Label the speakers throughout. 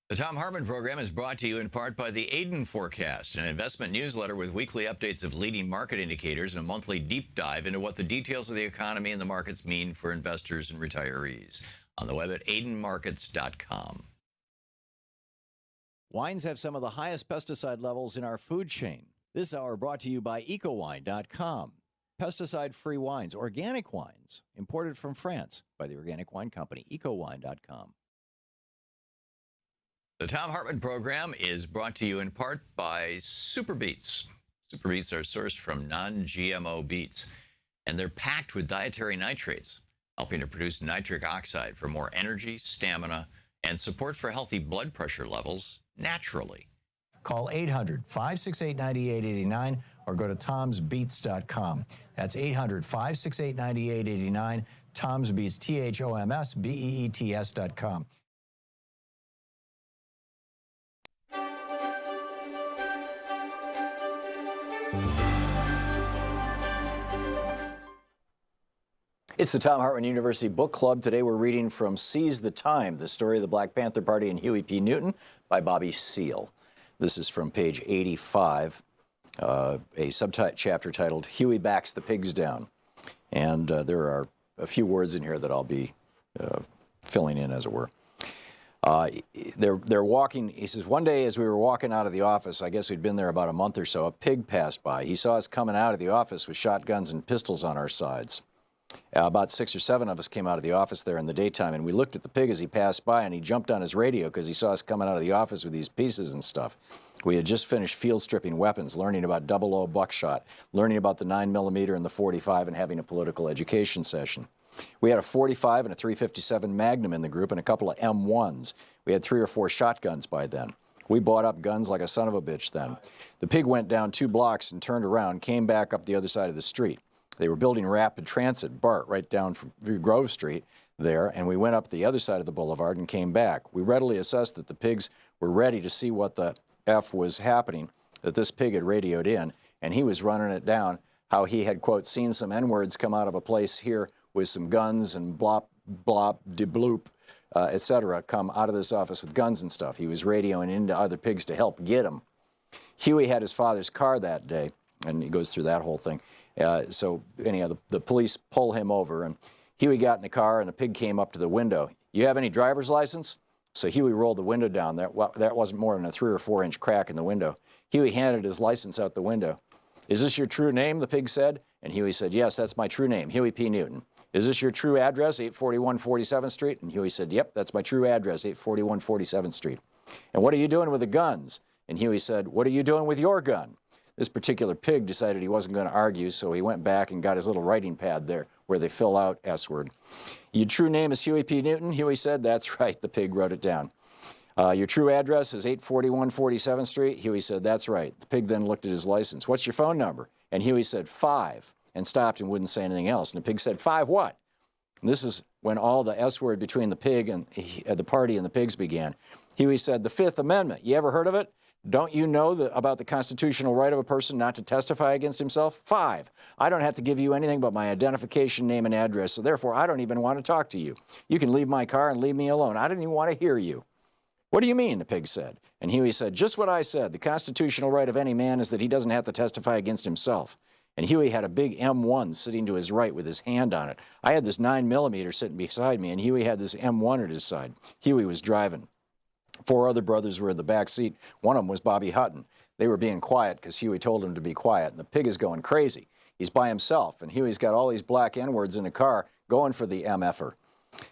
Speaker 1: The Thom Hartmann Program is brought to you in part by the Aiden Forecast, an investment newsletter with weekly updates of leading market indicators and a monthly deep dive into what the details of the economy and the markets mean for investors and retirees. On the web at aidenmarkets.com.
Speaker 2: Wines have some of the highest pesticide levels in our food chain. This hour brought to you by ecowine.com. Pesticide-free wines, organic wines, imported from France by the Organic Wine Company, ecowine.com.
Speaker 1: The Thom Hartmann Program is brought to you in part by Super Beets. Super Beets are sourced from non-GMO beets, and they're packed with dietary nitrates, helping to produce nitric oxide for more energy, stamina, and support for healthy blood pressure levels naturally.
Speaker 3: Call 800-568-9889 or go to tomsbeets.com. That's 800-568-9889, tomsbeets, THOMSBEETS.com.
Speaker 2: It's the Thom Hartmann University Book Club. Today we're reading from Seize the Time, the story of the Black Panther Party and Huey P. Newton by Bobby Seale. This is from page 85, a subchapter titled Huey Backs the Pigs Down. And there are a few words in here that I'll be filling in, as it were. They're walking, he says, one day as we were walking out of the office, I guess we'd been there about a month or so, a pig passed by. He saw us coming out of the office with shotguns and pistols on our sides. About 6 or 7 of us came out of the office there in the daytime, and we looked at the pig as he passed by, and he jumped on his radio because he saw us coming out of the office with these pieces and stuff. We had just finished field stripping weapons, learning about 00 buckshot, learning about the 9mm and the .45, and having a political education session. We had a .45 and a .357 Magnum in the group and a couple of M1s. We had 3 or 4 shotguns by then. We bought up guns like a son of a bitch then. The pig went down 2 blocks and turned around, came back up the other side of the street. They were building rapid transit, BART, right down from Grove Street there, and we went up the other side of the boulevard and came back. We readily assessed that the pigs were ready to see what the F was happening, that this pig had radioed in, and he was running it down, how he had, quote, seen some N-words come out of a place here with some guns and blop, blop, de bloop, etc., come out of this office with guns and stuff. He was radioing into other pigs to help get him. Huey had his father's car that day, and he goes through that whole thing. So anyhow, the police pull him over, and Huey got in the car, and the pig came up to the window. You have any driver's license? So Huey rolled the window down. That wasn't more than a 3 or 4 inch crack in the window. Huey handed his license out the window. Is this your true name, the pig said? And Huey said, yes, that's my true name, Huey P. Newton. Is this your true address, 841 47th Street? And Huey said, yep, that's my true address, 841 47th Street. And what are you doing with the guns? And Huey said, what are you doing with your gun? This particular pig decided he wasn't going to argue, so he went back and got his little writing pad there where they fill out S-word. Your true name is Huey P. Newton? Huey said, that's right. The pig wrote it down. Your true address is 841 47th Street? Huey said, that's right. The pig then looked at his license. What's your phone number? And Huey said, 5, and stopped and wouldn't say anything else. And the pig said, 5 what? And this is when all the S-word between the pig and the party and the pigs began. Huey said, the 5th Amendment. You ever heard of it? Don't you know about the constitutional right of a person not to testify against himself? 5, I don't have to give you anything but my identification, name, and address, so therefore I don't even want to talk to you. You can leave my car and leave me alone. I don't even want to hear you. What do you mean, the pig said. And Huey said, just what I said. The constitutional right of any man is that he doesn't have to testify against himself. And Huey had a big M1 sitting to his right with his hand on it. I had this 9mm sitting beside me, and Huey had this M1 at his side. Huey was driving. 4 other brothers were in the back seat. One of them was Bobby Hutton. They were being quiet because Huey told him to be quiet, and the pig is going crazy. He's by himself, and Huey's got all these black N-words in the car going for the MFer.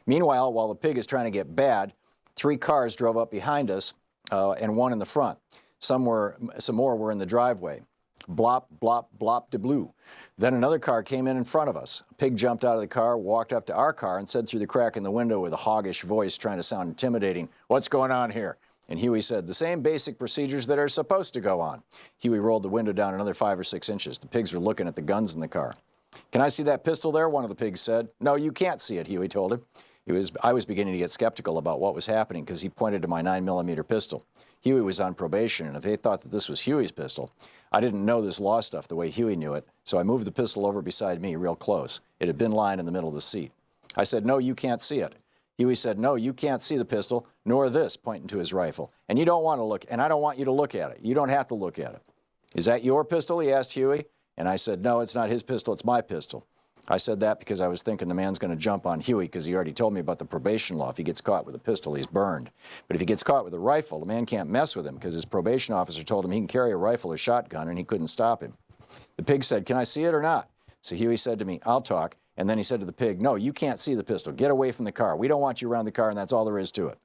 Speaker 2: Meanwhile, while the pig is trying to get bad, 3 cars drove up behind us and 1 in the front. Some more were in the driveway. Blop, blop, blop, de blue. Then another car came in front of us. A pig jumped out of the car, walked up to our car, and said through the crack in the window with a hoggish voice trying to sound intimidating, what's going on here? And Huey said, the same basic procedures that are supposed to go on. Huey rolled the window down another 5 or 6 inches. The pigs were looking at the guns in the car. Can I see that pistol there? One of the pigs said. No, you can't see it, Huey told him. I was beginning to get skeptical about what was happening because he pointed to my 9mm pistol. Huey was on probation, and if they thought that this was Huey's pistol, I didn't know this law stuff the way Huey knew it, so I moved the pistol over beside me real close. It had been lying in the middle of the seat. I said, no, you can't see it. Huey said, no, you can't see the pistol, nor this, pointing to his rifle. And you don't want to look, and I don't want you to look at it. You don't have to look at it. Is that your pistol? He asked Huey. And I said, no, it's not his pistol, it's my pistol. I said that because I was thinking the man's going to jump on Huey because he already told me about the probation law. If he gets caught with a pistol, he's burned. But if he gets caught with a rifle, the man can't mess with him because his probation officer told him he can carry a rifle or shotgun and he couldn't stop him. The pig said, can I see it or not? So Huey said to me, I'll talk. And then he said to the pig, no, you can't see the pistol. Get away from the car. We don't want you around the car, and that's all there is to it.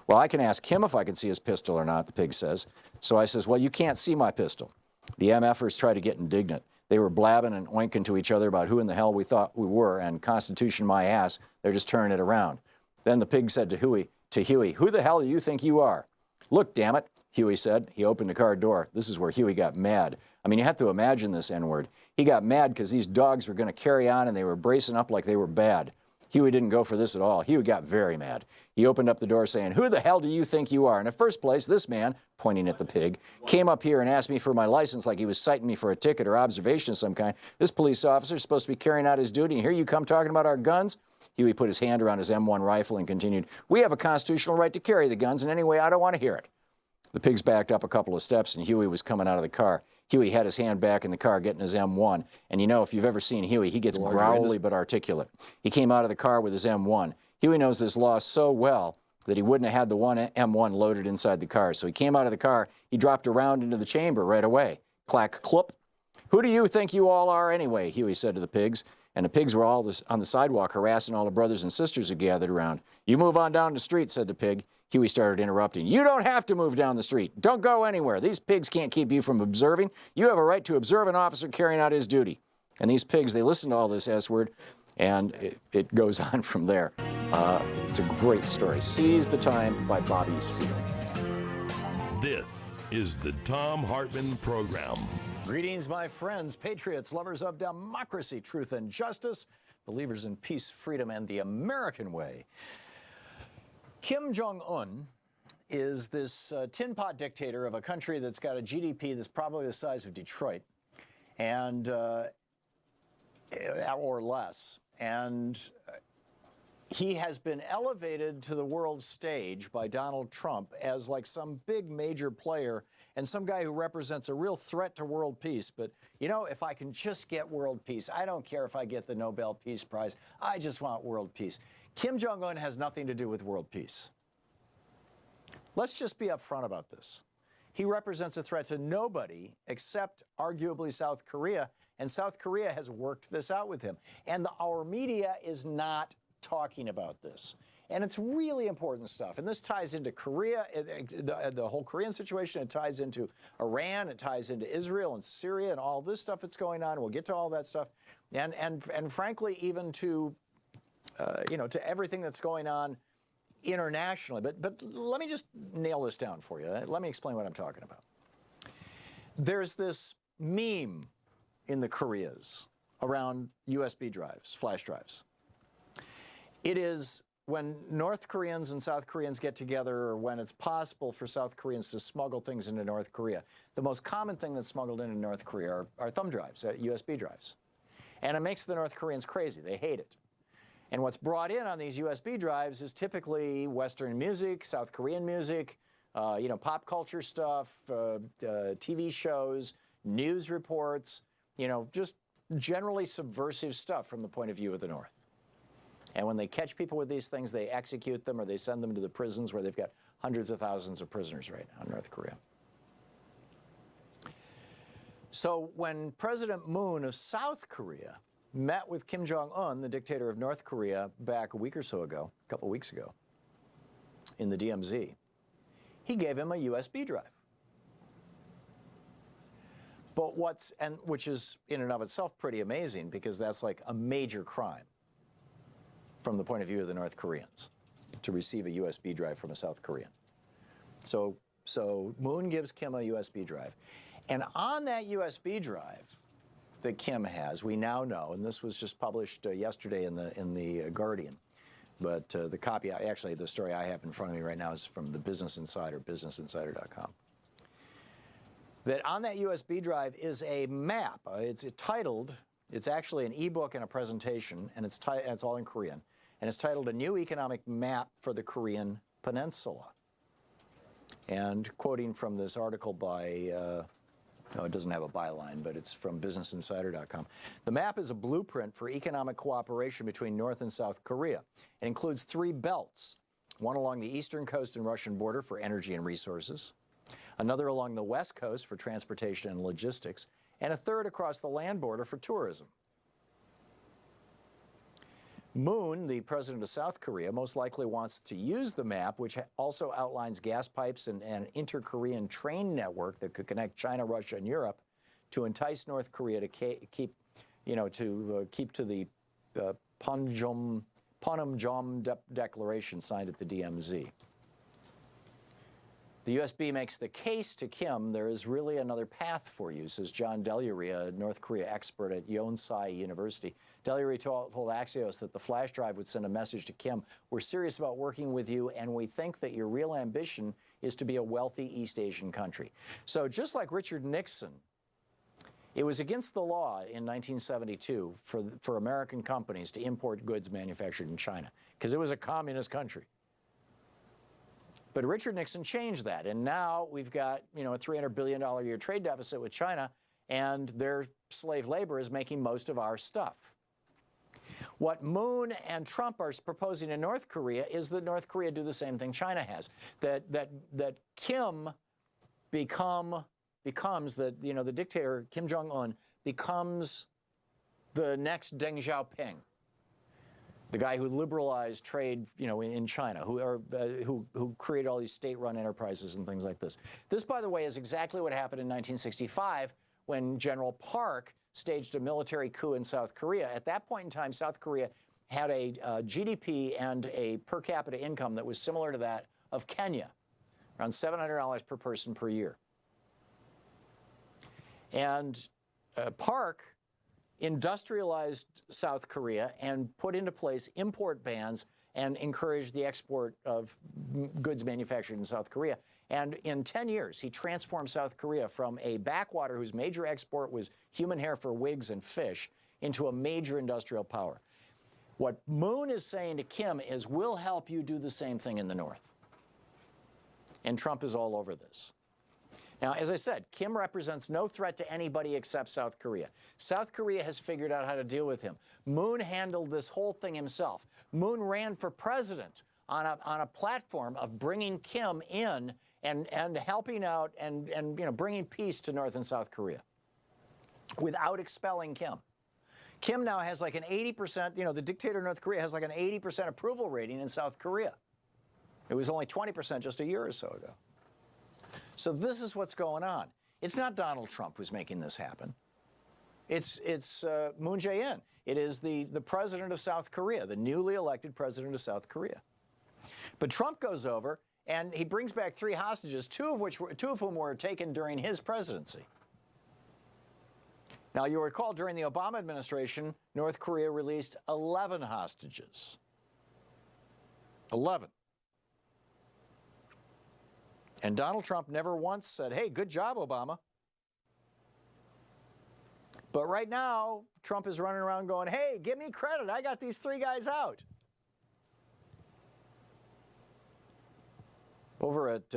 Speaker 2: Well, I can ask him if I can see his pistol or not, the pig says. So I says, well, you can't see my pistol. The MFers tried to get indignant. They were blabbing and oinking to each other about who in the hell we thought we were, and Constitution my ass, they're just turning it around. Then the pig said to Huey, who the hell do you think you are? Look, damn it, Huey said. He opened the car door. This is where Huey got mad. I mean, you have to imagine this N-word. He got mad because these dogs were going to carry on and they were bracing up like they were bad. Huey didn't go for this at all. Huey got very mad. He opened up the door saying, who the hell do you think you are? In the first place, this man, pointing at the pig, came up here and asked me for my license like he was citing me for a ticket or observation of some kind. This police officer is supposed to be carrying out his duty, and here you come talking about our guns? Huey put his hand around his M1 rifle and continued, we have a constitutional right to carry the guns, and anyway, I don't want to hear it. The pigs backed up a couple of steps, and Huey was coming out of the car. Huey had his hand back in the car getting his M1. And you know, if you've ever seen Huey, he gets growly but articulate. He came out of the car with his M1. Huey knows this law so well that he wouldn't have had the one M1 loaded inside the car. So he came out of the car, he dropped around into the chamber right away. Clack, clop. Who do you think you all are anyway? Huey said to the pigs. And the pigs were all on the sidewalk harassing all the brothers and sisters who gathered around. You move on down the street, said the pig. Huey started interrupting. You don't have to move down the street. Don't go anywhere. These pigs can't keep you from observing. You have a right to observe an officer carrying out his duty. And these pigs, they listen to all this S-word, and it goes on from there. It's a great story. Seize the Time by Bobby Seale.
Speaker 4: This is the Thom Hartmann Program.
Speaker 2: Greetings, my friends, patriots, lovers of democracy, truth, and justice, believers in peace, freedom, and the American way. Kim Jong-un is this tin pot dictator of a country that's got a GDP that's probably the size of Detroit, and or less. And he has been elevated to the world stage by Donald Trump as like some big major player and some guy who represents a real threat to world peace. But, you know, if I can just get world peace, I don't care if I get the Nobel Peace Prize. I just want world peace. Kim Jong-un has nothing to do with world peace. Let's just be upfront about this. He represents a threat to nobody except arguably South Korea, and South Korea has worked this out with him. And our media is not talking about this. And it's really important stuff. And this ties into Korea, the whole Korean situation. It ties into Iran. It ties into Israel and Syria and all this stuff that's going on. We'll get to all that stuff. And frankly, even to, to everything that's going on internationally. But let me just nail this down for you. Let me explain what I'm talking about. There's this meme in the Koreas around USB drives, flash drives. It is when North Koreans and South Koreans get together, or when it's possible for South Koreans to smuggle things into North Korea. The most common thing that's smuggled into North Korea are thumb drives, USB drives. And it makes the North Koreans crazy. They hate it. And what's brought in on these USB drives is typically Western music, South Korean music, pop culture stuff, TV shows, news reports, just generally subversive stuff from the point of view of the North. And when they catch people with these things, they execute them or they send them to the prisons where they've got hundreds of thousands of prisoners right now in North Korea. So when President Moon of South Korea met with Kim Jong-un, the dictator of North Korea, back a week or so ago, a couple weeks ago, in the DMZ, he gave him a USB drive. But which is in and of itself pretty amazing, because that's like a major crime from the point of view of the North Koreans, to receive a USB drive from a South Korean. So Moon gives Kim a USB drive. And on that USB drive that Kim has, we now know, and this was just published yesterday in the Guardian, but the copy, actually the story I have in front of me right now is from the Business Insider, businessinsider.com. That on that USB drive is a map. It's titled, it's actually an ebook and a presentation, and it's all in Korean. and it's titled A New Economic Map for the Korean Peninsula. And quoting from this article by, no, it doesn't have a byline, but it's from BusinessInsider.com. The map is a blueprint for economic cooperation between North and South Korea. It includes 3 belts, one along the eastern coast and Russian border for energy and resources, another along the west coast for transportation and logistics, and a third across the land border for tourism. Moon, the president of South Korea, most likely wants to use the map, which also outlines gas pipes and an inter-Korean train network that could connect China, Russia, and Europe, to entice North Korea to keep to the Panmunjom Declaration signed at the DMZ. The USB makes the case to Kim, there is really another path for you, says John Delury, a North Korea expert at Yonsei University. Delury told Axios that the flash drive would send a message to Kim, we're serious about working with you, and we think that your real ambition is to be a wealthy East Asian country. So just like Richard Nixon, it was against the law in 1972 for American companies to import goods manufactured in China, because it was a communist country. But Richard Nixon changed that, and now we've got, a $300 billion a year trade deficit with China, and their slave labor is making most of our stuff. What Moon and Trump are proposing in North Korea is that North Korea do the same thing China has, that Kim becomes the dictator Kim Jong-un becomes the next Deng Xiaoping, the guy who liberalized trade, in China, who created all these state-run enterprises and things like this. This, by the way, is exactly what happened in 1965 when General Park staged a military coup in South Korea. At that point in time, South Korea had a GDP and a per capita income that was similar to that of Kenya, around $700 per person per year. And Park industrialized South Korea and put into place import bans and encouraged the export of goods manufactured in South Korea. And in 10 years, he transformed South Korea from a backwater whose major export was human hair for wigs and fish into a major industrial power. What Moon is saying to Kim is, we'll help you do the same thing in the North. And Trump is all over this. Now, as I said, Kim represents no threat to anybody except South Korea. South Korea has figured out how to deal with him. Moon handled this whole thing himself. Moon ran for president on a platform of bringing Kim in and helping out and bringing peace to North and South Korea without expelling Kim. Kim now has like an 80%, the dictator of North Korea has like an 80% approval rating in South Korea. It was only 20% just a year or so ago. So this is what's going on. It's not Donald Trump who's making this happen. It's Moon Jae-in. It is the president of South Korea, the newly elected president of South Korea. But Trump goes over and he brings back 3 hostages, two of whom were taken during his presidency. Now, you'll recall during the Obama administration, North Korea released 11 hostages. 11. And Donald Trump never once said, hey, good job, Obama. But right now, Trump is running around going, hey, give me credit. I got these 3 guys out. Over at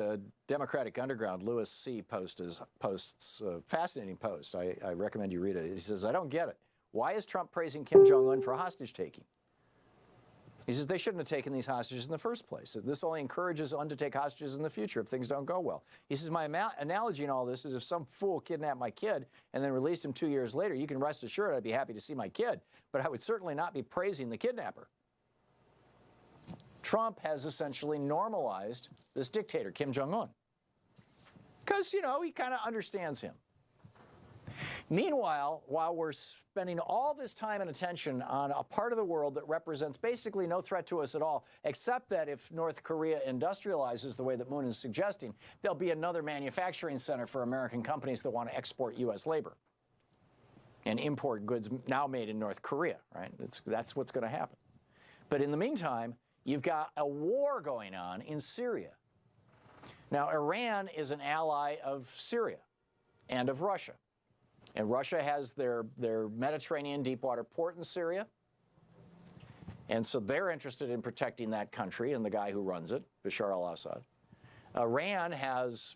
Speaker 2: Democratic Underground, Louis C. posts a fascinating post. I recommend you read it. He says, I don't get it. Why is Trump praising Kim Jong-un for hostage taking? He says they shouldn't have taken these hostages in the first place. This only encourages Un to take hostages in the future if things don't go well. He says, my analogy in all this is if some fool kidnapped my kid and then released him 2 years later, you can rest assured I'd be happy to see my kid, but I would certainly not be praising the kidnapper. Trump has essentially normalized this dictator, Kim Jong-un, because, he kind of understands him. Meanwhile, while we're spending all this time and attention on a part of the world that represents basically no threat to us at all, except that if North Korea industrializes the way that Moon is suggesting, there'll be another manufacturing center for American companies that want to export U.S. labor and import goods now made in North Korea, right? That's what's going to happen. But in the meantime, you've got a war going on in Syria. Now, Iran is an ally of Syria and of Russia. And Russia has their Mediterranean deepwater port in Syria. And so they're interested in protecting that country and the guy who runs it, Bashar al-Assad. Iran has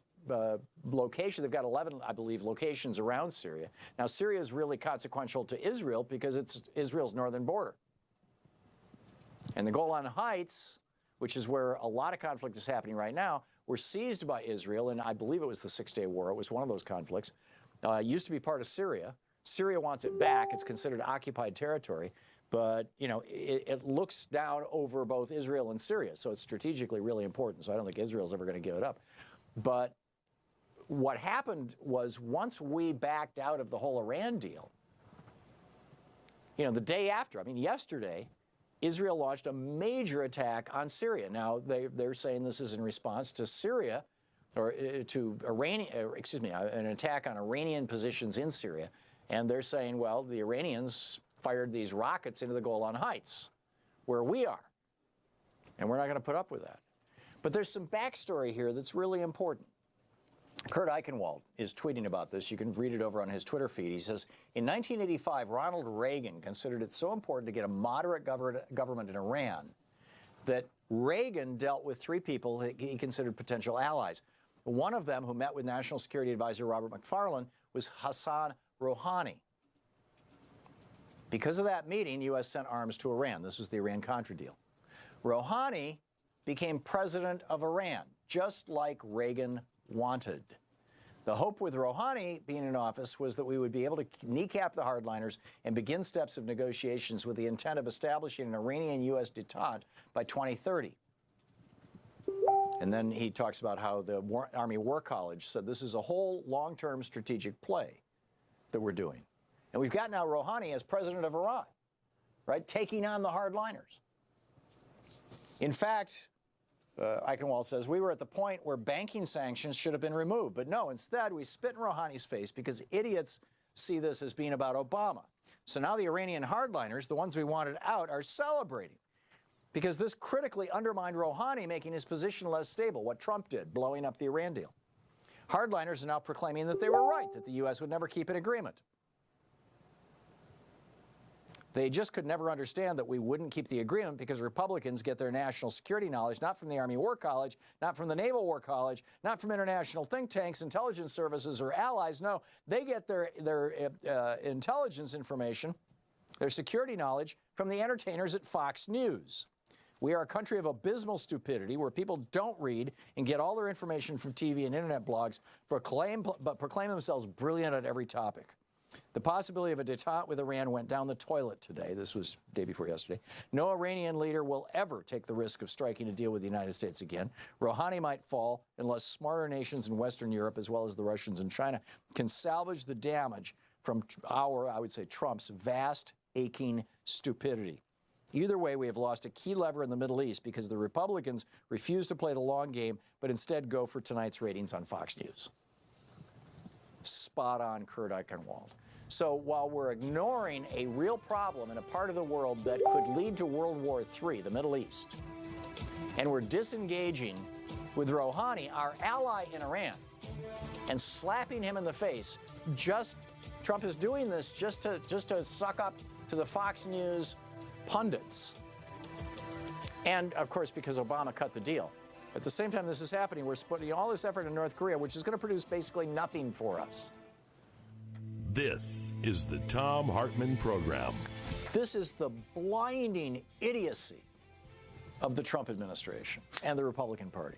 Speaker 2: location. They've got 11, I believe, locations around Syria. Now, Syria is really consequential to Israel because it's Israel's northern border. And the Golan Heights, which is where a lot of conflict is happening right now, were seized by Israel, and I believe it was the Six-Day War. It was one of those conflicts. Used to be part of Syria. Syria wants it back. It's considered occupied territory. But, you know, it looks down over both Israel and Syria, so it's strategically really important. So I don't think Israel's ever going to give it up. But what happened was once we backed out of the whole Iran deal, you know, the day after, I mean, yesterday, Israel launched a major attack on Syria. Now, they're saying this is in response to Syria, or to Iranian, excuse me, an attack on Iranian positions in Syria. And they're saying, well, the Iranians fired these rockets into the Golan Heights, where we are. And we're not going to put up with that. But there's some backstory here that's really important. Kurt Eichenwald is tweeting about this. You can read it over on his Twitter feed. He says, in 1985, Ronald Reagan considered it so important to get a moderate government in Iran that Reagan dealt with three people he considered potential allies. One of them, who met with National Security Advisor Robert McFarlane, was Hassan Rouhani. Because of that meeting, U.S. sent arms to Iran. This was the Iran-Contra deal. Rouhani became president of Iran, just like Reagan wanted. The hope with Rouhani being in office was that we would be able to kneecap the hardliners and begin steps of negotiations with the intent of establishing an Iranian-U.S. détente by 2030. And then he talks about how the Army War College said this is a whole long-term strategic play that we're doing. And we've got now Rouhani as president of Iran, right, taking on the hardliners. In fact, Eichenwald says, we were at the point where banking sanctions should have been removed. But no, instead, we spit in Rouhani's face because idiots see this as being about Obama. So now the Iranian hardliners, the ones we wanted out, are celebrating because this critically undermined Rouhani, making his position less stable, what Trump did, blowing up the Iran deal. Hardliners are now proclaiming that they were right, that the U.S. would never keep an agreement. They just could never understand that we wouldn't keep the agreement because Republicans get their national security knowledge not from the Army War College, not from the Naval War College, not from international think tanks, intelligence services, or allies. No, they get their intelligence information, their security knowledge, from the entertainers at Fox News. We are a country of abysmal stupidity where people don't read and get all their information from TV and internet blogs, but proclaim themselves brilliant at every topic. The possibility of a détente with Iran went down the toilet today. This was day before yesterday. No Iranian leader will ever take the risk of striking a deal with the United States again. Rouhani might fall unless smarter nations in Western Europe, as well as the Russians and China, can salvage the damage from I would say, Trump's vast, aching stupidity. Either way, we have lost a key lever in the Middle East because the Republicans refuse to play the long game, but instead go for tonight's ratings on Fox News. Spot on, Kurt Eichenwald. So while we're ignoring a real problem in a part of the world that could lead to World War III, the Middle East, and we're disengaging with Rouhani, our ally in Iran, and slapping him in the face, Trump is doing this just to suck up to the Fox News pundits. And, of course, because Obama cut the deal. At the same time this is happening, we're putting all this effort in North Korea, which is going to produce basically nothing for us.
Speaker 4: This is the Thom Hartmann Program.
Speaker 2: This is the blinding idiocy of the Trump administration and the Republican Party.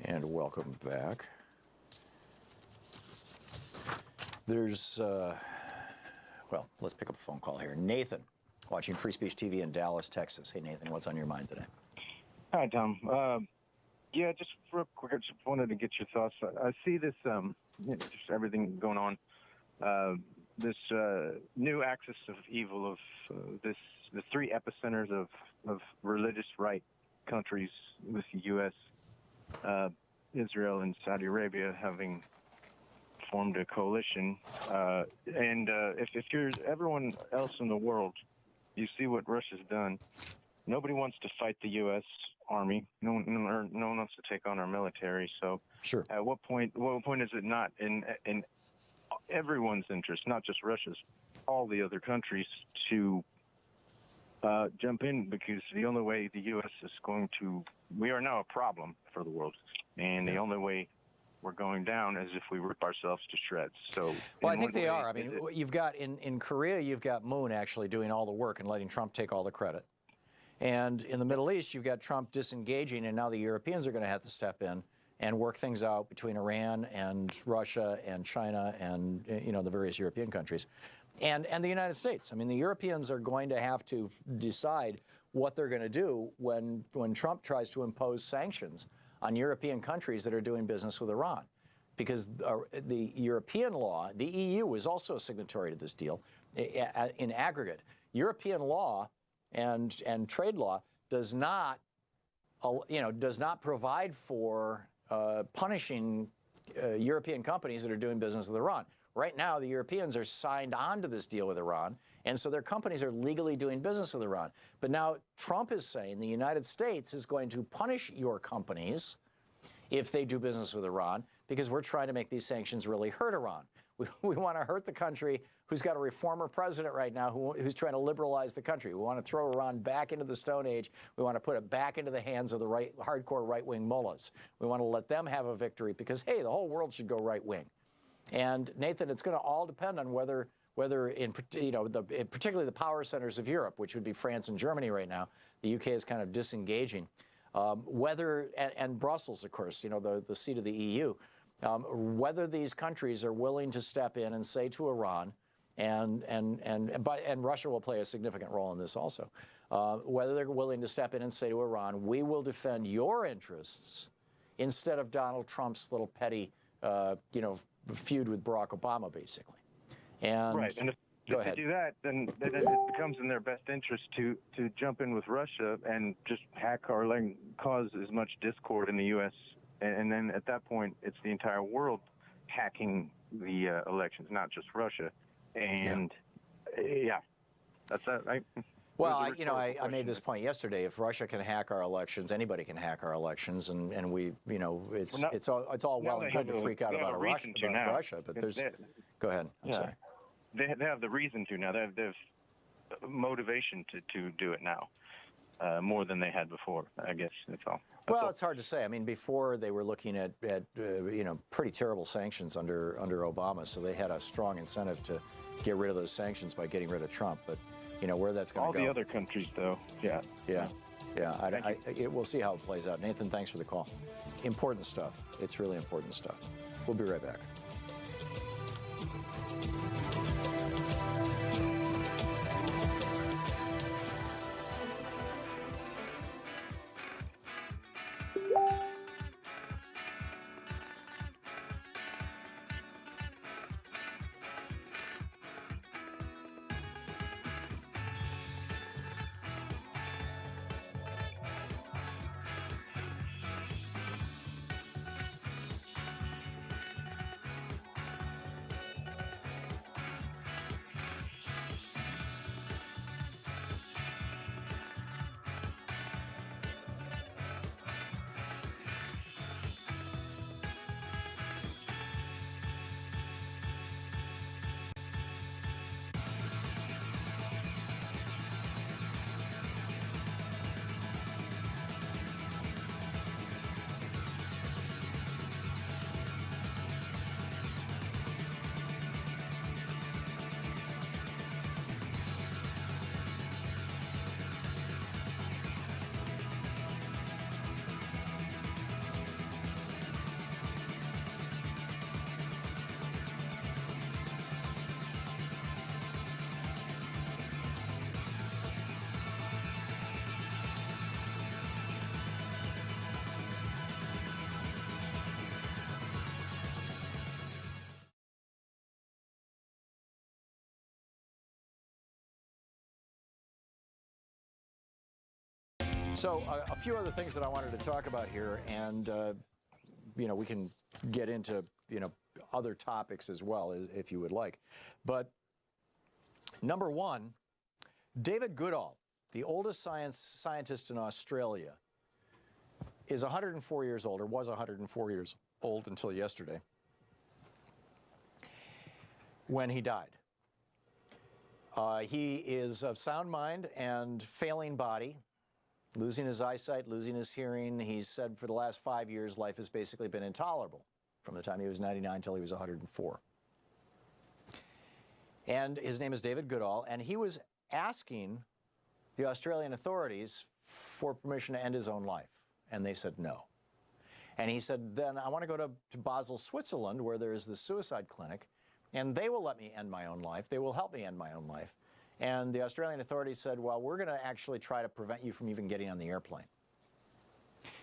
Speaker 2: And welcome back. There's, well, let's pick up a phone call here. Nathan, watching Free Speech TV in Dallas, Texas. Hey, Nathan, what's on your mind today?
Speaker 5: Hi, Tom. Yeah, just real quick, I just wanted to get your thoughts. I see this, just everything going on, this new axis of evil of the three epicenters of religious right countries with the U.S., Israel and Saudi Arabia having formed a coalition. And if you're everyone else in the world, you see what Russia's done. nobody wants to fight the U.S. Army. No one wants to take on our military. So,
Speaker 2: Sure.
Speaker 5: at what point is it not in everyone's interest, not just Russia's, all the other countries, to jump in? Because the only way the U.S. is going to, we are now a problem for the world, and the only way we're going down is if we rip ourselves to shreds. So,
Speaker 2: well, I think they are. I mean, you've got in Korea, you've got Moon actually doing all the work and letting Trump take all the credit. And in the Middle East, you've got Trump disengaging, and now the Europeans are going to have to step in and work things out between Iran and Russia and China and the various European countries, and the United States. I mean, the Europeans are going to have to decide what they're going to do when Trump tries to impose sanctions on European countries that are doing business with Iran, because the European law, the EU is also a signatory to this deal in aggregate. European law and trade law does not provide for punishing European companies that are doing business with Iran. Right now, the Europeans are signed on to this deal with Iran, and so their companies are legally doing business with Iran. But now Trump is saying the United States is going to punish your companies if they do business with Iran, because we're trying to make these sanctions really hurt Iran. We want to hurt the country who's got a reformer president right now who's trying to liberalize the country. We want to throw Iran back into the Stone Age. We want to put it back into the hands of the hardcore right-wing mullahs. We want to let them have a victory because, hey, the whole world should go right-wing. And Nathan, it's going to all depend on whether particularly the power centers of Europe, which would be France and Germany right now. The UK is kind of disengaging. And Brussels, of course, the seat of the EU. Whether these countries are willing to step in and say to Iran, and Russia will play a significant role in this also, whether they're willing to step in and say to Iran, we will defend your interests instead of Donald Trump's little petty, feud with Barack Obama, basically. And
Speaker 5: right, and if they do that, then it becomes in their best interest to jump in with Russia and just hack or cause as much discord in the U.S. And then at that point, it's the entire world hacking the elections, not just Russia. And that's that, right?
Speaker 2: Well, I made this point yesterday. If Russia can hack our elections, anybody can hack our elections, and we, it's all well and good to freak out about Russia, but there's. Go ahead. I'm sorry.
Speaker 5: They have the reason to now. They have motivation to do it now, more than they had before. I guess that's all.
Speaker 2: Well, it's hard to say. I mean, before they were looking at pretty terrible sanctions under Obama, so they had a strong incentive to get rid of those sanctions by getting rid of Trump. But where that's going to go.
Speaker 5: All the other countries, though, yeah.
Speaker 2: We'll see how it plays out. Nathan, thanks for the call. Important stuff. It's really important stuff. We'll be right back. So a few other things that I wanted to talk about here, and we can get into other topics as well if you would like. But number one, David Goodall the oldest scientist in Australia, is 104 years old, or was 104 years old until yesterday, when he died. He is of sound mind and failing body, losing his eyesight, losing his hearing. He's said for the last 5 years, life has basically been intolerable, from the time he was 99 till he was 104. And his name is David Goodall, and he was asking the Australian authorities for permission to end his own life, and they said no. And he said, then I want to go to Basel, Switzerland, where there is this suicide clinic, and they will let me end my own life. They will help me end my own life. And the Australian authorities said, well, we're going to actually try to prevent you from even getting on the airplane.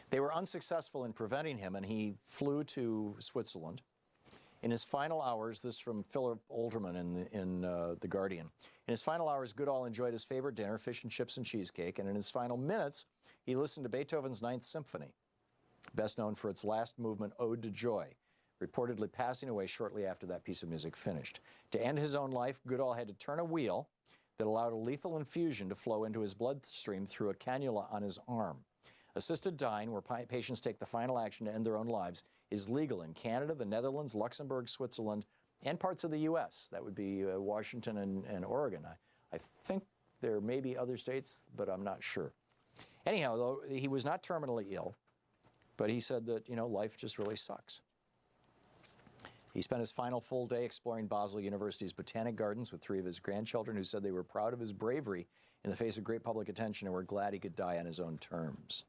Speaker 2: They were unsuccessful in preventing him, and he flew to Switzerland. In his final hours, this from Philip Olderman in The Guardian, in his final hours, Goodall enjoyed his favorite dinner, fish and chips and cheesecake, and in his final minutes, he listened to Beethoven's Ninth Symphony, best known for its last movement, Ode to Joy, reportedly passing away shortly after that piece of music finished. To end his own life, Goodall had to turn a wheel that allowed a lethal infusion to flow into his bloodstream through a cannula on his arm. Assisted dying, where patients take the final action to end their own lives, is legal in Canada, the Netherlands, Luxembourg, Switzerland, and parts of the U.S. That would be Washington and Oregon. I think there may be other states, but I'm not sure. Anyhow, though, he was not terminally ill, but he said that, life just really sucks. He spent his final full day exploring Basel University's botanic gardens with 3 of his grandchildren, who said they were proud of his bravery in the face of great public attention and were glad he could die on his own terms.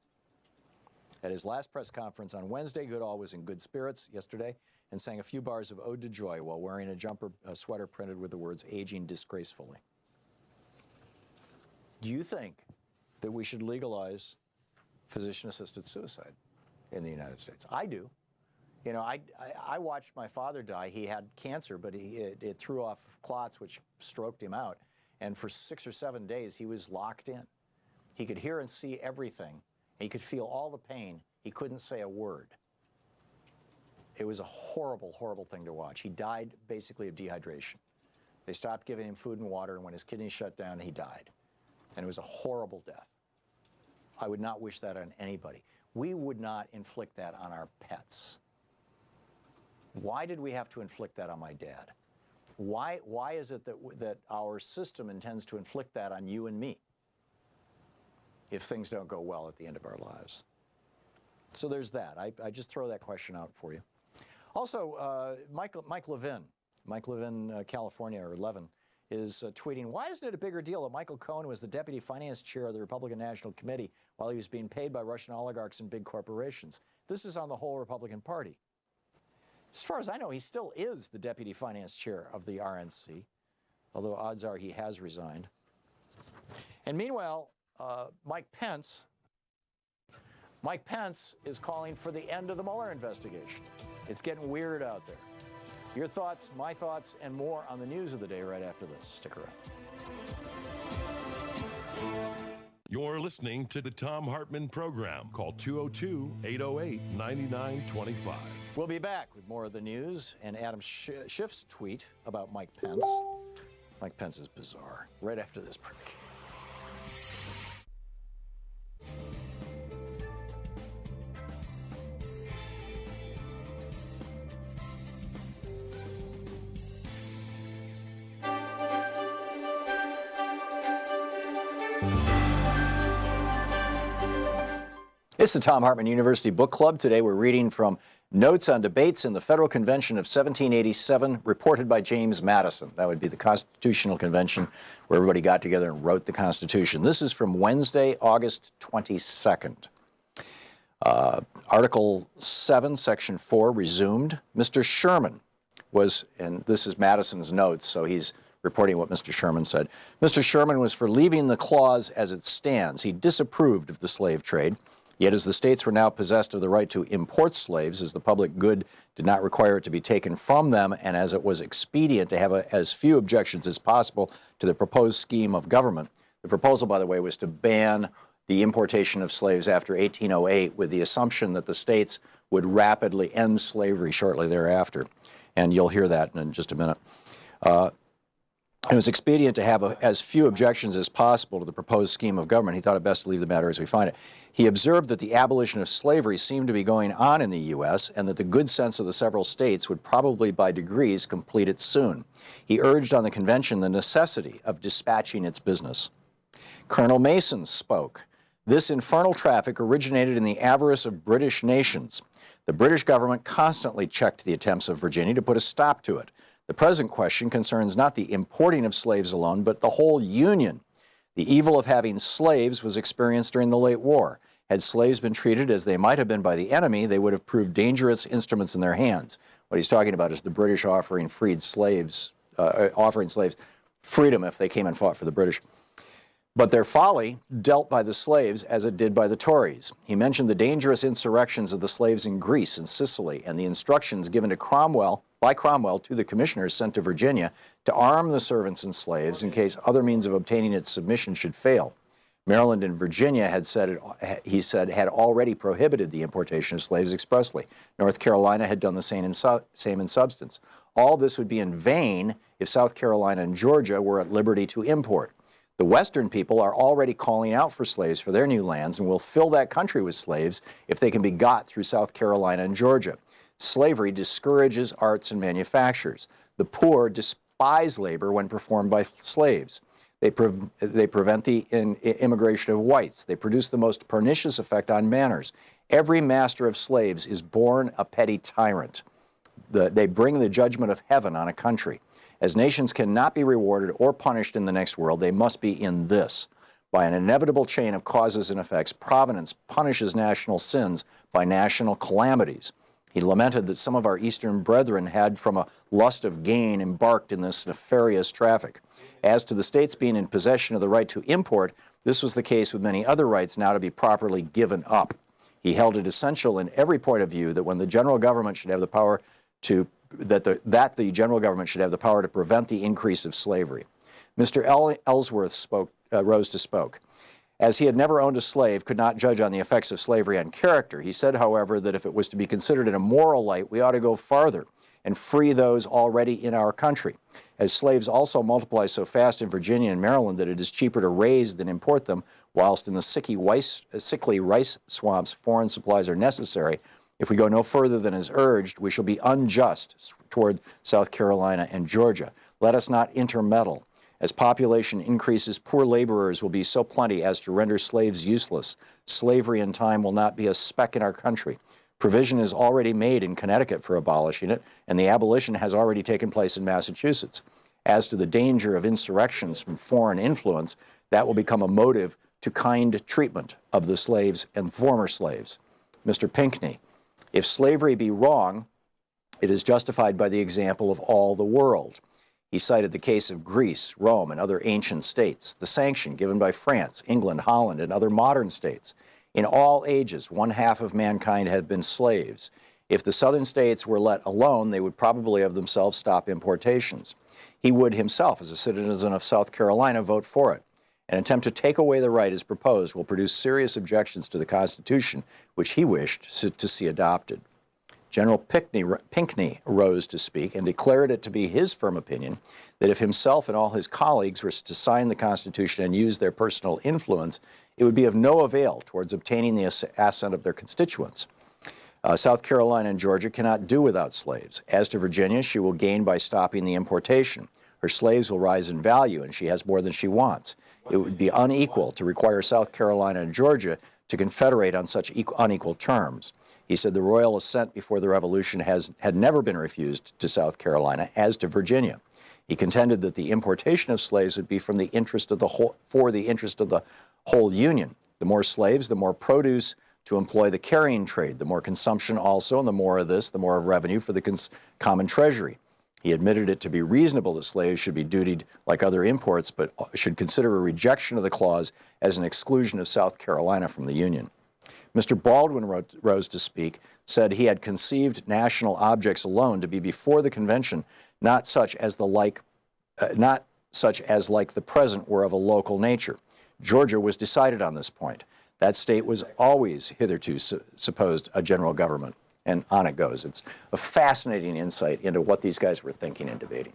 Speaker 2: At his last press conference on Wednesday, Goodall was in good spirits yesterday and sang a few bars of Ode to Joy while wearing a sweater printed with the words, aging disgracefully. Do you think that we should legalize physician-assisted suicide in the United States? I do. I watched my father die. He had cancer, but it threw off clots, which stroked him out. And for 6 or 7 days, he was locked in. He could hear and see everything. He could feel all the pain. He couldn't say a word. It was a horrible, horrible thing to watch. He died basically of dehydration. They stopped giving him food and water, and when his kidneys shut down, he died. And it was a horrible death. I would not wish that on anybody. We would not inflict that on our pets. Why did we have to inflict that on my dad? Why is it that our system intends to inflict that on you and me if things don't go well at the end of our lives? So there's that. I just throw that question out for you. Also, Mike Levin, California, or Levin, is tweeting, why isn't it a bigger deal that Michael Cohen was the deputy finance chair of the Republican National Committee while he was being paid by Russian oligarchs and big corporations? This is on the whole Republican Party. As far as I know, he still is the deputy finance chair of the RNC, although odds are he has resigned. And meanwhile, Mike Pence is calling for the end of the Mueller investigation. It's getting weird out there. Your thoughts, my thoughts, and more on the news of the day right after this. Stick around.
Speaker 4: You're listening to the Thom Hartmann Program. Call 202-808-9925.
Speaker 2: We'll be back with more of the news and Adam Schiff's tweet about Mike Pence. Mike Pence is bizarre. Right after this break. It's the Thom Hartmann University Book Club. Today we're reading from Notes on Debates in the Federal Convention of 1787, reported by James Madison. That would be the Constitutional Convention where everybody got together and wrote the Constitution. This is from Wednesday, August 22nd. Article 7, Section 4, resumed. Mr. Sherman was, and this is Madison's notes, so he's reporting what Mr. Sherman said. Mr. Sherman was for leaving the clause as it stands. He disapproved of the slave trade. Yet as the states were now possessed of the right to import slaves, as the public good did not require it to be taken from them, and as it was expedient to have as few objections as possible to the proposed scheme of government. The proposal, by the way, was to ban the importation of slaves after 1808 with the assumption that the states would rapidly end slavery shortly thereafter. And you'll hear that in just a minute. It was expedient to have as few objections as possible to the proposed scheme of government. He thought it best to leave the matter as we find it. He observed that the abolition of slavery seemed to be going on in the U.S. and that the good sense of the several states would probably by degrees complete it soon. He urged on the convention the necessity of dispatching its business. Colonel Mason spoke. This infernal traffic originated in the avarice of British nations. The British government constantly checked the attempts of Virginia to put a stop to it. The present question concerns not the importing of slaves alone, but the whole Union. The evil of having slaves was experienced during the late war. Had slaves been treated as they might have been by the enemy, they would have proved dangerous instruments in their hands. What he's talking about is the British offering slaves freedom if they came and fought for the British. But their folly dealt by the slaves as it did by the Tories. He mentioned the dangerous insurrections of the slaves in Greece and Sicily and the instructions given to by Cromwell to the commissioners sent to Virginia to arm the servants and slaves in case other means of obtaining its submission should fail. Maryland and Virginia had had already prohibited the importation of slaves expressly. North Carolina had done the same in substance. All this would be in vain if South Carolina and Georgia were at liberty to import. The Western people are already calling out for slaves for their new lands and will fill that country with slaves if they can be got through South Carolina and Georgia. Slavery discourages arts and manufactures. The poor despise labor when performed by slaves. They prevent the immigration of whites. They produce the most pernicious effect on manners. Every master of slaves is born a petty tyrant. They bring the judgment of heaven on a country. As nations cannot be rewarded or punished in the next world, they must be in this. By an inevitable chain of causes and effects, providence punishes national sins by national calamities. He lamented that some of our Eastern brethren had, from a lust of gain, embarked in this nefarious traffic. As to the states being in possession of the right to import, this was the case with many other rights now to be properly given up. He held it essential in every point of view that when the general government should have the power to the general government should have the power to prevent the increase of slavery. Mr. Ellsworth rose to spoke. As he had never owned a slave, could not judge on the effects of slavery on character. He said, however, that if it was to be considered in a moral light, we ought to go farther and free those already in our country. As slaves also multiply so fast in Virginia and Maryland that it is cheaper to raise than import them, whilst in the sickly rice swamps foreign supplies are necessary, if we go no further than is urged, we shall be unjust toward South Carolina and Georgia. Let us not intermeddle. As population increases, poor laborers will be so plenty as to render slaves useless. Slavery in time will not be a speck in our country. Provision is already made in Connecticut for abolishing it, and the abolition has already taken place in Massachusetts. As to the danger of insurrections from foreign influence, that will become a motive to kind treatment of the slaves and former slaves. Mr. Pinckney, if slavery be wrong, it is justified by the example of all the world. He cited the case of Greece, Rome, and other ancient states, the sanction given by France, England, Holland, and other modern states. In all ages, one half of mankind had been slaves. If the southern states were let alone, they would probably of themselves stop importations. He would himself, as a citizen of South Carolina, vote for it. An attempt to take away the right as proposed will produce serious objections to the Constitution, which he wished to see adopted. General Pinckney rose to speak and declared it to be his firm opinion that if himself and all his colleagues were to sign the Constitution and use their personal influence, it would be of no avail towards obtaining the assent of their constituents. South Carolina and Georgia cannot do without slaves. As to Virginia, she will gain by stopping the importation. Her slaves will rise in value, and she has more than she wants. It would be unequal to require South Carolina and Georgia to confederate on such unequal terms. He said the royal assent before the Revolution had never been refused to South Carolina, as to Virginia. He contended that the importation of slaves would be for the interest of the whole Union. The more slaves, the more produce to employ the carrying trade, the more consumption also, and the more of this, the more of revenue for the common treasury. He admitted it to be reasonable that slaves should be dutied like other imports, but should consider a rejection of the clause as an exclusion of South Carolina from the Union. Mr. Baldwin rose to speak, said he had conceived national objects alone to be before the convention, not such as like the present were of a local nature. Georgia was decided on this point. That state was always hitherto supposed a general government, and on it goes. It's a fascinating insight into what these guys were thinking and debating.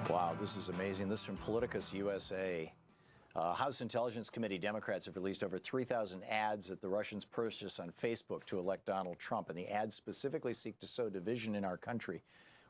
Speaker 2: Wow, this is amazing. This is from Politicus USA. House Intelligence Committee Democrats have released over 3,000 ads that the Russians purchased on Facebook to elect Donald Trump, and the ads specifically seek to sow division in our country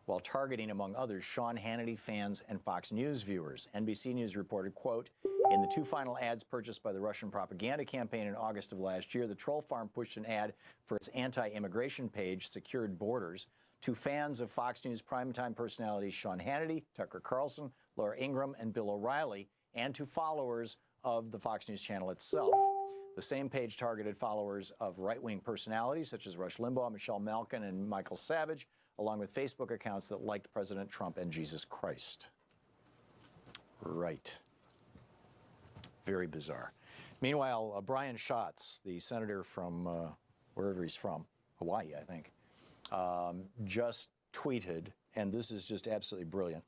Speaker 2: while targeting, among others, Sean Hannity fans and Fox News viewers. NBC News reported, quote, in the two final ads purchased by the Russian propaganda campaign in August of last year, the troll farm pushed an ad for its anti-immigration page, Secured Borders, to fans of Fox News primetime personalities Sean Hannity, Tucker Carlson, Laura Ingraham, and Bill O'Reilly, and to followers of the Fox News channel itself. The same page targeted followers of right-wing personalities such as Rush Limbaugh, Michelle Malkin, and Michael Savage, along with Facebook accounts that liked President Trump and Jesus Christ. Right. Very bizarre. Meanwhile, Brian Schatz, the senator from wherever he's from, Hawaii, I think, just tweeted, and this is just absolutely brilliant.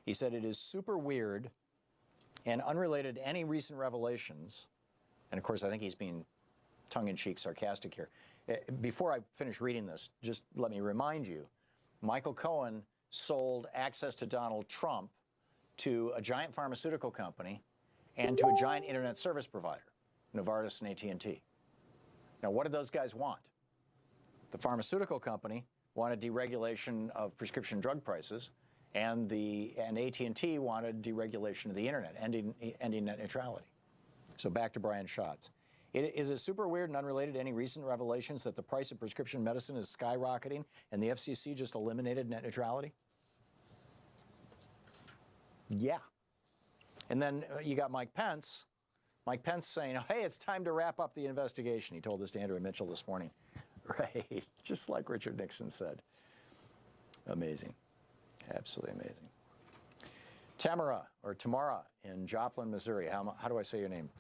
Speaker 2: He said, it is super weird and unrelated to any recent revelations, and of course I think he's being tongue-in-cheek sarcastic here. Before I finish reading this, just let me remind you, Michael Cohen sold access to Donald Trump to a giant pharmaceutical company and to a giant internet service provider, Novartis and AT&T. Now, what did those guys want? The pharmaceutical company wanted deregulation of prescription drug prices, and AT&T wanted deregulation of the internet, ending net neutrality. So back to Brian Schatz. Is it super weird and unrelated to any recent revelations that the price of prescription medicine is skyrocketing and the FCC just eliminated net neutrality? Yeah. And then you got Mike Pence. Mike Pence saying, hey, it's time to wrap up the investigation. He told this to Andrew Mitchell this morning. Right, just like Richard Nixon said. Amazing. Absolutely amazing. Tamara in Joplin, Missouri. How do I say your name?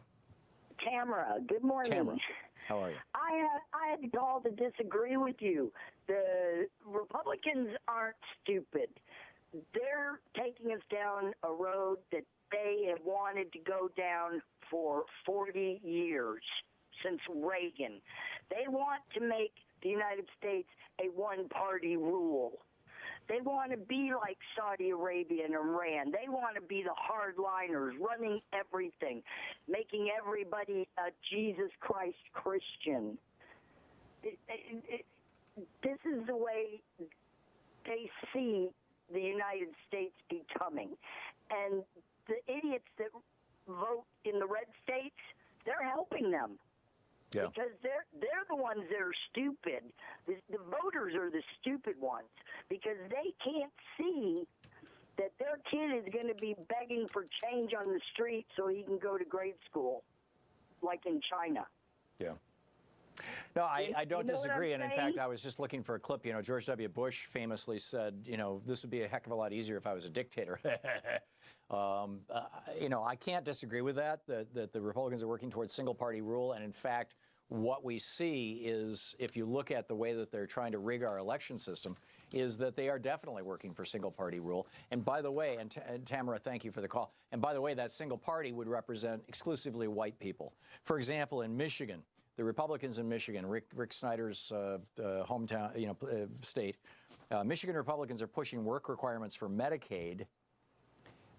Speaker 6: Tamara, good morning.
Speaker 2: Tamara, how are you?
Speaker 6: I had to call to disagree with you. The Republicans aren't stupid. They're taking us down a road that they have wanted to go down for 40 years, since Reagan. They want to make the United States a one-party rule. They want to be like Saudi Arabia and Iran. They want to be the hardliners, running everything, making everybody a Jesus Christ Christian. This is the way they see the United States becoming. And the idiots that vote in the red states, they're helping them. Yeah. Because they're the ones that are stupid. The voters are the stupid ones because they can't see that their kid is going to be begging for change on the street so he can go to grade school, like in China.
Speaker 2: Yeah. No, I don't disagree. And in fact, I was just looking for a clip. You know, George W. Bush famously said, you know, this would be a heck of a lot easier if I was a dictator. You know, I can't disagree with that the Republicans are working towards single-party rule. And in fact, what we see is, if you look at the way that they're trying to rig our election system, is that they are definitely working for single-party rule. And by the way, and Tamara, thank you for the call. And by the way, that single party would represent exclusively white people. For example, in Michigan, the Republicans in Michigan, Rick Snyder's hometown, state, Michigan Republicans are pushing work requirements for Medicaid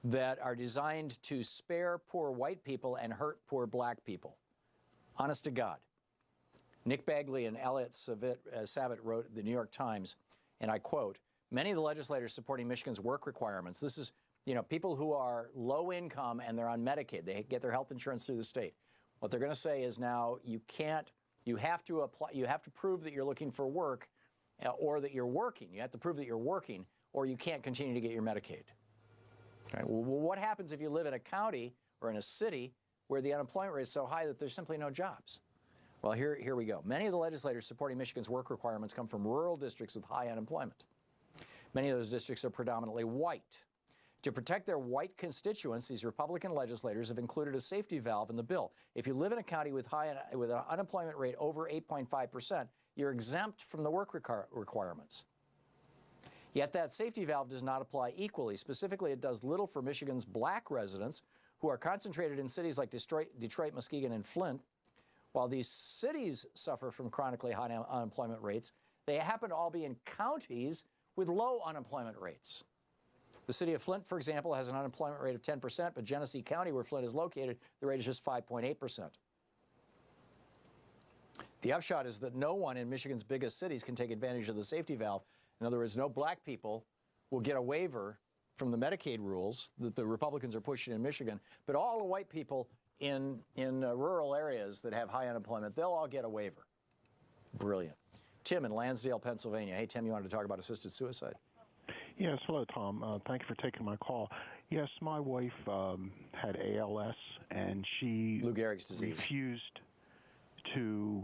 Speaker 2: that are designed to spare poor white people and hurt poor black people. Honest to God. Nick Bagley and Elliot Savitt wrote in the New York Times, and I quote, many of the legislators supporting Michigan's work requirements, this is, you know, people who are low income and they're on Medicaid, they get their health insurance through the state. What they're going to say is now you have to prove that you're looking for work or that you're working. You have to prove that you're working or you can't continue to get your Medicaid. Okay. Well, what happens if you live in a county or in a city where the unemployment rate is so high that there's simply no jobs? Well, here we go. Many of the legislators supporting Michigan's work requirements come from rural districts with high unemployment. Many of those districts are predominantly white. To protect their white constituents, these Republican legislators have included a safety valve in the bill. If you live in a county with an unemployment rate over 8.5%, you're exempt from the work requirements. Yet that safety valve does not apply equally. Specifically, it does little for Michigan's black residents who are concentrated in cities like Detroit, Muskegon, and Flint. While these cities suffer from chronically high unemployment rates, they happen to all be in counties with low unemployment rates. The city of Flint, for example, has an unemployment rate of 10%, but Genesee County, where Flint is located, the rate is just 5.8%. The upshot is that no one in Michigan's biggest cities can take advantage of the safety valve. In other words, no black people will get a waiver from the Medicaid rules that the Republicans are pushing in Michigan, but all the white people in rural areas that have high unemployment, they'll all get a waiver. Brilliant. Tim in Lansdale, Pennsylvania. Hey, Tim, you wanted to talk about assisted suicide?
Speaker 7: Yes, hello, Tom. Thank you for taking my call. Yes, my wife had ALS, and she
Speaker 2: Lou Gehrig's disease.
Speaker 7: refused to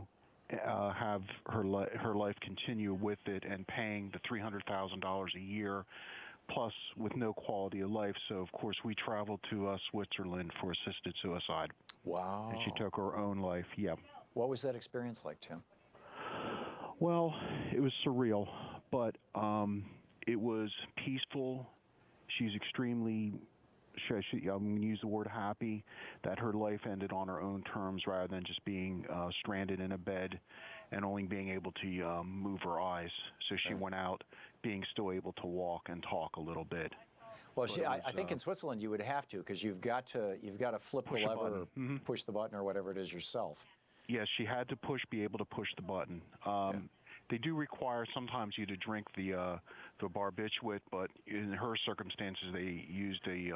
Speaker 7: have her life continue with it and paying the $300,000 a year, plus with no quality of life. So, of course, we traveled to Switzerland for assisted suicide.
Speaker 2: Wow.
Speaker 7: And she took her own life, yeah.
Speaker 2: What was that experience like, Tim?
Speaker 7: Well, it was surreal, but it was peaceful. She's extremely, I'm going to use the word happy, that her life ended on her own terms rather than just being stranded in a bed and only being able to move her eyes. So she went out being still able to walk and talk a little bit.
Speaker 2: Well, I think in Switzerland you would have to, because you've got to flip the lever or push the button or whatever it is yourself.
Speaker 7: Yes, she had to be able to push the button. They do require sometimes you to drink the barbiturate, but in her circumstances they used a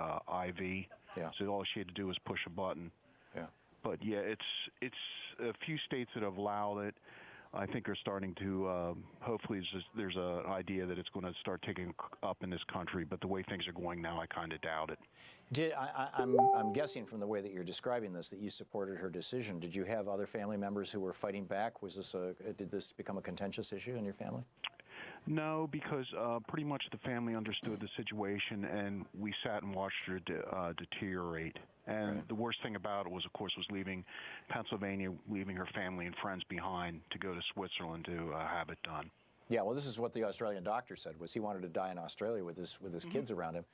Speaker 7: IV.
Speaker 2: Yeah.
Speaker 7: So all she had to do was push a button.
Speaker 2: Yeah.
Speaker 7: But yeah, it's a few states that have allowed it. I think are starting to. Hopefully, there's an idea that it's going to start taking up in this country. But the way things are going now, I kind of doubt it.
Speaker 2: I'm guessing from the way that you're describing this that you supported her decision. Did you have other family members who were fighting back? Did this become a contentious issue in your family?
Speaker 7: No, because pretty much the family understood the situation, and we sat and watched her deteriorate. And the worst thing about it was, of course, was leaving Pennsylvania, leaving her family and friends behind to go to Switzerland to have it done.
Speaker 2: Yeah, well, this is what the Australian doctor said, was he wanted to die in Australia with his kids around him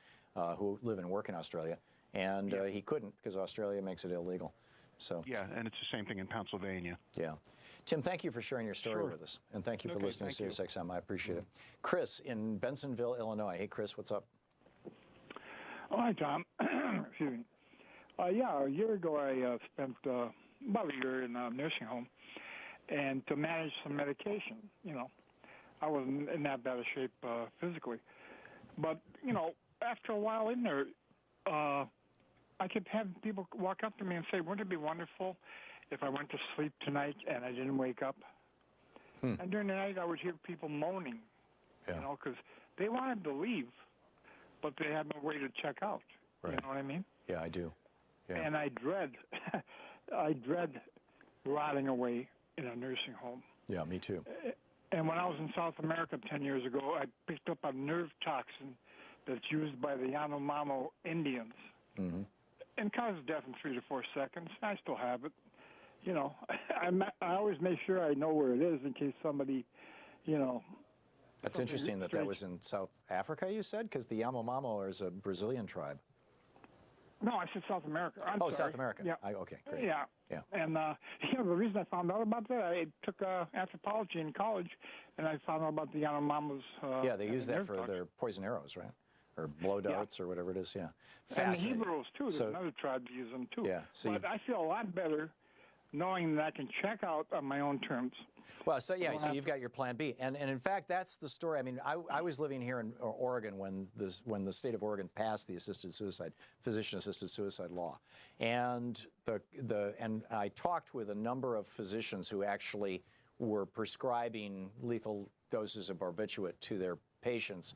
Speaker 2: who live and work in Australia, and he couldn't because Australia makes it illegal. So
Speaker 7: yeah, and it's the same thing in Pennsylvania.
Speaker 2: Yeah. Tim, thank you for sharing your story with us, and thank you for listening to Sirius XM. I appreciate it. Chris in Bensonville, Illinois. Hey, Chris, what's up?
Speaker 8: Oh, hi, Tom. Excuse me. A year ago I spent about a year in a nursing home, and to manage some medication. I wasn't in that bad a shape physically, but after a while in there, I kept having people walk up to me and say, "Wouldn't it be wonderful if I went to sleep tonight and I didn't wake up?" And during the night, I would hear people moaning, because they wanted to leave, but they had no way to check out. Right. You know what I mean?
Speaker 2: Yeah, I do. Yeah.
Speaker 8: And I dread rotting away in a nursing home.
Speaker 2: Yeah, me too.
Speaker 8: And when I was in South America 10 years ago, I picked up a nerve toxin that's used by the Yanomamo Indians. Mm-hmm. And causes death in 3 to 4 seconds. I still have it. I always make sure I know where it is in case somebody,
Speaker 2: That's interesting that was in South Africa, you said? Because the Yanomamo is a Brazilian tribe.
Speaker 8: No, I said South America. I'm sorry.
Speaker 2: South America.
Speaker 8: Yeah.
Speaker 2: Okay, great.
Speaker 8: Yeah. And, the reason I found out about that, I took anthropology in college, and I found out about the Yanomamos.
Speaker 2: They use that for their poison arrows, right? Or blow darts or whatever it is, Fascinating.
Speaker 8: And the Hebrews, too. There's another tribe that uses them, too.
Speaker 2: Yeah.
Speaker 8: But I feel a lot better knowing that I can check out on my own terms.
Speaker 2: Well, so you've got your plan B. And in fact, that's the story. I mean, I was living here in Oregon when the state of Oregon passed the physician-assisted suicide law. And I talked with a number of physicians who actually were prescribing lethal doses of barbiturate to their patients.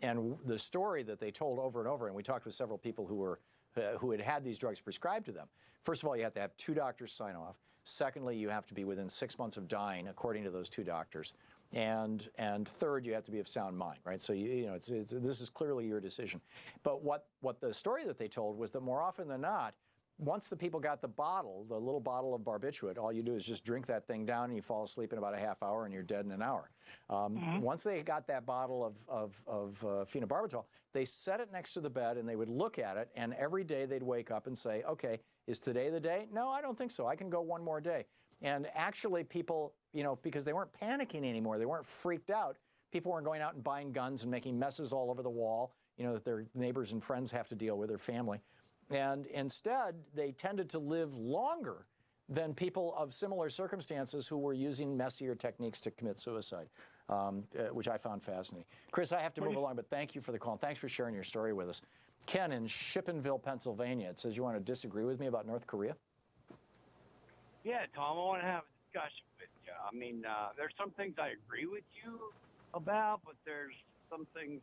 Speaker 2: And the story that they told over and over, and we talked with several people who had these drugs prescribed to them. First of all, you have to have 2 doctors sign off. Secondly, you have to be within 6 months of dying, according to those 2 doctors. And third, you have to be of sound mind, right? So this is clearly your decision. But what the story that they told was that more often than not, once the people got the little bottle of barbiturate, all you do is just drink that thing down and you fall asleep in about a half hour and you're dead in an hour. Once they got that bottle of phenobarbital, they set it next to the bed and they would look at it, and every day they'd wake up and say, okay, is today the day? No, I don't think so. I can go one more day. And actually people, because they weren't panicking anymore, they weren't freaked out, people weren't going out and buying guns and making messes all over the wall that their neighbors and friends have to deal with, their family. And instead, they tended to live longer than people of similar circumstances who were using messier techniques to commit suicide, which I found fascinating. Chris, I have to move along, but thank you for the call. And thanks for sharing your story with us. Ken in Shippenville, Pennsylvania, it says you want to disagree with me about North Korea?
Speaker 9: Yeah, Tom, I want to have a discussion with you. I mean, there's some things I agree with you about, but there's some things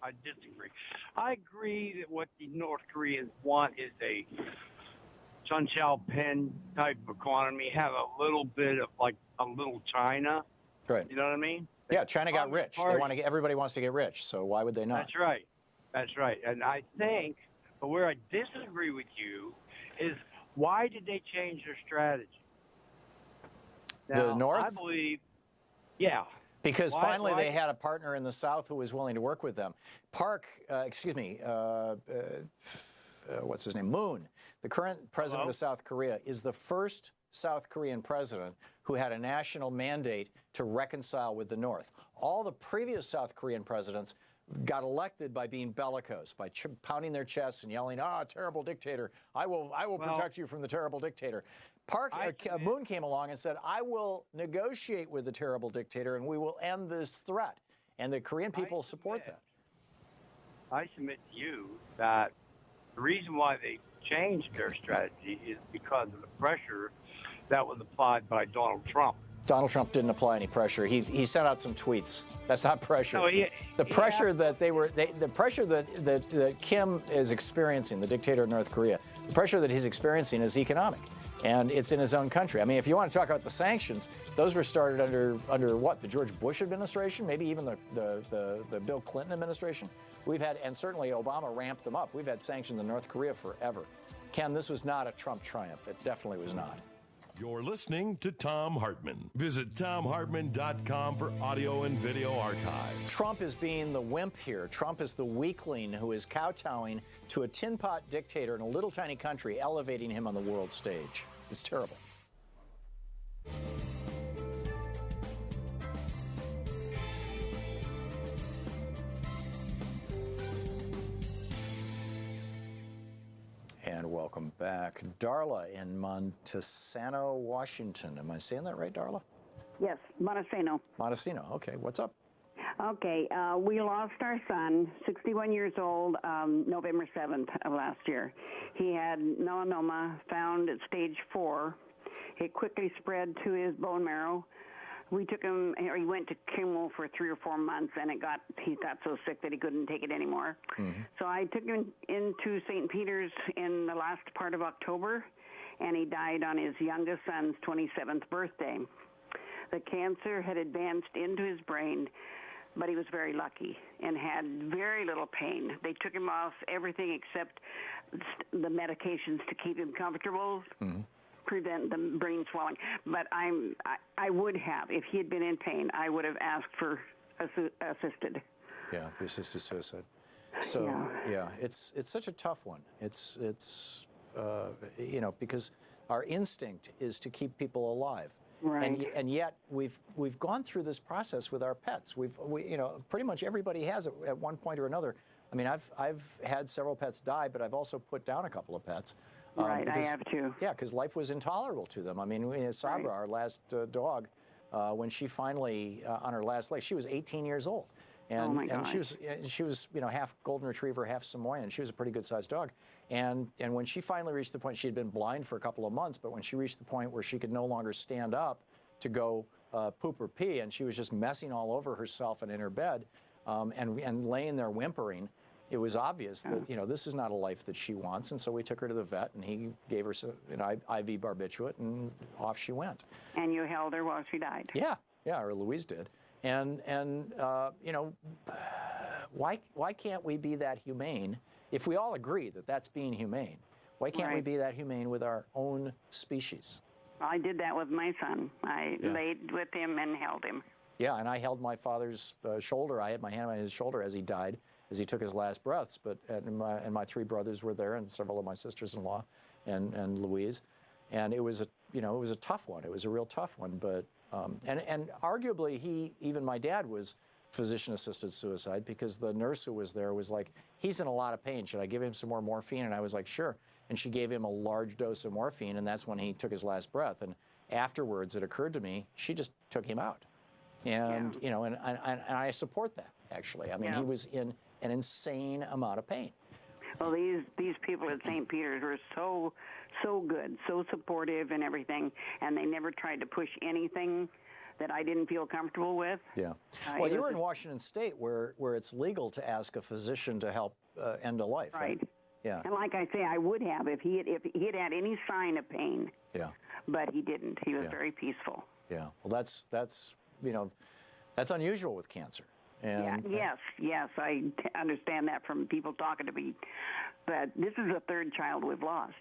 Speaker 9: I disagree. I agree that what the North Koreans want is a Sun Xiaoping type of economy, have a little bit of like a little China.
Speaker 2: Right.
Speaker 9: You know what I mean?
Speaker 2: Yeah, China got rich. They want to get, everybody wants to get rich, so why would they not?
Speaker 9: That's right. That's right. And I think, but where I disagree with you is why did they change their strategy? Now,
Speaker 2: The North?
Speaker 9: I believe, yeah.
Speaker 2: Because finally they had a partner in the South who was willing to work with them. What's his name? Moon, the current president of South Korea, is the first South Korean president who had a national mandate to reconcile with the North. All the previous South Korean presidents got elected by being bellicose, by pounding their chests and yelling, terrible dictator. I will protect you from the terrible dictator. Moon came along and said, I will negotiate with the terrible dictator and we will end this threat. And the Korean people support that.
Speaker 9: I submit to you that the reason why they changed their strategy is because of the pressure that was applied by Donald Trump.
Speaker 2: Donald Trump didn't apply any pressure. He sent out some tweets. That's not pressure.
Speaker 9: No,
Speaker 2: the pressure that Kim is experiencing, the dictator of North Korea, the pressure that he's experiencing is economic, and it's in his own country. I mean, if you want to talk about the sanctions, those were started under what, the George Bush administration, maybe even the Bill Clinton administration. We've had, and certainly Obama ramped them up. We've had sanctions in North Korea forever. Ken, this was not a Trump triumph. It definitely was not.
Speaker 4: You're listening to Thom Hartmann. Visit thomhartmann.com for audio and video archive.
Speaker 2: Trump is being the wimp here. Trump is the weakling who is kowtowing to a tin pot dictator in a little tiny country, elevating him on the world stage. It's terrible. And welcome back. Darla in Montesano, Washington. Am I saying that right, Darla?
Speaker 10: Yes, Montesano.
Speaker 2: Montesano, okay. What's up?
Speaker 10: Okay, we lost our son, 61 years old, November 7th of last year. He had melanoma found at stage 4. It quickly spread to his bone marrow. We took him, or he went to chemo for 3 or 4 months, and he got so sick that he couldn't take it anymore. Mm-hmm. So I took him into St. Peter's in the last part of October, and he died on his youngest son's 27th birthday. The cancer had advanced into his brain, but he was very lucky and had very little pain. They took him off everything except the medications to keep him comfortable. Mm-hmm. Prevent the brain swelling. But I would have, if he had been in pain, I would have asked for assisted.
Speaker 2: Yeah, the assisted suicide. So yeah, it's such a tough one. It's because our instinct is to keep people alive.
Speaker 10: Right.
Speaker 2: And yet we've gone through this process with our pets. We pretty much everybody has it at one point or another. I mean, I've had several pets die, but I've also put down a couple of pets.
Speaker 10: Right, I have too.
Speaker 2: Yeah, because life was intolerable to them. I mean, Sabra, our last dog, when she finally, on her last leg, she was 18 years old. And she was half golden retriever, half Samoyed. She was a pretty good-sized dog. And when she finally reached the point, she had been blind for a couple of months, but when she reached the point where she could no longer stand up to go poop or pee, and she was just messing all over herself and in her bed, and laying there whimpering, it was obvious that this is not a life that she wants, and so we took her to the vet, and he gave her an IV barbiturate, and off she went.
Speaker 10: And you held her while she died.
Speaker 2: Yeah, or Louise did. And why can't we be that humane? If we all agree that that's being humane, why can't we be that humane with our own species?
Speaker 10: I did that with my son. I laid with him and held him.
Speaker 2: Yeah, and I held my father's shoulder. I had my hand on his shoulder as he died, as he took his last breaths. And my 3 brothers were there, and several of my sisters-in-law, and Louise. And it was a tough one. It was a real tough one. But and arguably, even my dad was physician-assisted suicide because the nurse who was there was like, he's in a lot of pain. Should I give him some more morphine? And I was like, sure. And she gave him a large dose of morphine, and that's when he took his last breath. And afterwards, it occurred to me, she just took him out. And, you know, and I support that, actually. I mean, he was in an insane amount of pain.
Speaker 10: Well, these people at St. Peter's were so good, so supportive and everything, and they never tried to push anything that I didn't feel comfortable with.
Speaker 2: Yeah. Well, you were in Washington State where it's legal to ask a physician to help end a life, right? Yeah.
Speaker 10: And like I say, I would have if he had had any sign of pain.
Speaker 2: Yeah.
Speaker 10: But he didn't. He was very peaceful.
Speaker 2: Yeah. Well, that's you know, that's unusual with cancer. And,
Speaker 10: yes, I understand that from people talking to me. But this is the third child we've lost.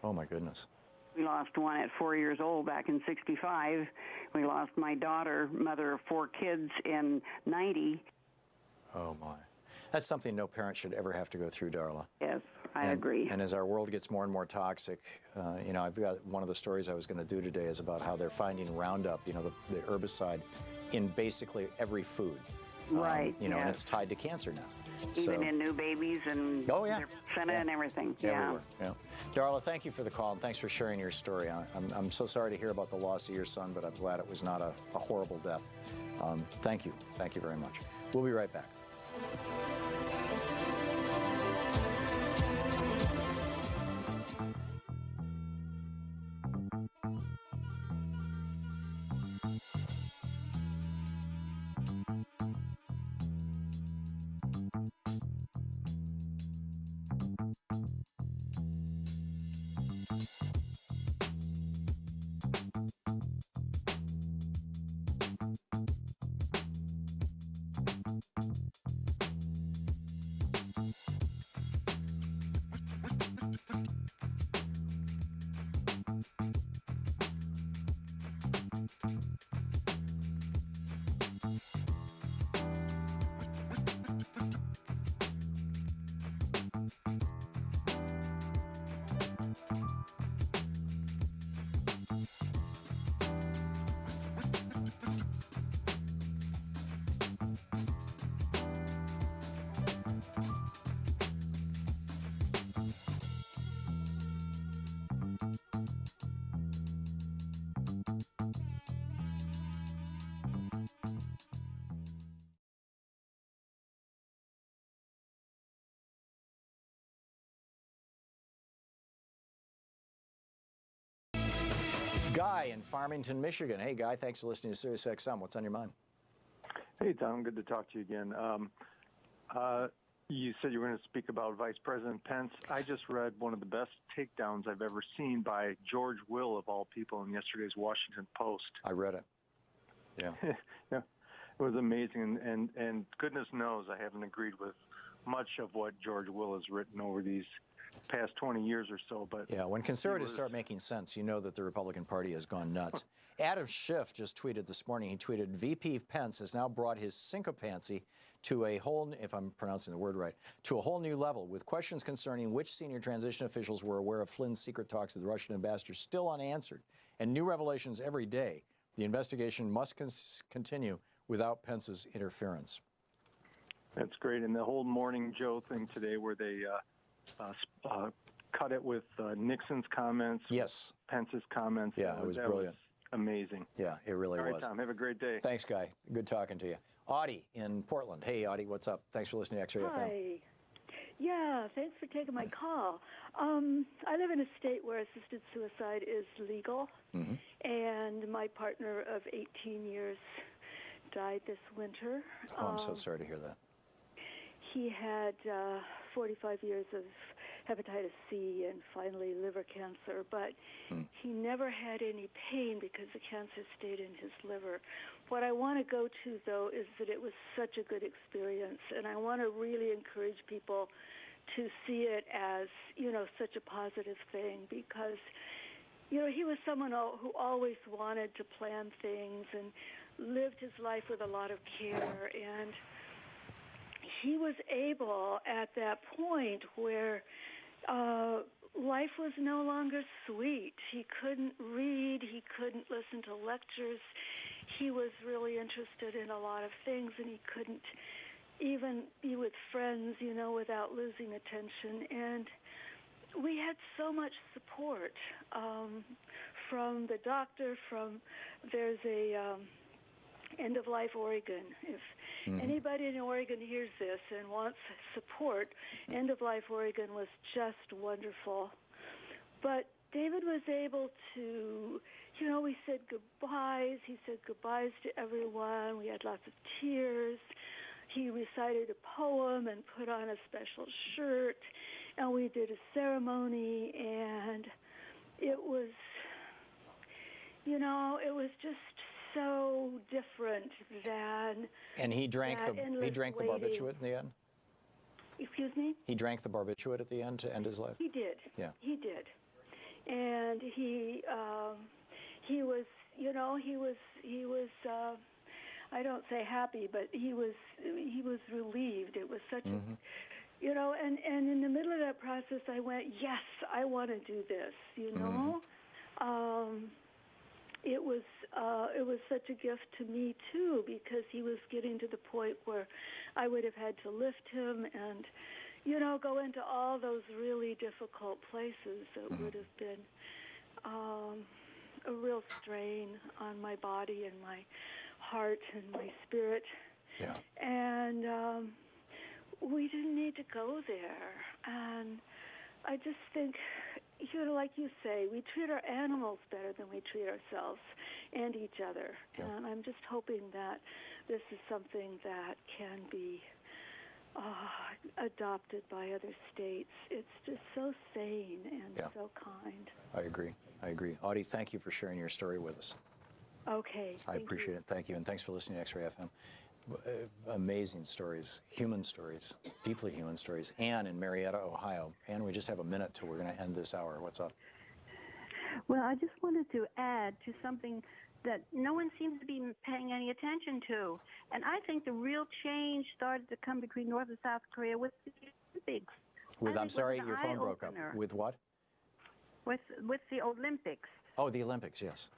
Speaker 2: Oh my goodness.
Speaker 10: We lost one at 4 years old back in '65. We lost my daughter, mother of 4 kids, in '90.
Speaker 2: Oh my. That's something no parent should ever have to go through, Darla.
Speaker 10: Yes, I agree.
Speaker 2: And as our world gets more and more toxic, you know, I've got one of the stories I was going to do today is about how they're finding Roundup, you know, the herbicide, in basically every food.
Speaker 10: Right.
Speaker 2: You know, and it's tied to cancer now.
Speaker 10: Even in new babies and their placenta and everything.
Speaker 2: Everywhere. Yeah. Darla, thank you for the call and thanks for sharing your story. I'm so sorry to hear about the loss of your son, but I'm glad it was not a horrible death. Thank you. Thank you very much. We'll be right back. Guy in Farmington, Michigan. Hey, Guy, thanks for listening to Sirius XM. What's on your mind?
Speaker 11: Hey, Tom. Good to talk to you again. You said you were going to speak about Vice President Pence. I just read one of the best takedowns I've ever seen by George Will, of all people, in yesterday's Washington Post.
Speaker 2: I read it. Yeah.
Speaker 11: Yeah. It was amazing. And goodness knows I haven't agreed with much of what George Will has written over these past 20 years or so. But
Speaker 2: yeah, when conservatives start making sense, you know that the Republican Party has gone nuts. Adam Schiff just tweeted this morning. He tweeted, VP Pence has now brought his syncopancy to a whole, if I'm pronouncing the word right, to a whole new level, with questions concerning which senior transition officials were aware of Flynn's secret talks with the Russian ambassador still unanswered, and new revelations every day. The investigation must continue without Pence's interference.
Speaker 11: That's great. And the whole Morning Joe thing today where they cut it with Nixon's comments, Pence's comments.
Speaker 2: Yeah, it was brilliant.
Speaker 11: Amazing.
Speaker 2: Yeah, it really
Speaker 11: was. All right,
Speaker 2: was.
Speaker 11: Tom, have a great day.
Speaker 2: Thanks, Guy. Good talking to you. Audie in Portland. Hey, Audie, what's up? Thanks for listening to X-Ray FM.
Speaker 12: Hi. Yeah, thanks for taking my call. I live in a state where assisted suicide is legal, and my partner of 18 years died this winter.
Speaker 2: Oh, I'm so sorry to hear that.
Speaker 12: He had 45 years of hepatitis C and finally liver cancer, but he never had any pain because the cancer stayed in his liver. What I want to go to, though, is that it was such a good experience, and I want to really encourage people to see it as, you know, such a positive thing because, you know, he was someone who always wanted to plan things and lived his life with a lot of care, and he was able at that point where life was no longer sweet. He couldn't read. He couldn't listen to lectures. he was really interested in a lot of things, and he couldn't even be with friends, you know, without losing attention. And we had so much support from the doctor, there's a End of Life Oregon. If anybody in Oregon hears this and wants support, End of Life Oregon was just wonderful. But David was able to, you know, we said goodbyes. He said goodbyes to everyone. We had lots of tears. He recited a poem and put on a special shirt, and we did a ceremony, and it was, you know, it was just so different than.
Speaker 2: And he drank the
Speaker 12: waiting.
Speaker 2: barbiturate in the end?
Speaker 12: Excuse me?
Speaker 2: He drank the barbiturate at the end to end his life?
Speaker 12: He did.
Speaker 2: Yeah.
Speaker 12: He did. And he was, you know, he was I don't say happy, but he was relieved. It was such a, you know, and in the middle of that process, I went, yes, I want to do this, you know. It was such a gift to me too, because he was getting to the point where I would have had to lift him and, you know, go into all those really difficult places that would have been a real strain on my body and my heart and my spirit.
Speaker 2: Yeah.
Speaker 12: And we didn't need to go there. And I just think, you know, like you say, we treat our animals better than we treat ourselves and each other. Yeah. And I'm just hoping that this is something that can be adopted by other states. It's just so sane and so kind.
Speaker 2: I agree. Audie, thank you for sharing your story with us.
Speaker 12: Okay.
Speaker 2: I appreciate it. Thank you. And thanks for listening to X-Ray FM. Amazing stories, human stories, deeply human stories. Ann in Marietta, Ohio. Ann, we just have a minute till we're going to end this hour. What's up?
Speaker 13: Well, I just wanted to add to something that no one seems to be paying any attention to. And I think the real change started to come between North and South Korea with the Olympics.
Speaker 2: I'm sorry, your phone broke up. With what?
Speaker 13: With the Olympics.
Speaker 2: Oh, the Olympics, yes.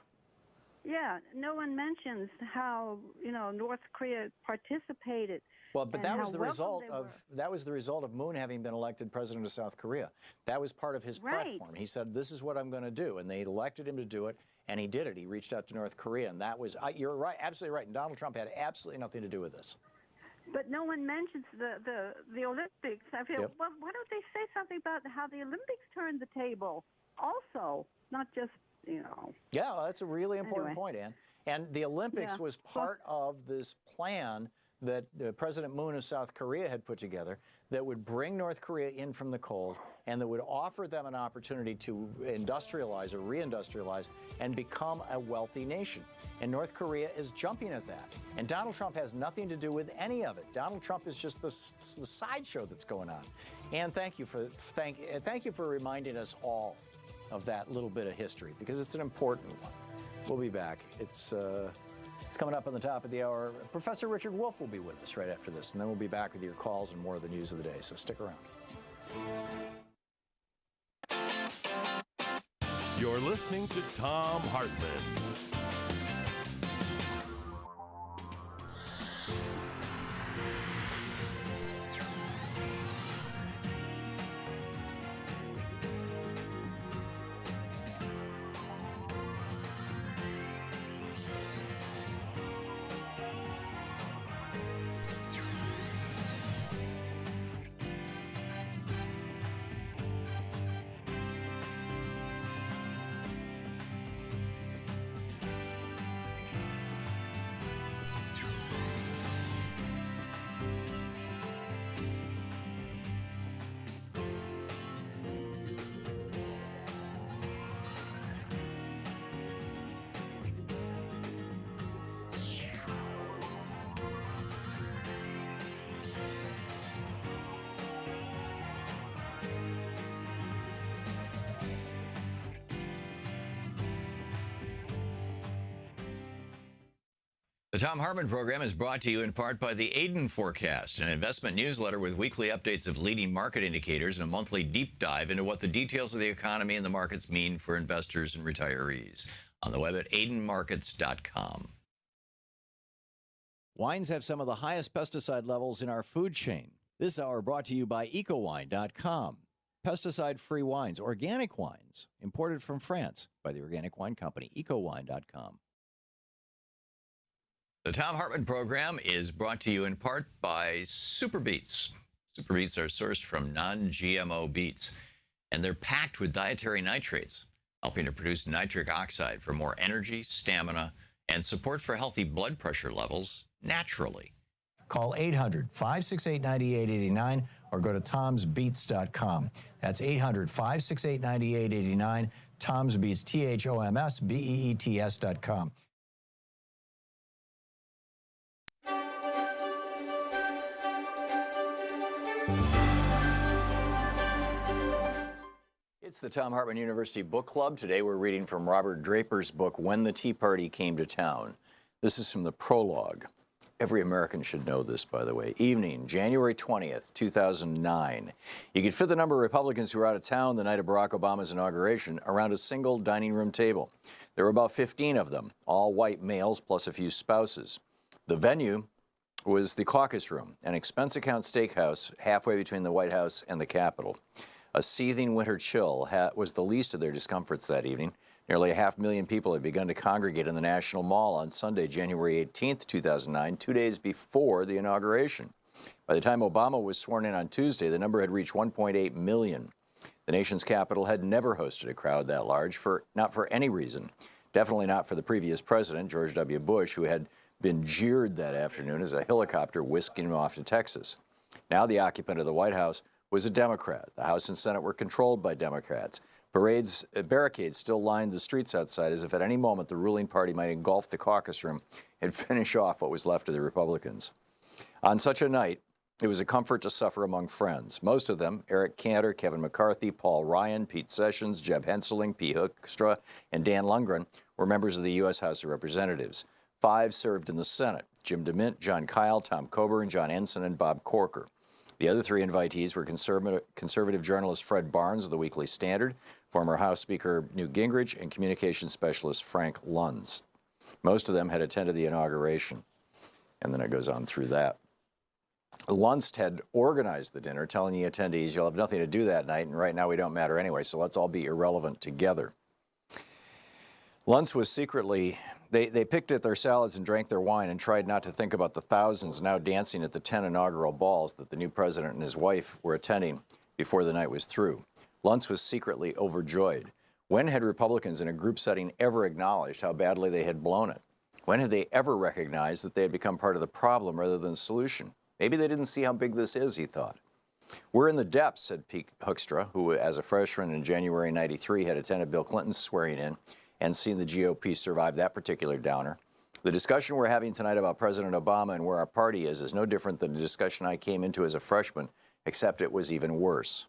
Speaker 13: Yeah, no one mentions how, you know, North Korea participated.
Speaker 2: Well, but that was the result of Moon having been elected president of South Korea. That was part of his platform. He said, "This is what I'm going to do," and they elected him to do it, and he did it. He reached out to North Korea, and that was you're right, absolutely right. And Donald Trump had absolutely nothing to do with this.
Speaker 13: But no one mentions the Olympics. I feel, well, why don't they say something about how the Olympics turned the table also, not just, you know.
Speaker 2: Yeah, well, that's a really important point, Ann. And the Olympics was part of this plan that President Moon of South Korea had put together that would bring North Korea in from the cold and that would offer them an opportunity to industrialize or reindustrialize and become a wealthy nation. And North Korea is jumping at that. And Donald Trump has nothing to do with any of it. Donald Trump is just the sideshow that's going on. And thank you for reminding us all of that little bit of history, because it's an important one. We'll be back. It's coming up on the top of the hour. Professor Richard Wolff will be with us right after this, and then we'll be back with your calls and more of the news of the day, so stick around.
Speaker 4: You're listening to Thom Hartmann.
Speaker 1: The Thom Hartmann Program is brought to you in part by the Aiden Forecast, an investment newsletter with weekly updates of leading market indicators and a monthly deep dive into what the details of the economy and the markets mean for investors and retirees. On the web at aidenmarkets.com.
Speaker 2: Wines have some of the highest pesticide levels in our food chain. This hour brought to you by EcoWine.com. Pesticide-free wines, organic wines, imported from France by the Organic Wine Company, EcoWine.com.
Speaker 1: The Thom Hartmann Program is brought to you in part by Super Beets. Super Beets are sourced from non-GMO beets, and they're packed with dietary nitrates, helping to produce nitric oxide for more energy, stamina, and support for healthy blood pressure levels naturally.
Speaker 3: Call 800-568-9889 or go to tomsbeats.com. That's 800-568-9889, Tom's Beets, THOMSBEETS.com.
Speaker 2: It's the Thom Hartmann University Book Club. Today we're reading from Robert Draper's book, When the Tea Party Came to Town. This is from the prologue. Every American should know this, by the way. Evening, January 20th, 2009. You could fit the number of Republicans who were out of town the night of Barack Obama's inauguration around a single dining room table. There were about 15 of them, all white males plus a few spouses. The venue was the caucus room, an expense account steakhouse halfway between the White House and the Capitol. A seething winter chill was the least of their discomforts that evening. Nearly 500,000 people had begun to congregate in the National Mall on Sunday, January 18th, 2009, 2 days before the inauguration. By the time Obama was sworn in on Tuesday, the number had reached 1.8 million. The nation's capital had never hosted a crowd that large, not for any reason. Definitely not for the previous president, George W. Bush, who had been jeered that afternoon as a helicopter whisked him off to Texas. Now the occupant of the White House was a Democrat. The House and Senate were controlled by Democrats. Barricades still lined the streets outside as if at any moment the ruling party might engulf the caucus room and finish off what was left of the Republicans. On such a night, it was a comfort to suffer among friends. Most of them, Eric Cantor, Kevin McCarthy, Paul Ryan, Pete Sessions, Jeb Henseling, Pete Hoekstra, and Dan Lundgren, were members of the U.S. House of Representatives. 5 served in the Senate: Jim DeMint, John Kyle, Tom Coburn, John Ensign, and Bob Corker. The other 3 invitees were conservative journalist Fred Barnes of the Weekly Standard, former House Speaker Newt Gingrich, and communications specialist Frank Luntz. Most of them had attended the inauguration. And then it goes on through that. Luntz had organized the dinner, telling the attendees, you'll have nothing to do that night, and right now we don't matter anyway, so let's all be irrelevant together. Luntz was secretly, they picked at their salads and drank their wine and tried not to think about the thousands now dancing at the 10 inaugural balls that the new president and his wife were attending before the night was through. Luntz was secretly overjoyed. When had Republicans in a group setting ever acknowledged how badly they had blown it? When had they ever recognized that they had become part of the problem rather than the solution? Maybe they didn't see how big this is, he thought. We're in the depths, said Pete Hoekstra, who as a freshman in January '93 had attended Bill Clinton's swearing in and seen the GOP survive that particular downer. The discussion we're having tonight about President Obama and where our party is no different than the discussion I came into as a freshman, except it was even worse.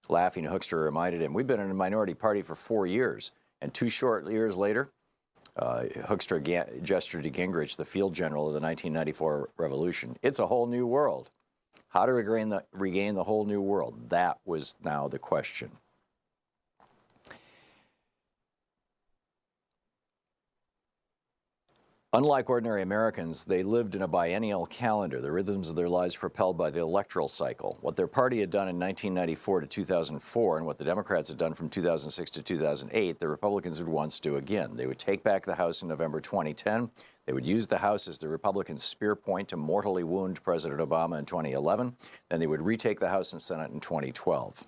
Speaker 2: Laughing, Hoekstra reminded him, we've been in a minority party for 4 years, and 2 short years later, Hoekstra gestured to Gingrich, the field general of the 1994 revolution. It's a whole new world. How to regain the whole new world? That was now the question. Unlike ordinary Americans, they lived in a biennial calendar, the rhythms of their lives propelled by the electoral cycle. What their party had done in 1994 to 2004 and what the Democrats had done from 2006 to 2008, the Republicans would once do again. They would take back the House in November 2010. They would use the House as the Republican spear point to mortally wound President Obama in 2011. Then they would retake the House and Senate in 2012.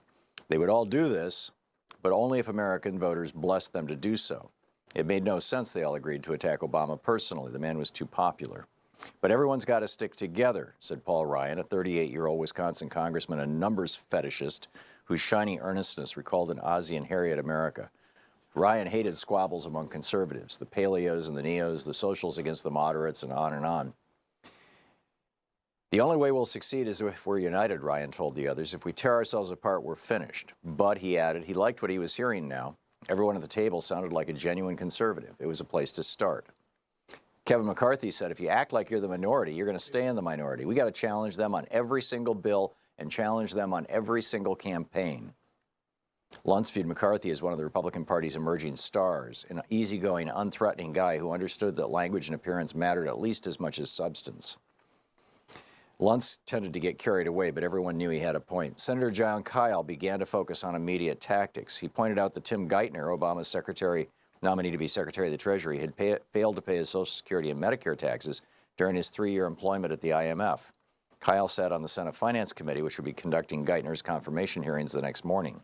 Speaker 2: They would all do this, but only if American voters blessed them to do so. It made no sense they all agreed to attack Obama personally. The man was too popular. But everyone's got to stick together, said Paul Ryan, a 38-year-old Wisconsin congressman and numbers fetishist whose shiny earnestness recalled an Ozzie and Harriet America. Ryan hated squabbles among conservatives, the paleos and the neos, the socials against the moderates, and on and on. The only way we'll succeed is if we're united, Ryan told the others. If we tear ourselves apart, we're finished. But, he added, he liked what he was hearing now. Everyone at the table sounded like a genuine conservative. It was a place to start. Kevin McCarthy said, if you act like you're the minority, you're going to stay in the minority. We got to challenge them on every single bill and challenge them on every single campaign. Luntz viewed McCarthy as one of the Republican Party's emerging stars, an easygoing, unthreatening guy who understood that language and appearance mattered at least as much as substance. Luntz tended to get carried away, but everyone knew he had a point. Senator John Kyle began to focus on immediate tactics. He pointed out that Tim Geithner, Obama's nominee to be Secretary of the Treasury, had failed to pay his Social Security and Medicare taxes during his 3-year employment at the IMF. Kyle sat on the Senate Finance Committee, which would be conducting Geithner's confirmation hearings the next morning.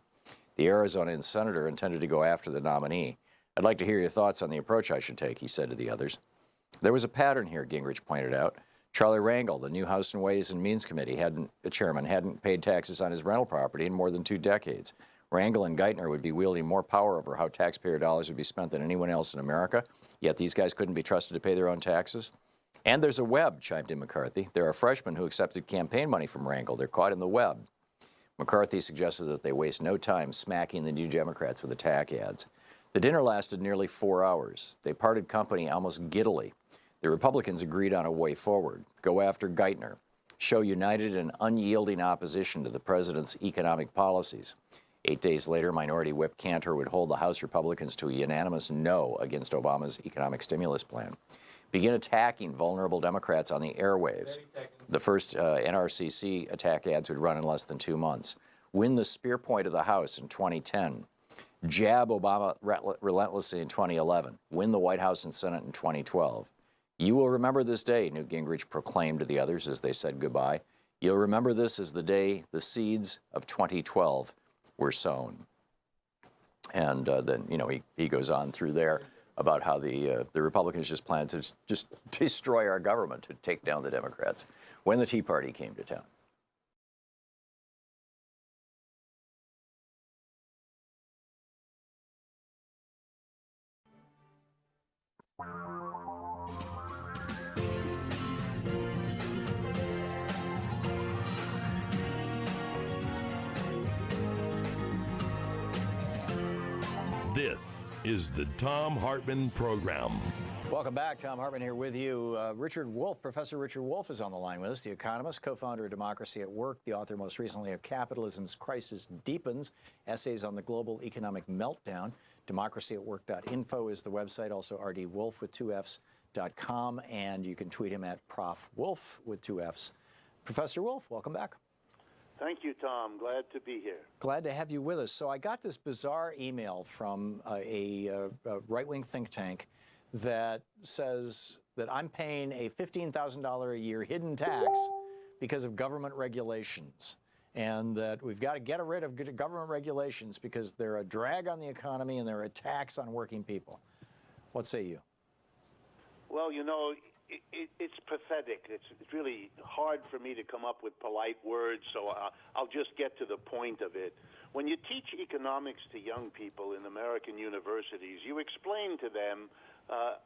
Speaker 2: The Arizona senator intended to go after the nominee. I'd like to hear your thoughts on the approach I should take, he said to the others. There was a pattern here, Gingrich pointed out. Charlie Rangel, the new House and Ways and Means Committee chairman, hadn't paid taxes on his rental property in more than 2 decades. Rangel and Geithner would be wielding more power over how taxpayer dollars would be spent than anyone else in America, yet these guys couldn't be trusted to pay their own taxes. And there's a web, chimed in McCarthy. There are freshmen who accepted campaign money from Rangel. They're caught in the web. McCarthy suggested that they waste no time smacking the New Democrats with attack ads. The dinner lasted nearly 4 hours. They parted company almost giddily. The Republicans agreed on a way forward. Go after Geithner. Show united and unyielding opposition to the president's economic policies. 8 days later, Minority Whip Cantor would hold the House Republicans to a unanimous no against Obama's economic stimulus plan. Begin attacking vulnerable Democrats on the airwaves. The first NRCC attack ads would run in less than 2 months. Win the spear point of the House in 2010. Jab Obama relentlessly in 2011. Win the White House and Senate in 2012. You will remember this day, Newt Gingrich proclaimed to the others as they said goodbye. You'll remember this as the day the seeds of 2012 were sown. And then, you know, he goes on through there about how the Republicans just planned to just destroy our government, to take down the Democrats, when the Tea Party came to town.
Speaker 4: This is the Thom Hartmann Program.
Speaker 2: Welcome back. Thom Hartmann here with you. Professor Richard Wolff is on the line with us, the economist, co-founder of Democracy at Work, the author most recently of Capitalism's Crisis Deepens, Essays on the Global Economic Meltdown. Democracyatwork.info is the website, also rdwolf with 2fs.com, and you can tweet him at Prof. Wolf with 2fs. Professor Wolff, welcome back.
Speaker 14: Thank you, Tom. Glad to be here.
Speaker 2: Glad to have you with us. So I got this bizarre email from a right-wing think tank that says that I'm paying a $15,000 a year hidden tax because of government regulations, and that we've got to get rid of government regulations because they're a drag on the economy and they're a tax on working people. What say you?
Speaker 14: Well, you know, it's pathetic. It's really hard for me to come up with polite words, so I'll just get to the point of it. When you teach economics to young people in American universities, you explain to them,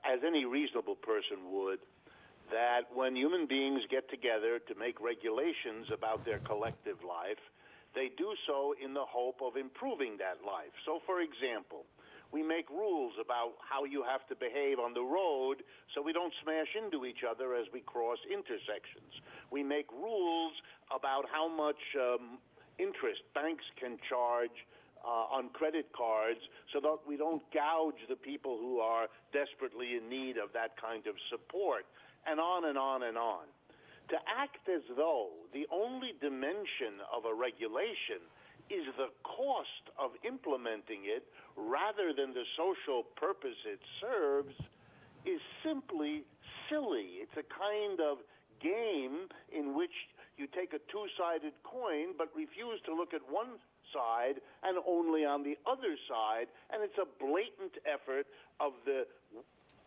Speaker 14: as any reasonable person would, that when human beings get together to make regulations about their collective life, they do so in the hope of improving that life. So, for example, we make rules about how you have to behave on the road so we don't smash into each other as we cross intersections. We make rules about how much interest banks can charge on credit cards so that we don't gouge the people who are desperately in need of that kind of support, and on and on and on. To act as though the only dimension of a regulation is the cost of implementing it rather than the social purpose it serves is simply silly. It's a kind of game in which you take a two-sided coin but refuse to look at one side and only on the other side, and it's a blatant effort of the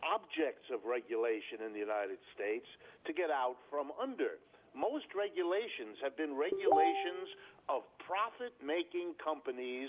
Speaker 14: objects of regulation in the United States to get out from under. Most regulations have been regulations of profit-making companies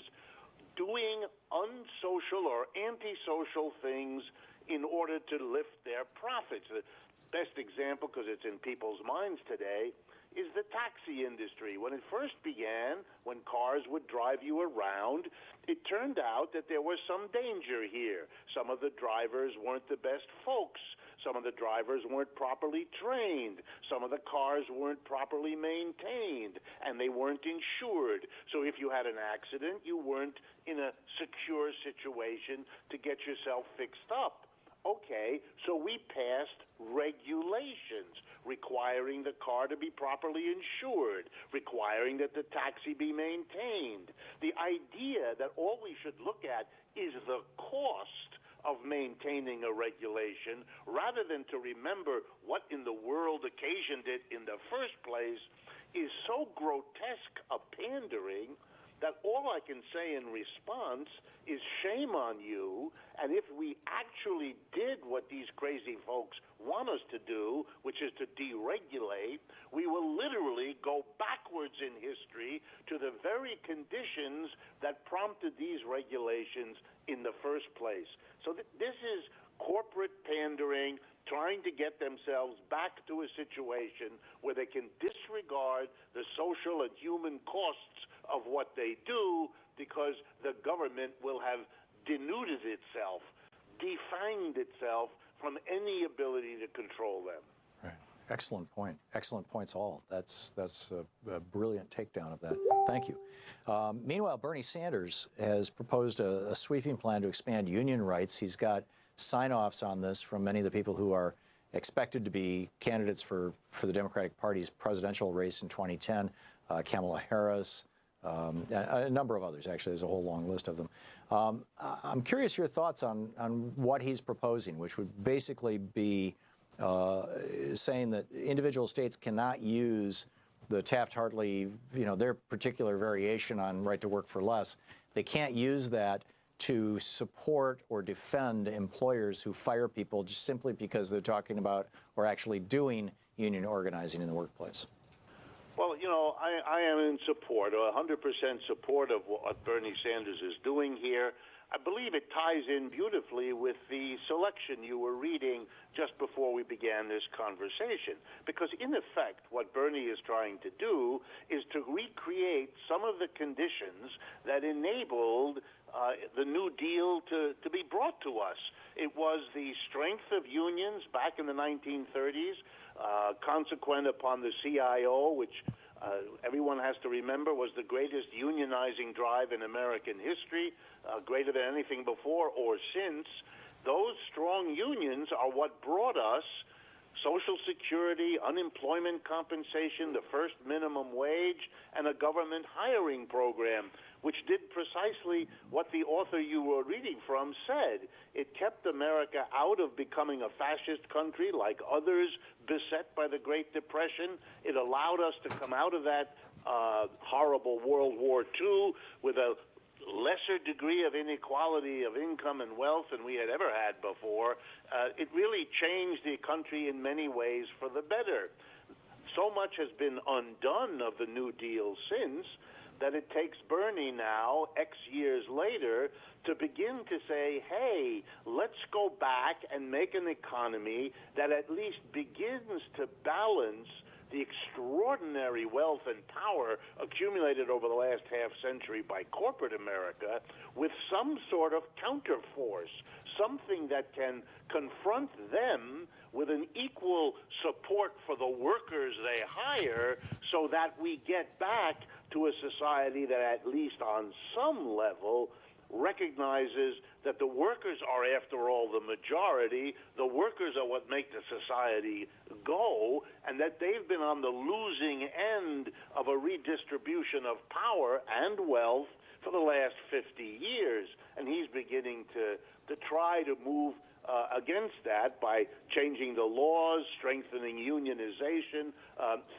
Speaker 14: doing unsocial or antisocial things in order to lift their profits. The best example, because it's in people's minds today, is the taxi industry. When it first began, when cars would drive you around, it turned out that there was some danger here. Some of the drivers weren't the best folks. Some of the drivers weren't properly trained. Some of the cars weren't properly maintained, and they weren't insured. So if you had an accident, you weren't in a secure situation to get yourself fixed up. Okay, so we passed regulations requiring the car to be properly insured, requiring that the taxi be maintained. The idea that all we should look at is the cost of maintaining a regulation rather than to remember what in the world occasioned it in the first place is so grotesque a pandering that all I can say in response is shame on you, and if we actually did what these crazy folks want us to do, which is to deregulate, we will literally go backwards in history to the very conditions that prompted these regulations in the first place. So this is corporate pandering, trying to get themselves back to a situation where they can disregard the social and human costs of what they do because the government will have denuded itself, defanged itself from any ability to control them.
Speaker 2: Right. Excellent point. Excellent points all. That's a brilliant takedown of that. Thank you. Meanwhile, Bernie Sanders has proposed a sweeping plan to expand union rights. He's got sign-offs on this from many of the people who are expected to be candidates for the Democratic Party's presidential race in 2010, Kamala Harris, a number of others, actually. There's a whole long list of them. I'm curious your thoughts on what he's proposing, which would basically be saying that individual states cannot use the Taft-Hartley, their particular variation on right to work for less. They can't use that to support or defend employers who fire people just simply because they're talking about or actually doing union organizing in the workplace.
Speaker 14: Well, I am in support, 100% support of what Bernie Sanders is doing here. I believe it ties in beautifully with the selection you were reading just before we began this conversation. Because in effect, what Bernie is trying to do is to recreate some of the conditions that enabled the New Deal to be brought to us. It was the strength of unions back in the 1930s, consequent upon the CIO, which everyone has to remember was the greatest unionizing drive in American history, greater than anything before or since. Those strong unions are what brought us Social Security, unemployment compensation, the first minimum wage, and a government hiring program, which did precisely what the author you were reading from said. It kept America out of becoming a fascist country like others beset by the Great Depression. It allowed us to come out of that horrible World War II with a lesser degree of inequality of income and wealth than we had ever had before. It really changed the country in many ways for the better. So much has been undone of the New Deal since that it takes Bernie now, X years later, to begin to say, hey, let's go back and make an economy that at least begins to balance the extraordinary wealth and power accumulated over the last half century by corporate America with some sort of counterforce, something that can confront them with an equal support for the workers they hire so that we get back to a society that at least on some level recognizes that the workers are, after all, the majority. The workers are what make the society go, and that they've been on the losing end of a redistribution of power and wealth for the last 50 years. And he's beginning to try to move against that by changing the laws, strengthening unionization,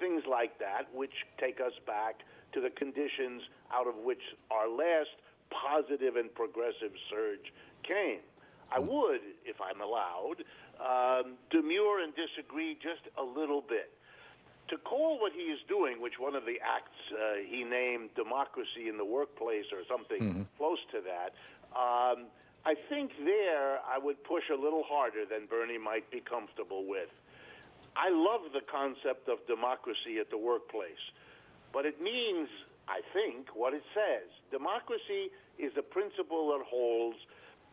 Speaker 14: things like that, which take us back to the conditions out of which our last positive and progressive surge came. I would, if I'm allowed, demur and disagree just a little bit. To call what he is doing, which one of the acts he named democracy in the workplace or something close to that, I think there I would push a little harder than Bernie might be comfortable with. I love the concept of democracy at the workplace, but it means, I think, what it says. Democracy is a principle that holds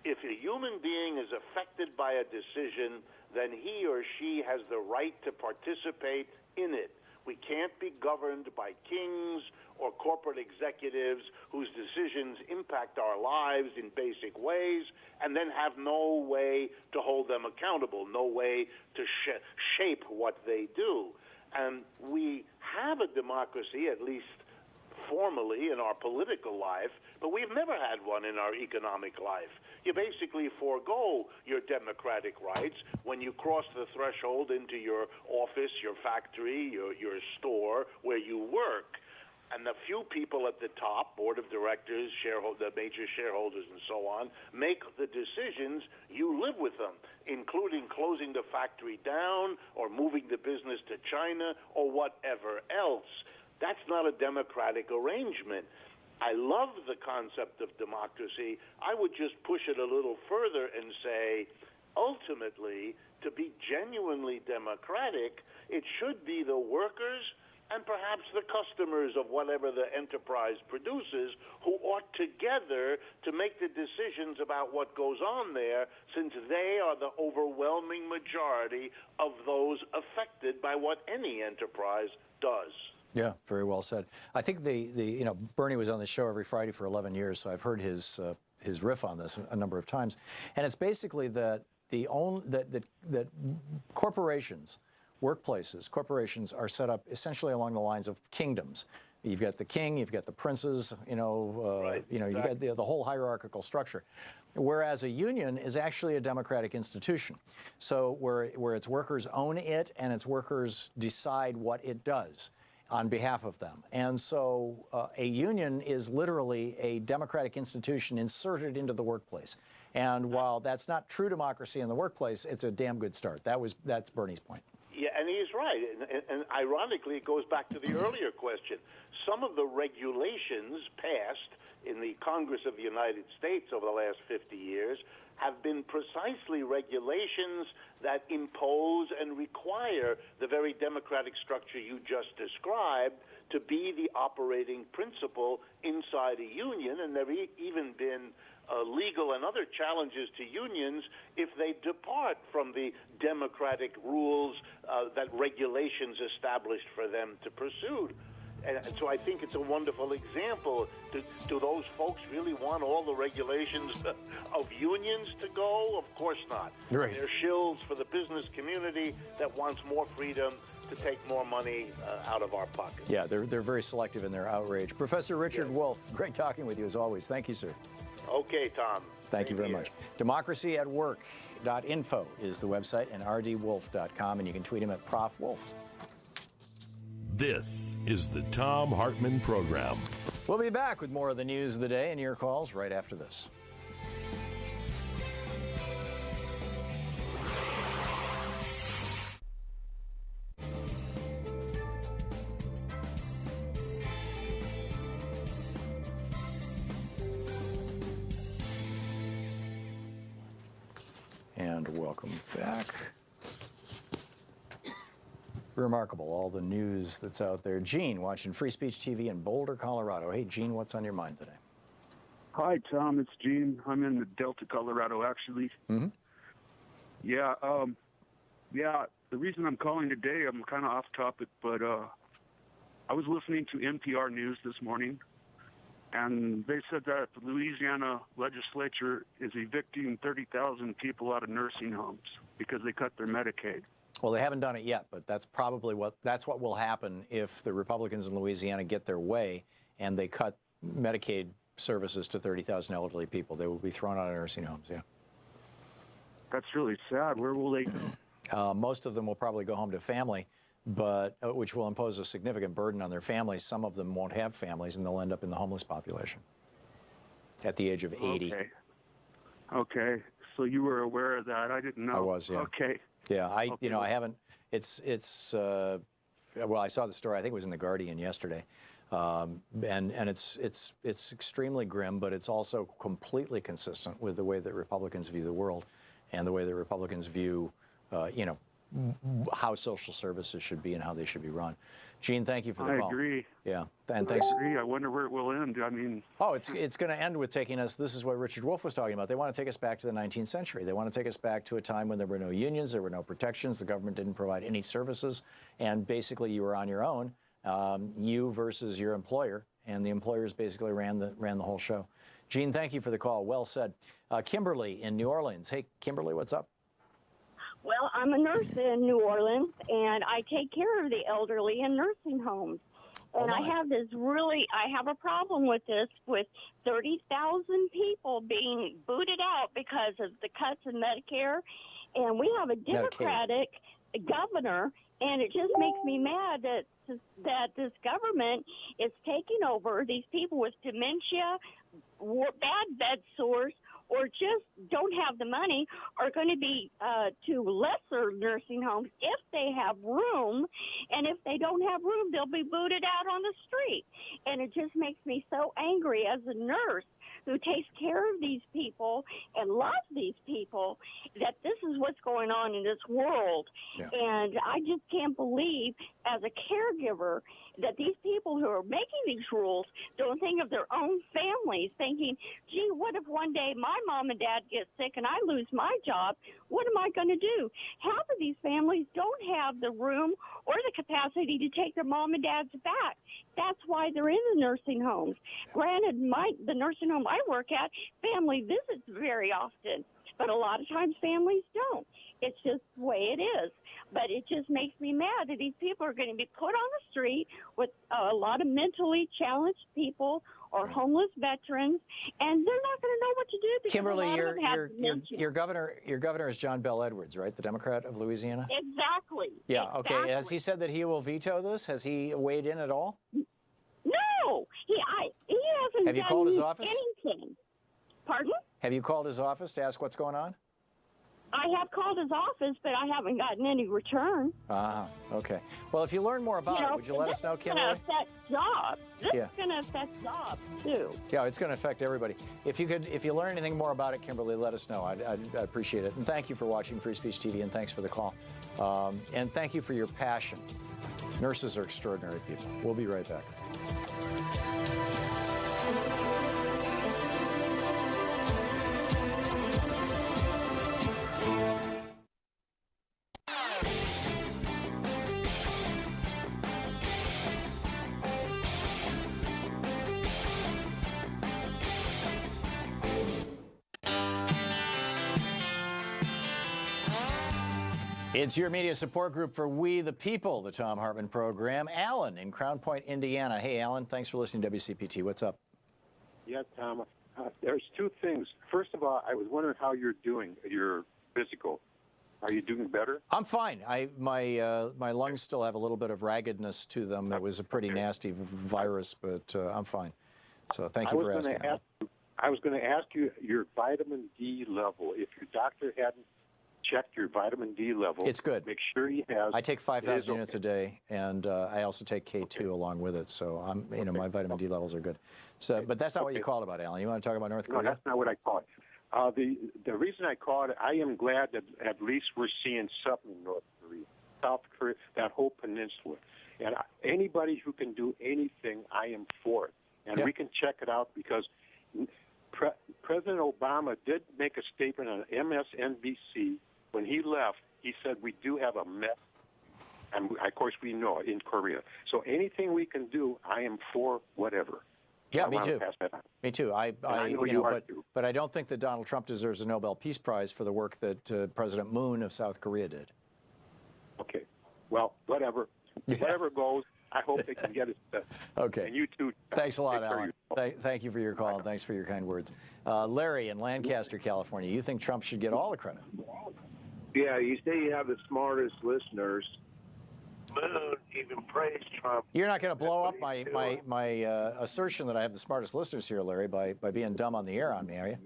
Speaker 14: If a human being is affected by a decision, then he or she has the right to participate in it. We can't be governed by kings or corporate executives whose decisions impact our lives in basic ways and then have no way to hold them accountable, no way to shape what they do. And we have a democracy, at least formally, in our political life, but we've never had one in our economic life. You basically forego your democratic rights when you cross the threshold into your office, your factory, your store, where you work. And the few people at the top, board of directors, the major shareholders, and so on, make the decisions. You live with them, including closing the factory down or moving the business to China or whatever else. That's not a democratic arrangement. I love the concept of democracy. I would just push it a little further and say, ultimately, to be genuinely democratic, it should be the workers and perhaps the customers of whatever the enterprise produces who ought together to make the decisions about what goes on there, since they are the overwhelming majority of those affected by what any enterprise does.
Speaker 2: Yeah, very well said. I think Bernie was on the show every Friday for 11 years, so I've heard his riff on this a number of times, and it's basically that that corporations, workplaces, corporations are set up essentially along the lines of kingdoms. You've got the king, you've got the princes, you've got the whole hierarchical structure. Whereas a union is actually a democratic institution. So where its workers own it and its workers decide what it does on behalf of them. And so a union is literally a democratic institution inserted into the workplace. And while that's not true democracy in the workplace, it's a damn good start. That's Bernie's point.
Speaker 14: Yeah, and he's right. And ironically, it goes back to the earlier question. Some of the regulations passed in the Congress of the United States over the last 50 years have been precisely regulations that impose and require the very democratic structure you just described to be the operating principle inside a union. And there have even been legal and other challenges to unions if they depart from the democratic rules that regulations established for them to pursue. And so I think it's a wonderful example. Do those folks really want all the regulations of unions to go? Of course not.
Speaker 2: Right.
Speaker 14: They're shills for the business community that wants more freedom to take more money out of our pockets.
Speaker 2: Yeah, they're very selective in their outrage. Professor Richard Wolff, great talking with you as always. Thank you, sir.
Speaker 14: Okay, Tom.
Speaker 2: Thank you very much. Democracyatwork.info is the website, and rdwolf.com, and you can tweet him at Prof. Wolf.
Speaker 4: This is the Thom Hartmann Program.
Speaker 2: We'll be back with more of the news of the day and your calls right after this. And welcome back. Remarkable, all the news that's out there. Gene, watching Free Speech TV in Boulder, Colorado. Hey, Gene, what's on your mind today?
Speaker 15: Hi, Tom. It's Gene. I'm in Delta, Colorado, actually.
Speaker 2: Mm-hmm.
Speaker 15: Yeah, the reason I'm calling today, I'm kind of off topic, but I was listening to NPR News this morning, and they said that the Louisiana legislature is evicting 30,000 people out of nursing homes because they cut their Medicaid.
Speaker 2: Well, they haven't done it yet, but that's probably what will happen if the Republicans in Louisiana get their way and they cut Medicaid services to 30,000 elderly people. They will be thrown out of nursing homes, yeah.
Speaker 15: That's really sad. Where will they go?
Speaker 2: Most of them will probably go home to family, but which will impose a significant burden on their families. Some of them won't have families, and they'll end up in the homeless population at the age of 80.
Speaker 15: Okay. So you were aware of that. I didn't know.
Speaker 2: I was, yeah.
Speaker 15: Okay.
Speaker 2: Yeah, I haven't. Well, I saw the story. I think it was in the Guardian yesterday, and it's extremely grim, but it's also completely consistent with the way that Republicans view the world, and the way that Republicans view, how social services should be and how they should be run. Gene, thank you for the
Speaker 15: I
Speaker 2: call.
Speaker 15: agree.
Speaker 2: Yeah, and thanks.
Speaker 15: I agree. I wonder where it will end. I mean,
Speaker 2: oh, it's going to end with taking us. This is what Richard Wolff was talking about. They want to take us back to the 19th century. They want to take us back to a time when there were no unions, there were no protections, the government didn't provide any services, and basically you were on your own, you versus your employer, and the employers basically ran the whole show. Gene, thank you for the call. Well said. Kimberly in New Orleans. Hey, Kimberly, what's up?
Speaker 16: Well, I'm a nurse in New Orleans, and I take care of the elderly in nursing homes. And I have a problem with this, with 30,000 people being booted out because of the cuts in Medicare. And we have a Democratic governor, and it just makes me mad that this government is taking over. These people with dementia, bad bed sores, or just don't have the money are going to be to lesser nursing homes if they have room. And if they don't have room, they'll be booted out on the street. And it just makes me so angry as a nurse who takes care of these people and loves these people, that this is what's going on in this world. Yeah. And I just can't believe, as a caregiver, that these people who are making these rules don't think of their own families, thinking, gee, what if one day my mom and dad get sick and I lose my job? What am I going to do? Half of these families don't have the room or the capacity to take their mom and dads back. That's why they're in the nursing homes. Granted, the nursing home I work at, family visits very often, but a lot of times families don't. It's just the way it is. But it just makes me mad that these people are going to be put on the street with a lot of mentally challenged people or homeless veterans, and they're not going to know what to do. Because
Speaker 2: Kimberly, your governor is John Bell Edwards, right? The Democrat of Louisiana?
Speaker 16: Exactly.
Speaker 2: Yeah,
Speaker 16: exactly.
Speaker 2: Okay. Has he said that he will veto this? Has he weighed in at all?
Speaker 16: No. He hasn't
Speaker 2: Have you called his office?
Speaker 16: Anything. Pardon?
Speaker 2: Have you called his office to ask what's going on?
Speaker 16: I have called his office, but I haven't gotten any return.
Speaker 2: Okay. Well, if you learn more about it, would you let us know, Kimberly?
Speaker 16: This is going to affect jobs. This is going to affect jobs, too.
Speaker 2: Yeah, it's going to affect everybody. If you learn anything more about it, Kimberly, let us know. I'd appreciate it. And thank you for watching Free Speech TV, and thanks for the call. And thank you for your passion. Nurses are extraordinary people. We'll be right back. It's your media support group for We the People, the Thom Hartmann Program. Alan in Crown Point, Indiana. Hey, Alan, thanks for listening to WCPT. What's up?
Speaker 17: Yeah, Tom. There's two things. First of all, I was wondering how you're doing, your physical. Are you doing better?
Speaker 2: I'm fine. My lungs still have a little bit of raggedness to them. It was a pretty nasty virus, but I'm fine. So thank you for asking.
Speaker 17: I was going to ask you your vitamin D level. If your doctor hadn't checked your vitamin D level,
Speaker 2: it's good.
Speaker 17: Make sure he has.
Speaker 2: I take 5,000 units a day, and I also take K2 along with it. So my vitamin D levels are good. So, but that's not what you called about, Alan. You want to talk about North Korea?
Speaker 17: No, that's not what I called. The reason I called it, I am glad that at least we're seeing something in North Korea, South Korea, that whole peninsula. And anybody who can do anything, I am for it. And we can check it out because President Obama did make a statement on MSNBC. When he left, he said we do have a mess. And, of course, we know in Korea. So anything we can do, I am for whatever.
Speaker 2: Yeah, me too. Me too. But I don't think that Donald Trump deserves a Nobel Peace Prize for the work that President Moon of South Korea did.
Speaker 17: Okay. Well, whatever. Whatever goes, I hope they can get it done.
Speaker 2: Okay.
Speaker 17: And you too.
Speaker 2: Thanks a lot, Alan. Thank you for your call, and thanks for your kind words. Larry in Lancaster, California, you think Trump should get all the credit?
Speaker 18: Yeah, you say you have the smartest listeners. Moon even praised Trump.
Speaker 2: You're not going to blow up my assertion that I have the smartest listeners here, Larry, by being dumb on the air on me, are you?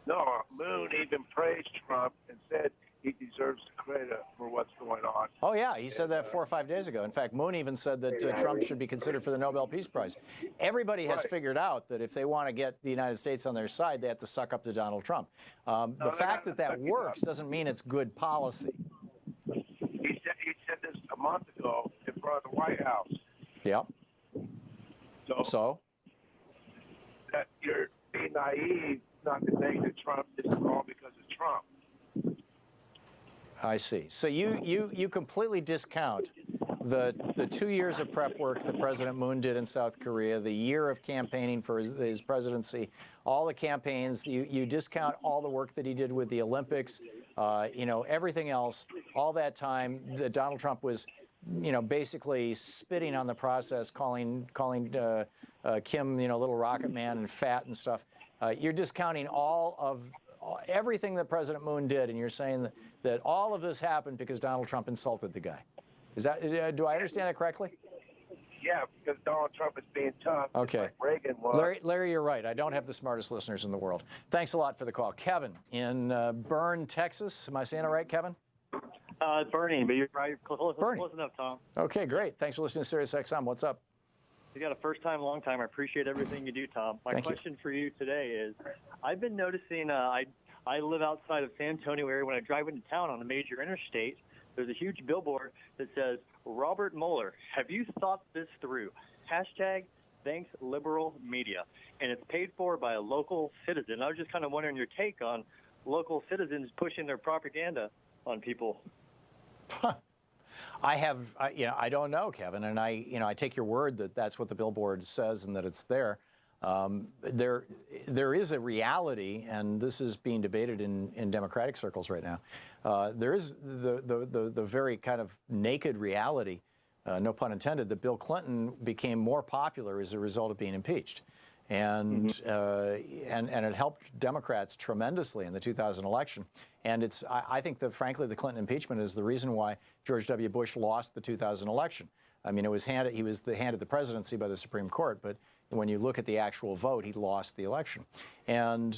Speaker 18: No, Moon even praised Trump and said he deserves the credit for what's going on.
Speaker 2: Oh, yeah, he said that 4 or 5 days ago. In fact, Moon even said that Trump should be considered for the Nobel Peace Prize. Everybody has figured out that if they want to get the United States on their side, they have to suck up to Donald Trump. The fact that works doesn't mean it's good policy.
Speaker 18: He said this a month ago in front front of the White House.
Speaker 2: Yep. So?
Speaker 18: That you're being naive not to think that Trump is wrong because of Trump.
Speaker 2: I see. So you completely discount the 2 years of prep work that President Moon did in South Korea, the year of campaigning for his presidency, all the campaigns. You discount all the work that he did with the Olympics, everything else. All that time, Donald Trump was, basically spitting on the process, calling Kim, little rocket man and fat and stuff. You're discounting everything that President Moon did, and you're saying that all of this happened because Donald Trump insulted the guy. Is that? Do I understand that correctly?
Speaker 18: Yeah, because Donald Trump is being tough.
Speaker 2: Okay.
Speaker 18: Like Reagan was.
Speaker 2: Larry, you're right. I don't have the smartest listeners in the world. Thanks a lot for the call. Kevin in Bern, Texas. Am I saying it right, Kevin?
Speaker 19: Bernie, but you're right. Close enough, Tom.
Speaker 2: Okay, great. Thanks for listening to Sirius XM. What's up?
Speaker 19: You got a first time, long time. I appreciate everything you do, Tom. My question for you today is, I've been noticing, I live outside of San Antonio area. When I drive into town on a major interstate, there's a huge billboard that says, Robert Mueller, have you thought this through? Hashtag thanks liberal media. And it's paid for by a local citizen. I was just kind of wondering your take on local citizens pushing their propaganda on people.
Speaker 2: I don't know, Kevin, and I take your word that that's what the billboard says and that it's there. There is a reality, and this is being debated in Democratic circles right now. There is the very kind of naked reality, no pun intended, that Bill Clinton became more popular as a result of being impeached. And it helped Democrats tremendously in the 2000 election. And I think that, frankly, the Clinton impeachment is the reason why George W. Bush lost the 2000 election. I mean, he was handed the presidency by the Supreme Court, but when you look at the actual vote, he lost the election. And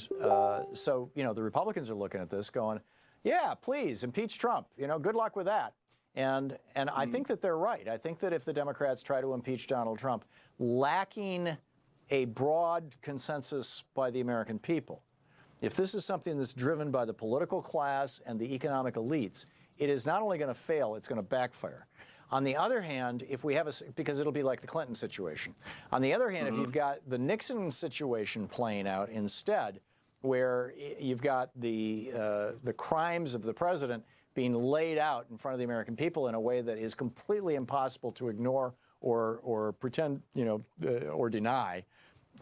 Speaker 2: so, the Republicans are looking at this going, yeah, please, impeach Trump. Good luck with that. And I think that they're right. I think that if the Democrats try to impeach Donald Trump, lacking a broad consensus by the American people, if this is something that's driven by the political class and the economic elites, it is not only going to fail, it's going to backfire. On the other hand, because it'll be like the Clinton situation. On the other hand, if you've got the Nixon situation playing out instead, where you've got the crimes of the president being laid out in front of the American people in a way that is completely impossible to ignore or pretend, or deny.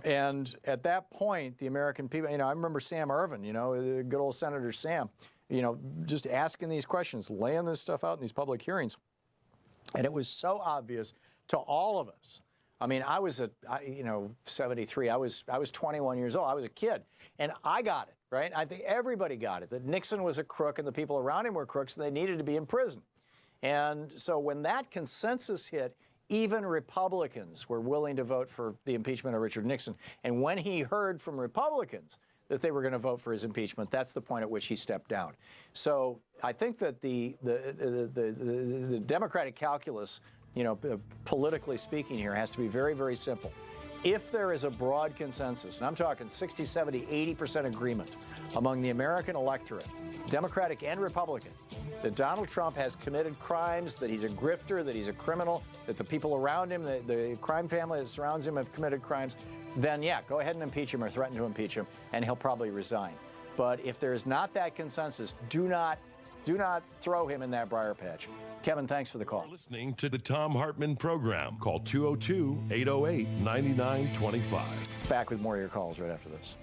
Speaker 2: And at that point, the American people, I remember Sam Ervin, good old Senator Sam, just asking these questions, laying this stuff out in these public hearings. And it was so obvious to all of us. I mean, I was 73. I was 21 years old. I was a kid, and I got it, right? I think everybody got it, that Nixon was a crook and the people around him were crooks and they needed to be in prison. And so when that consensus hit, even Republicans were willing to vote for the impeachment of Richard Nixon. And when he heard from Republicans that they were going to vote for his impeachment, that's the point at which he stepped down. So I think that the Democratic calculus, politically speaking here, has to be very, very simple. If there is a broad consensus, and I'm talking 60, 70, 80% agreement among the American electorate, Democratic and Republican, that Donald Trump has committed crimes, that he's a grifter, that he's a criminal, that the people around him, the crime family that surrounds him have committed crimes, then yeah, go ahead and impeach him or threaten to impeach him, and he'll probably resign. But if there is not that consensus, do not throw him in that briar patch. Kevin, thanks for the call.
Speaker 4: You're listening to the Thom Hartmann Program. Call 202-808-9925.
Speaker 2: Back with more of your calls right after this.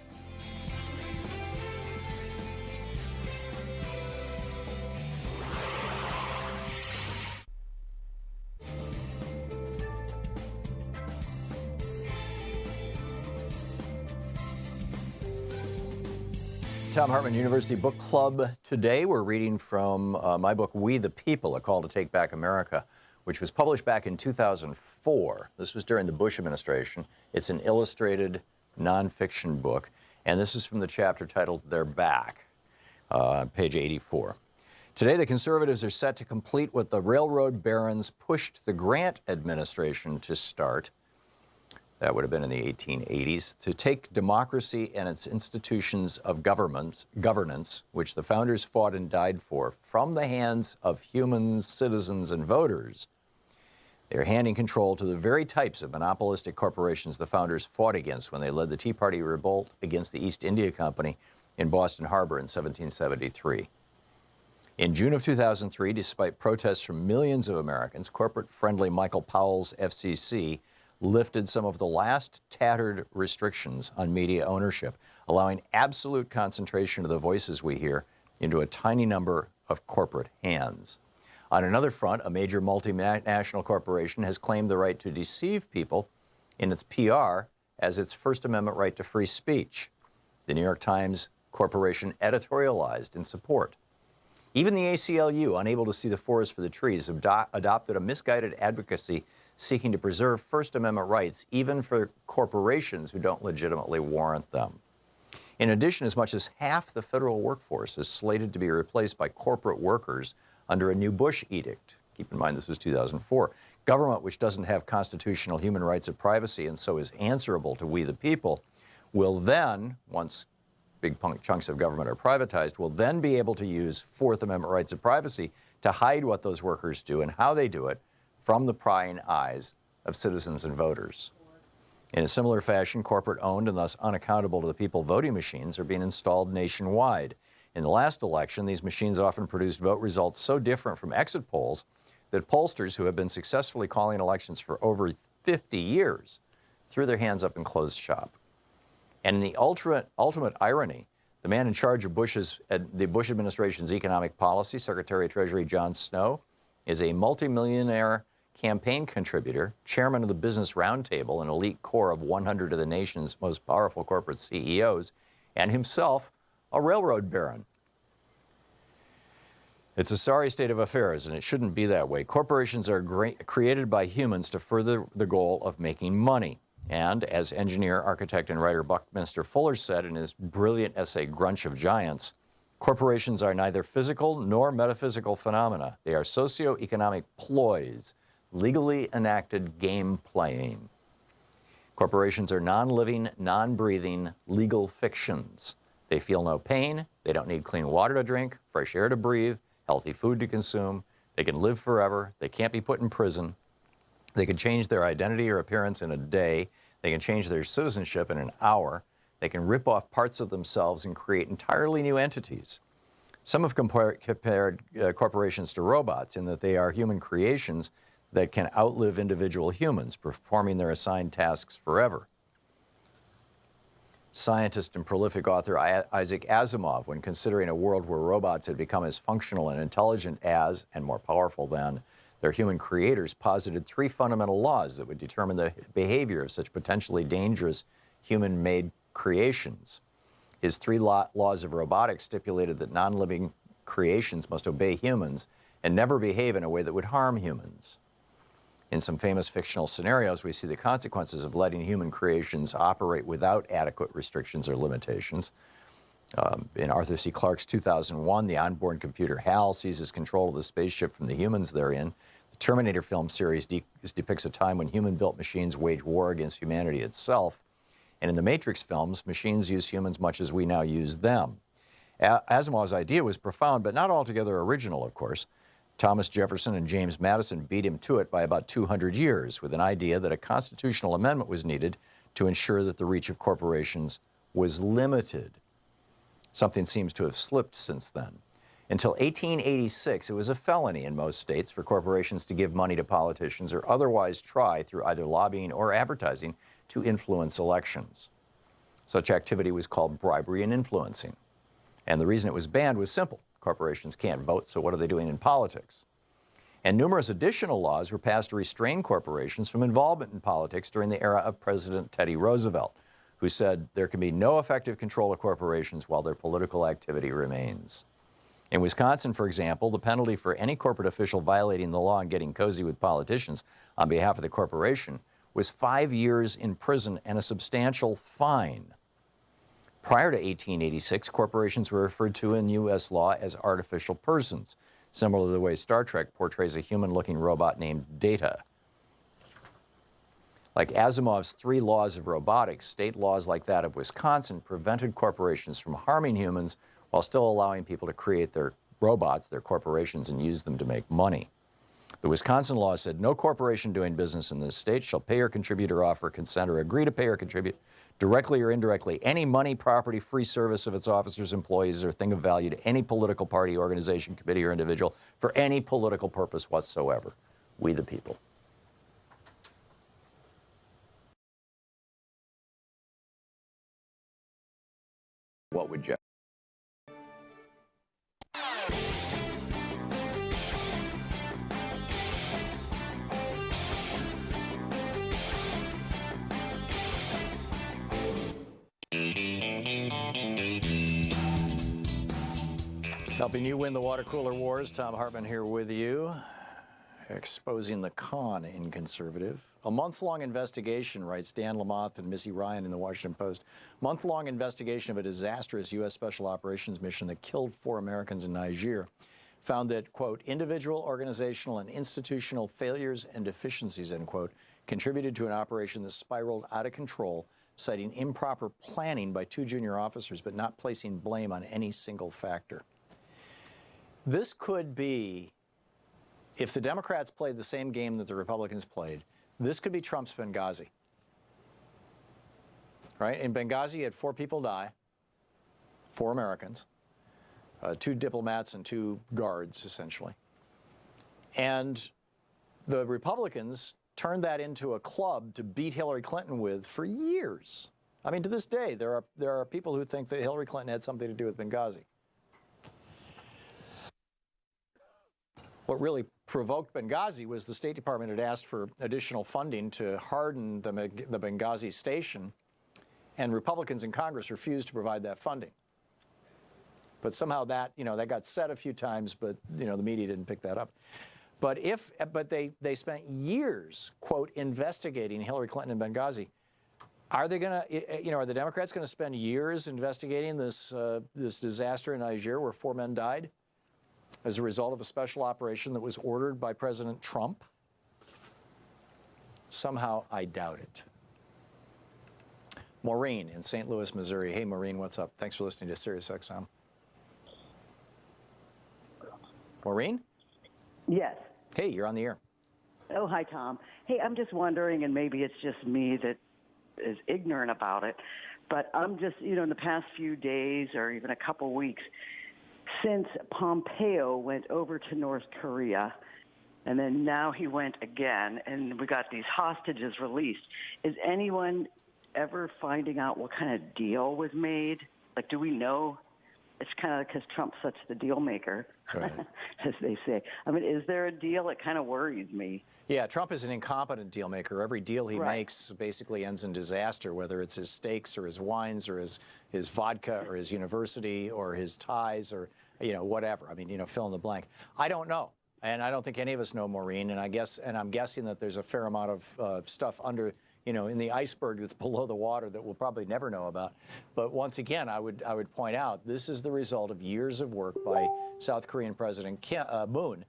Speaker 2: Thom Hartmann University Book Club. Today we're reading from my book, We the People, A Call to Take Back America, which was published back in 2004. This was during the Bush administration. It's an illustrated nonfiction book, and this is from the chapter titled They're Back, page 84. Today the conservatives are set to complete what the railroad barons pushed the Grant administration to start. That would have been in the 1880s, to take democracy and its institutions of governance, which the founders fought and died for, from the hands of humans, citizens, and voters, They're handing control to the very types of monopolistic corporations the founders fought against when they led the Tea Party revolt against the East India Company in Boston Harbor in 1773. In June of 2003, despite protests from millions of Americans, corporate-friendly Michael Powell's FCC lifted some of the last tattered restrictions on media ownership, allowing absolute concentration of the voices we hear into a tiny number of corporate hands. On another front, a major multinational corporation has claimed the right to deceive people in its PR as its First Amendment right to free speech. The New York Times Corporation editorialized in support. Even the ACLU, unable to see the forest for the trees, adopted a misguided advocacy seeking to preserve First Amendment rights, even for corporations who don't legitimately warrant them. In addition, as much as half the federal workforce is slated to be replaced by corporate workers under a new Bush edict. Keep in mind this was 2004. Government, which doesn't have constitutional human rights of privacy and so is answerable to we the people, will then, once big chunks of government are privatized, will then be able to use Fourth Amendment rights of privacy to hide what those workers do and how they do it from the prying eyes of citizens and voters. In a similar fashion, corporate-owned and thus unaccountable to the people voting machines are being installed nationwide. In the last election, these machines often produced vote results so different from exit polls that pollsters who have been successfully calling elections for over 50 years threw their hands up and closed shop. And in the ultimate irony, the man in charge of the Bush administration's economic policy, Secretary of Treasury John Snow, is a multimillionaire campaign contributor, chairman of the Business Roundtable, an elite core of 100 of the nation's most powerful corporate CEOs, and himself a railroad baron. It's a sorry state of affairs, and it shouldn't be that way. Corporations are created by humans to further the goal of making money. And as engineer, architect, and writer Buckminster Fuller said in his brilliant essay, Grunch of Giants, corporations are neither physical nor metaphysical phenomena. They are socioeconomic ploys, legally enacted game playing. Corporations are non-living, non-breathing legal fictions. They feel no pain. They don't need clean water to drink, fresh air to breathe, healthy food to consume. They can live forever. They can't be put in prison. They can change their identity or appearance in a day. They can change their citizenship in an hour. They can rip off parts of themselves and create entirely new entities. Some have compared corporations to robots in that they are human creations that can outlive individual humans, performing their assigned tasks forever. Scientist and prolific author Isaac Asimov, when considering a world where robots had become as functional and intelligent as, and more powerful than, their human creators, posited 3 fundamental laws that would determine the behavior of such potentially dangerous human-made creations. His 3 laws of robotics stipulated that non-living creations must obey humans and never behave in a way that would harm humans. In some famous fictional scenarios, we see the consequences of letting human creations operate without adequate restrictions or limitations. In Arthur C. Clarke's 2001, the onboard computer HAL seizes control of the spaceship from the humans therein. The Terminator film series depicts a time when human-built machines wage war against humanity itself. And in the Matrix films, machines use humans much as we now use them. Asimov's idea was profound, but not altogether original, of course. Thomas Jefferson and James Madison beat him to it by about 200 years with an idea that a constitutional amendment was needed to ensure that the reach of corporations was limited. Something seems to have slipped since then. Until 1886, it was a felony in most states for corporations to give money to politicians or otherwise try, through either lobbying or advertising, to influence elections. Such activity was called bribery and influencing. And the reason it was banned was simple. Corporations can't vote, so what are they doing in politics? And numerous additional laws were passed to restrain corporations from involvement in politics during the era of President Teddy Roosevelt, who said there can be no effective control of corporations while their political activity remains. In Wisconsin, for example, the penalty for any corporate official violating the law and getting cozy with politicians on behalf of the corporation was 5 years in prison and a substantial fine. Prior to 1886, corporations were referred to in U.S. law as artificial persons, similar to the way Star Trek portrays a human-looking robot named Data. Like Asimov's 3 laws of robotics, state laws like that of Wisconsin prevented corporations from harming humans while still allowing people to create their robots, their corporations, and use them to make money. The Wisconsin law said no corporation doing business in this state shall pay or contribute or offer consent or agree to pay or contribute directly or indirectly any money, property, free service of its officers, employees, or thing of value to any political party, organization, committee, or individual for any political purpose whatsoever. We the people. What would Jeff? Helping you win the water cooler wars, Thom Hartmann here with you, exposing the con in conservative. A months-long investigation, writes Dan Lamothe and Missy Ryan in the Washington Post, month-long investigation of a disastrous U.S. Special Operations mission that killed 4 Americans in Niger found that, quote, individual, organizational, and institutional failures and deficiencies, end quote, contributed to an operation that spiraled out of control, citing improper planning by 2 junior officers, but not placing blame on any single factor. This could be, if the Democrats played the same game that the Republicans played, this could be Trump's Benghazi. Right? In Benghazi, you had 4 people die, 4 Americans, 2 diplomats and 2 guards, essentially. And the Republicans turned that into a club to beat Hillary Clinton with for years. I mean, to this day, there are people who think that Hillary Clinton had something to do with Benghazi. What really provoked Benghazi was the State Department had asked for additional funding to harden the Benghazi station, and Republicans in Congress refused to provide that funding. But somehow that, that got said a few times, but, the media didn't pick that up. But they spent years, quote, investigating Hillary Clinton and Benghazi. Are they going to, are the Democrats going to spend years investigating this disaster in Niger where 4 men died as a result of a special operation that was ordered by President Trump? Somehow, I doubt it. Maureen in St. Louis, Missouri. Hey, Maureen, what's up? Thanks for listening to SiriusXM. Maureen?
Speaker 20: Yes.
Speaker 2: Hey, you're on the air.
Speaker 20: Oh, hi, Tom. Hey, I'm just wondering, and maybe it's just me that is ignorant about it, but I'm just, in the past few days or even a couple weeks, since Pompeo went over to North Korea, and then now he went again, and we got these hostages released, is anyone ever finding out what kind of deal was made? Like, do we know? It's kind of because Trump's such the deal maker, right, as they say. I mean, is there a deal? It kind of worries me.
Speaker 2: Yeah, Trump is an incompetent deal maker. Every deal he makes basically ends in disaster, whether it's his steaks or his wines or his vodka or his university or his ties or, whatever. I mean, fill in the blank. I don't know. And I don't think any of us know, Maureen. And I'm guessing that there's a fair amount of stuff under, in the iceberg that's below the water that we'll probably never know about. But once again, I would point out this is the result of years of work by South Korean President Moon,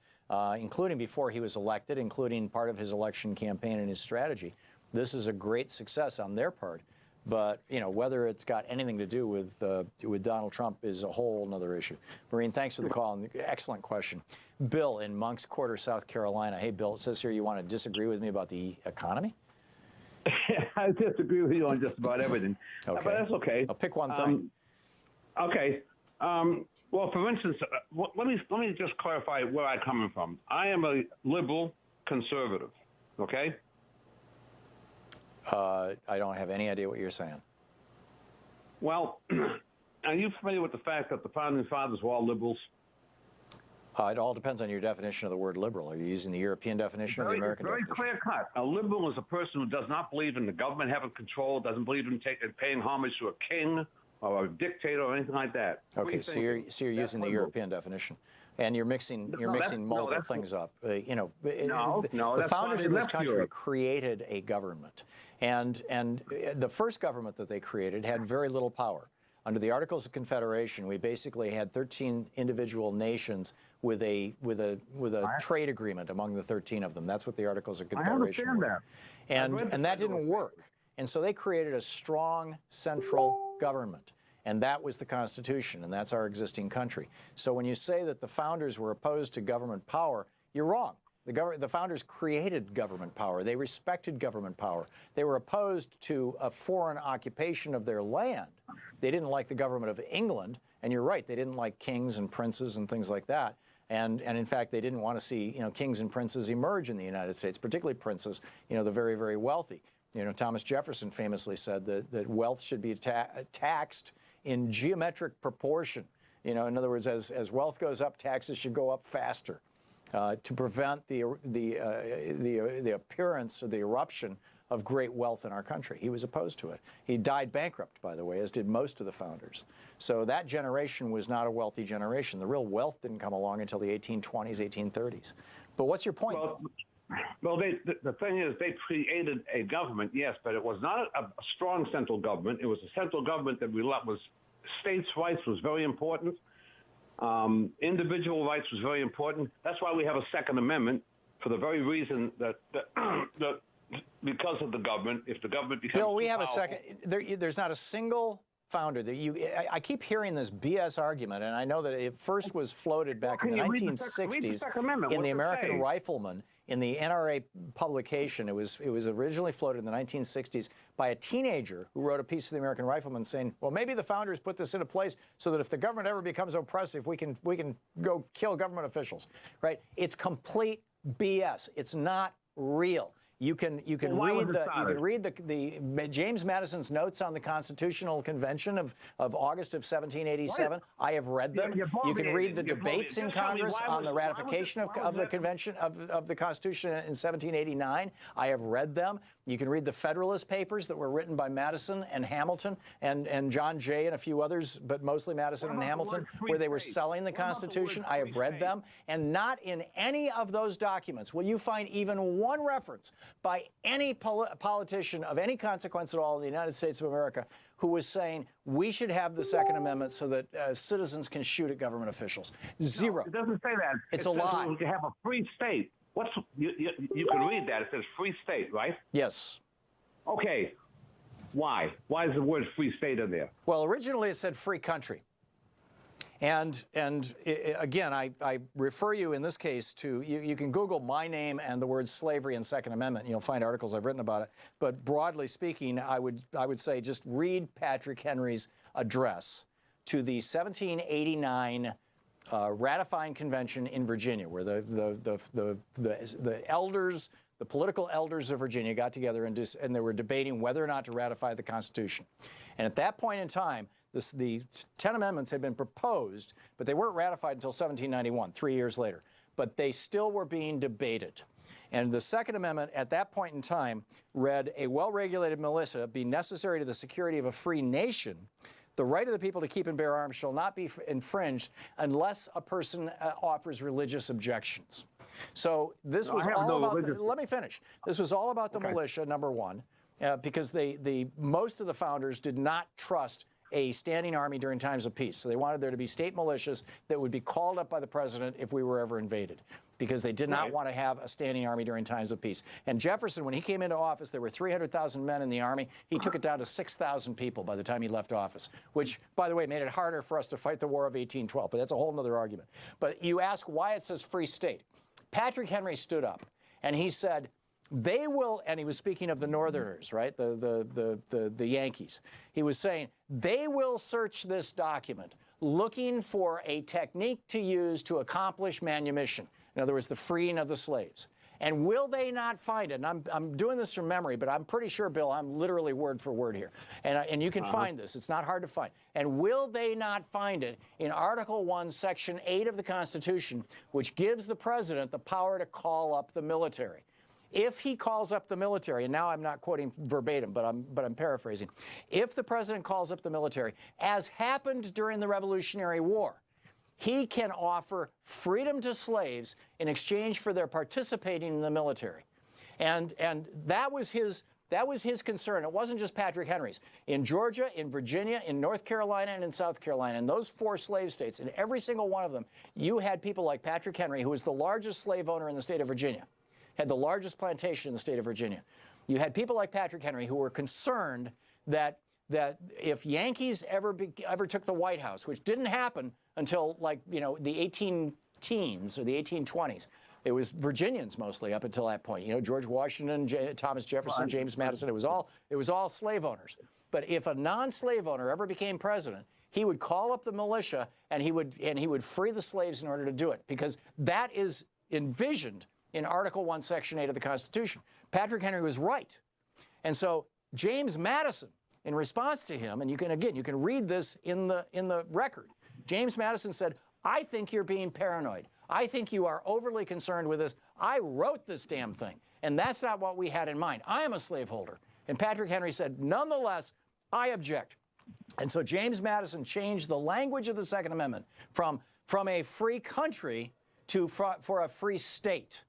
Speaker 2: including before he was elected, including part of his election campaign and his strategy. This is a great success on their part. But, whether it's got anything to do with Donald Trump is a whole other issue. Maureen, thanks for the call. And excellent question. Bill in Moncks Quarter, South Carolina. Hey, Bill, it says here you want to disagree with me about the economy?
Speaker 21: I disagree with you on just about everything.
Speaker 2: Okay.
Speaker 21: But that's okay.
Speaker 2: I'll pick one thing.
Speaker 21: Okay. Well, for instance, let me just clarify where I'm coming from. I am a liberal conservative, okay?
Speaker 2: I don't have any idea what you're saying.
Speaker 21: Well, are you familiar with the fact that the founding fathers were all liberals?
Speaker 2: It all depends on your definition of the word liberal. Are you using the European definition or the American definition?
Speaker 21: Very clear cut. A liberal is a person who does not believe in the government having control, doesn't believe in paying homage to a king or a dictator or anything like that.
Speaker 2: Okay, so you're using the European definition, and you're mixing multiple things up. The founders of this country created a government, and the first government that they created had very little power. Under the Articles of Confederation, we basically had 13 individual nations with a trade agreement among the 13 of them. That's what the Articles of Confederation were. And that didn't work. And so they created a strong central government. And that was the Constitution, and that's our existing country. So when you say that the founders were opposed to government power, you're wrong. The founders created government power. They respected government power. They were opposed to a foreign occupation of their land. They didn't like the government of England, and you're right, they didn't like kings and princes and things like that. And in fact, they didn't want to see, kings and princes emerge in the United States, particularly princes, the very, very wealthy. Thomas Jefferson famously said that wealth should be taxed in geometric proportion. In other words, as wealth goes up, taxes should go up faster. To prevent the appearance or the eruption of great wealth in our country. He was opposed to it. He died bankrupt, by the way, as did most of the founders. So that generation was not a wealthy generation. The real wealth didn't come along until the 1820s, 1830s. But what's your point,
Speaker 21: Well, the thing is, they created a government, yes, but it was not a strong central government. It was a central government that states' rights was very important. Individual rights was very important. That's why we have a Second Amendment, for the very reason that because of the government, if the government becomes
Speaker 2: Bill, we have
Speaker 21: powerful,
Speaker 2: a second. There's not a single founder that I keep hearing this BS argument, and I know that it first was floated back in the 1960s in the American Rifleman, in the NRA publication. It was originally floated in the 1960s by a teenager who wrote a piece for the American Rifleman saying, well, maybe the founders put this into place so that if the government ever becomes oppressive, we can go kill government officials, right? It's complete BS. It's not real. You can read the James Madison's notes on the Constitutional Convention of August of 1787. What? I have read them. You can read the debates in Congress on the ratification of the Convention of the Constitution in 1789. I have read them. You can read the Federalist Papers that were written by Madison and Hamilton and John Jay and a few others, but mostly Madison and Hamilton, where they were selling the Constitution. I have read them. And not in any of those documents will you find even one reference by any politician of any consequence at all in the United States of America who was saying we should have the Second Amendment so that citizens can shoot at government officials. Zero.
Speaker 21: No, it doesn't say that.
Speaker 2: It's a lie.
Speaker 21: We have a free state. You can read that. It says free state, right?
Speaker 2: Yes.
Speaker 21: Okay. Why? Why is the word free state in there?
Speaker 2: Well, originally it said free country. And again, I refer you in this case to, you can Google my name and the word slavery and Second Amendment, and you'll find articles I've written about it. But broadly speaking, I would say just read Patrick Henry's address to the 1789 ratifying convention in Virginia, where the elders, the political elders of Virginia got together and they were debating whether or not to ratify the Constitution. And at that point in time, the 10 amendments had been proposed, but they weren't ratified until 1791, 3 years later. But they still were being debated. And the Second Amendment at that point in time read, a well-regulated militia be necessary to the security of a free nation. The right of the people to keep and bear arms shall not be infringed unless a person offers religious objections. So this was all about, let me finish. This was all about the militia, number one, because most of the founders did not trust a standing army during times of peace. So they wanted there to be state militias that would be called up by the president if we were ever invaded, because they did not want to have a standing army during times of peace. And Jefferson, when he came into office, there were 300,000 men in the army. He took it down to 6,000 people by the time he left office, which, by the way, made it harder for us to fight the War of 1812. But that's a whole other argument. But you ask why it says free state. Patrick Henry stood up and he said, they will, and he was speaking of the Northerners, right, the Yankees. He was saying, they will search this document looking for a technique to use to accomplish manumission. In other words, the freeing of the slaves. And will they not find it? And I'm doing this from memory, but I'm pretty sure, Bill, I'm literally word for word here. And you can find this. It's not hard to find. And will they not find it in Article 1, Section 8 of the Constitution, which gives the president the power to call up the military? If he calls up the military, and now I'm not quoting verbatim, but I'm paraphrasing. If the president calls up the military, as happened during the Revolutionary War, he can offer freedom to slaves in exchange for their participating in the military. And that was his concern. It wasn't just Patrick Henry's. In Georgia, in Virginia, in North Carolina, and in South Carolina, in those 4 slave states, in every single one of them, you had people like Patrick Henry, who was the largest slave owner in the state of Virginia, had the largest plantation in the state of Virginia. You had people like Patrick Henry who were concerned that if Yankees ever took the White House, which didn't happen until the 18 teens or the 1820s, It was Virginians mostly up until that point. You know, George Washington, Thomas Jefferson, James Madison. It was all slave owners. But if a non-slave owner ever became president, he would call up the militia and he would free the slaves in order to do it, because that is envisioned in Article 1, Section 8 of the Constitution. Patrick Henry was right. And so James Madison, in response to him, and you can read this in the record. James Madison said, "I think you're being paranoid. I think you are overly concerned with this. I wrote this damn thing, and that's not what we had in mind. I am a slaveholder." And Patrick Henry said, "Nonetheless, I object." And so James Madison changed the language of the Second Amendment from a free country to for a free state,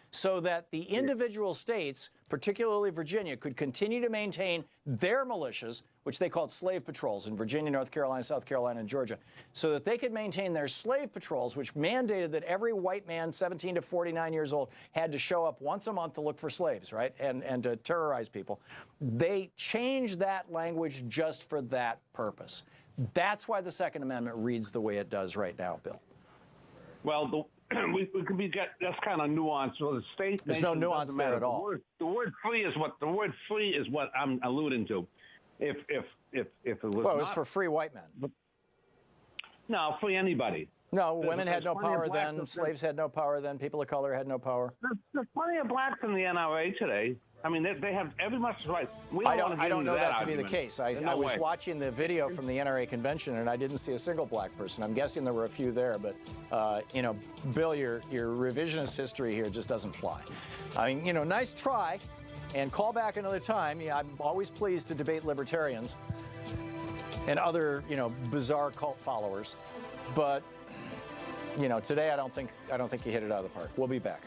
Speaker 2: so that the individual states, particularly Virginia, could continue to maintain their militias, which they called slave patrols in Virginia, North Carolina, South Carolina, and Georgia, so that they could maintain their slave patrols, which mandated that every white man 17 to 49 years old had to show up once a month to look for slaves, right, and to terrorize people. They changed that language just for that purpose. That's why the Second Amendment reads the way it does right now, Bill.
Speaker 21: Well, we could be that's kind of nuanced. So the state.
Speaker 2: There's no nuance there at all.
Speaker 21: The word free is what I'm alluding to. If it was
Speaker 2: well, it was for free white men.
Speaker 21: No, free anybody.
Speaker 2: No, women had no power then. Slaves had no power then. People of color had no power.
Speaker 21: There's plenty of blacks in the NRA today. I mean, they have every much right.
Speaker 2: I don't know that to be the case. I was watching the video from the NRA convention, and I didn't see a single black person. I'm guessing there were a few there, but you know, Bill, your revisionist history here just doesn't fly. I mean, you know, nice try, and call back another time. Yeah, I'm always pleased to debate libertarians and other, you know, bizarre cult followers, but you know, today I don't think you hit it out of the park. We'll be back.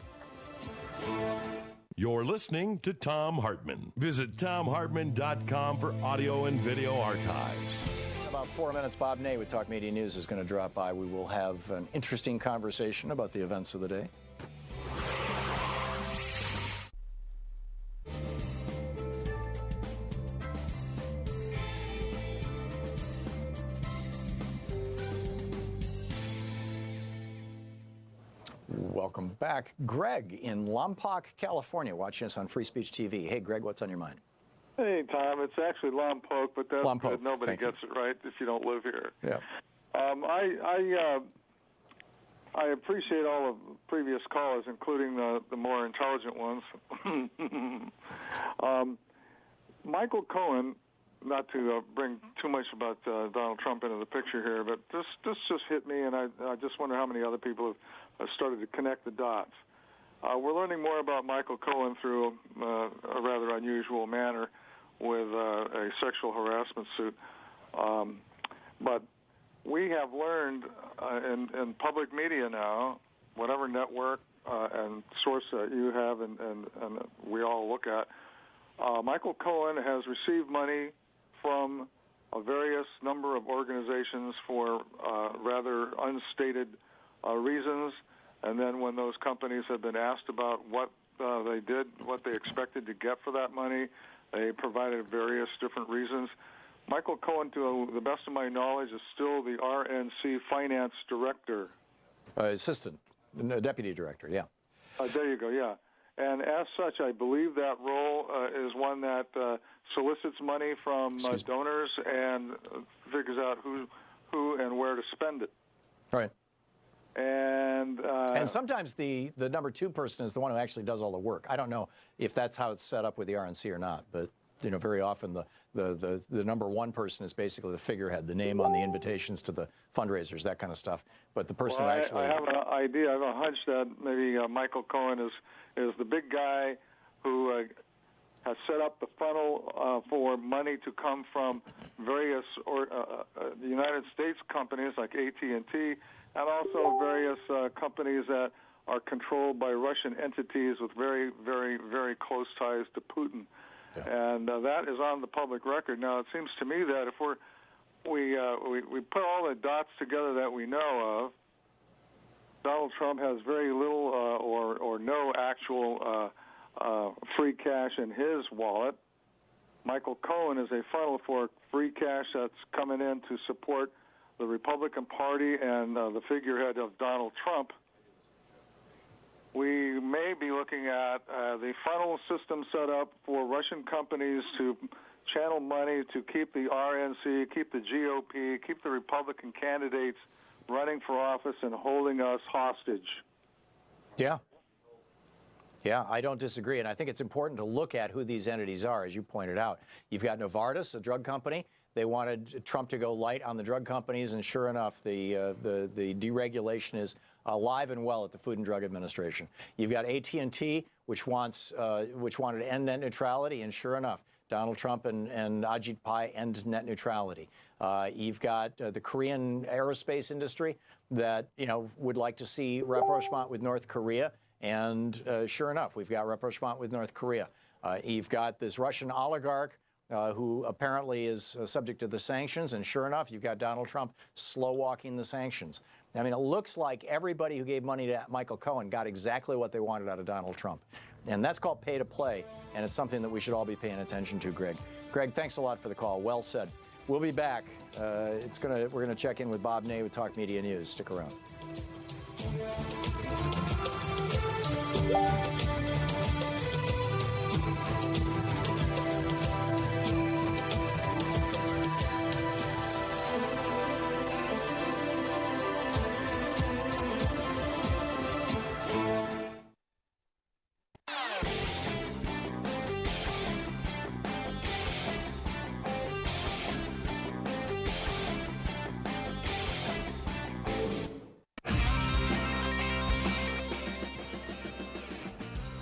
Speaker 4: You're listening to Thom Hartmann. Visit thomhartmann.com for audio and video archives.
Speaker 2: In about 4 minutes, Bob Ney with Talk Media News is going to drop by. We will have an interesting conversation about the events of the day. Welcome back. Greg in Lompoc, California, watching us on Free Speech TV. Hey, Greg, what's on your mind?
Speaker 5: Hey, Tom. It's actually Lompoc, but that's
Speaker 2: Lompoc.
Speaker 5: Good. Nobody gets it right if you don't live here.
Speaker 2: Yeah.
Speaker 5: I appreciate all of the previous callers, including the more intelligent ones. Michael Cohen, not to bring too much about Donald Trump into the picture here, but this just hit me, and I just wonder how many other people have started to connect the dots. We're learning more about Michael Cohen through a rather unusual manner with a sexual harassment suit. But we have learned in public media now, whatever network and source that you have and we all look at, Michael Cohen has received money from a various number of organizations for rather unstated reasons. And then when those companies have been asked about what they did, what they expected to get for that money, they provided various different reasons. Michael Cohen, to the best of my knowledge, is still the RNC finance director.
Speaker 2: Assistant, deputy director, yeah.
Speaker 5: There you go, yeah. And as such, I believe that role is one that solicits money from donors and figures out who and where to spend it.
Speaker 2: Right.
Speaker 5: And
Speaker 2: sometimes the number two person is the one who actually does all the work. I don't know if that's how it's set up with the RNC or not, but you know, very often the number one person is basically the figurehead, the name on the invitations to the fundraisers, that kind of stuff. But the person who actually...
Speaker 5: I have an idea, I have a hunch that maybe Michael Cohen is the big guy who has set up the funnel for money to come from various United States companies like AT&T, and also various companies that are controlled by Russian entities with very, very, very close ties to Putin. Yeah. And that is on the public record. Now, it seems to me that if we put all the dots together that we know of, Donald Trump has very little or no actual free cash in his wallet. Michael Cohen is a funnel for free cash that's coming in to support the Republican Party and the figurehead of Donald Trump. we may be looking at the funnel system set up for Russian companies to channel money to keep the RNC, keep the GOP, keep the Republican candidates running for office and holding us hostage.
Speaker 2: Yeah. Yeah, I don't disagree. And I think it's important to look at who these entities are, as you pointed out. You've got Novartis, a drug company. They wanted Trump to go light on the drug companies, and sure enough, the deregulation is alive and well at the Food and Drug Administration. You've got AT&T, which wanted to end net neutrality, and sure enough, Donald Trump and Ajit Pai end net neutrality. You've got the Korean aerospace industry that would like to see rapprochement with North Korea, and sure enough, we've got rapprochement with North Korea. You've got this Russian oligarch who apparently is subject to the sanctions, and sure enough, you've got Donald Trump slow-walking the sanctions. I mean, it looks like everybody who gave money to Michael Cohen got exactly what they wanted out of Donald Trump. And that's called pay to play, and it's something that we should all be paying attention to, Greg. Greg, thanks a lot for the call. Well said. We'll be back. We're going to check in with Bob Ney with Talk Media News. Stick around.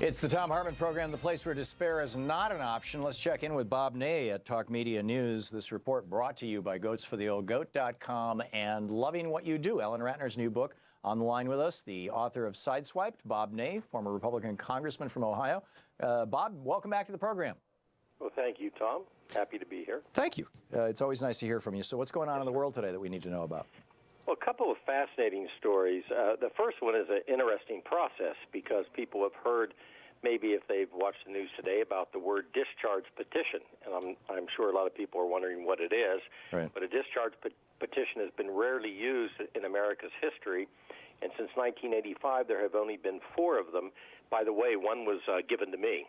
Speaker 2: It's the Thom Hartmann Program, the place where despair is not an option. Let's check in with Bob Ney at Talk Media News. This report brought to you by goatsfortheoldgoat.com and Loving What You Do, Ellen Ratner's new book. On the line with us, the author of Sideswiped, Bob Ney, former Republican congressman from Ohio. Bob, welcome back to the program.
Speaker 6: Well, thank you, Tom. Happy to be here.
Speaker 2: Thank you. It's always nice to hear from you. So what's going on in the world today that we need to know about?
Speaker 6: Well, a couple of fascinating stories. The first one is an interesting process because people have heard, maybe if they've watched the news today, about the word discharge petition. And I'm sure a lot of people are wondering what it is.
Speaker 2: Right.
Speaker 6: But a discharge petition has been rarely used in America's history. And since 1985, there have only been 4 of them. By the way, one was given to me.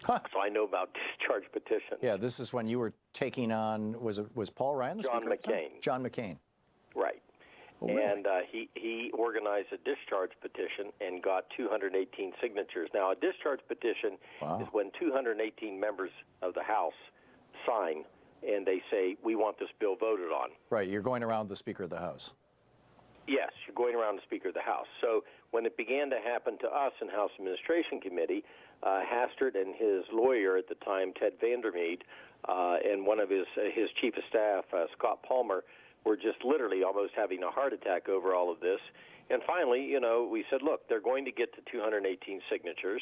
Speaker 6: Huh. So I know about discharge petitions.
Speaker 2: Yeah, this is when you were taking on, was Paul Ryan the
Speaker 6: John
Speaker 2: speaker?
Speaker 6: McCain.
Speaker 2: John McCain.
Speaker 6: Right.
Speaker 2: Oh, really?
Speaker 6: And he organized a discharge petition and got 218 signatures. Now, a discharge petition is when 218 members of the House sign and they say, we want this bill voted on.
Speaker 2: Right, you're going around the Speaker of the House.
Speaker 6: Yes, you're going around the Speaker of the House. So when it began to happen to us in House Administration Committee, Hastert and his lawyer at the time, Ted Vandermeed, and one of his chief of staff, Scott Palmer, were just literally almost having a heart attack over all of this. And finally, we said, look, they're going to get to 218 signatures.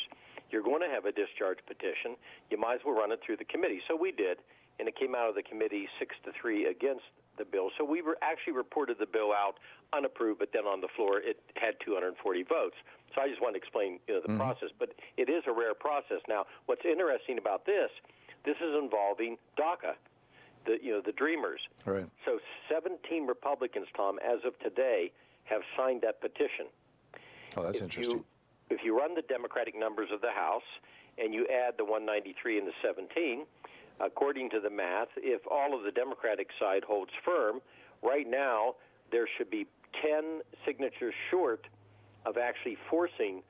Speaker 6: You're going to have a discharge petition. You might as well run it through the committee. So we did, and it came out of the committee 6-3 against the bill. So we actually reported the bill out unapproved, but then on the floor it had 240 votes. So I just want to explain the process. But it is a rare process. Now, what's interesting about this is involving DACA. The Dreamers.
Speaker 2: Right.
Speaker 6: So 17 Republicans, Tom, as of today, have signed that petition.
Speaker 2: Oh, that's interesting.
Speaker 6: If you run the Democratic numbers of the House and you add the 193 and the 17, according to the math, if all of the Democratic side holds firm, right now there should be 10 signatures short of actually forcing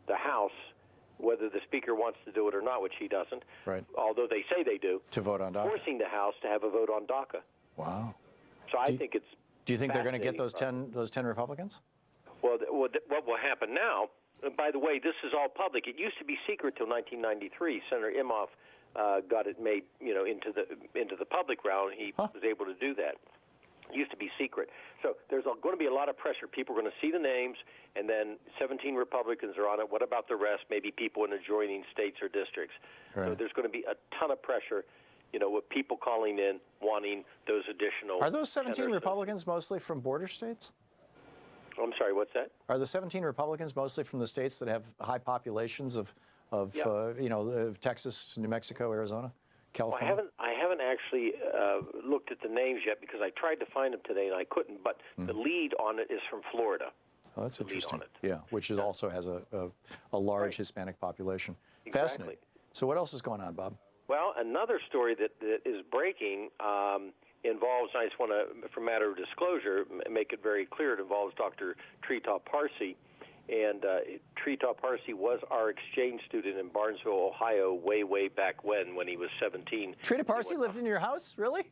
Speaker 6: the House, whether the Speaker wants to do it or not, which he doesn't,
Speaker 2: right,
Speaker 6: although they say they do,
Speaker 2: to vote on DACA.
Speaker 6: Forcing the House to have a vote on DACA.
Speaker 2: Wow.
Speaker 6: So I think it's
Speaker 2: Do you think they're going to get those 10 Republicans?
Speaker 6: Well, what will happen now, by the way, this is all public. It used to be secret till 1993. Senator Imhoff got it made into the public realm. He was able to do that. It used to be secret. So there's going to be a lot of pressure. People are going to see the names, and then 17 Republicans are on it. What about the rest? Maybe people in adjoining states or districts.
Speaker 2: Right.
Speaker 6: So there's going to be a ton of pressure, with people calling in, wanting those additional.
Speaker 2: Are those 17 Republicans mostly from border states?
Speaker 6: I'm sorry, what's that?
Speaker 2: Are the 17 Republicans mostly from the states that have high populations of Texas, New Mexico, Arizona, California?
Speaker 6: Well, I haven't actually looked at the names yet because I tried to find them today and I couldn't. But the lead on it is from Florida.
Speaker 2: Oh, that's
Speaker 6: the lead
Speaker 2: interesting.
Speaker 6: on it.
Speaker 2: Yeah, which is also has a large Hispanic population.
Speaker 6: Exactly.
Speaker 2: Fascinating. So what else is going on, Bob?
Speaker 6: Well, another story that is breaking involves, I just want to, for matter of disclosure, make it very clear, it involves Dr. Trita Parsi. And Trita Parsi was our exchange student in Barnesville, Ohio, way back when he was 17.
Speaker 2: Trita Parsi lived in your house, really?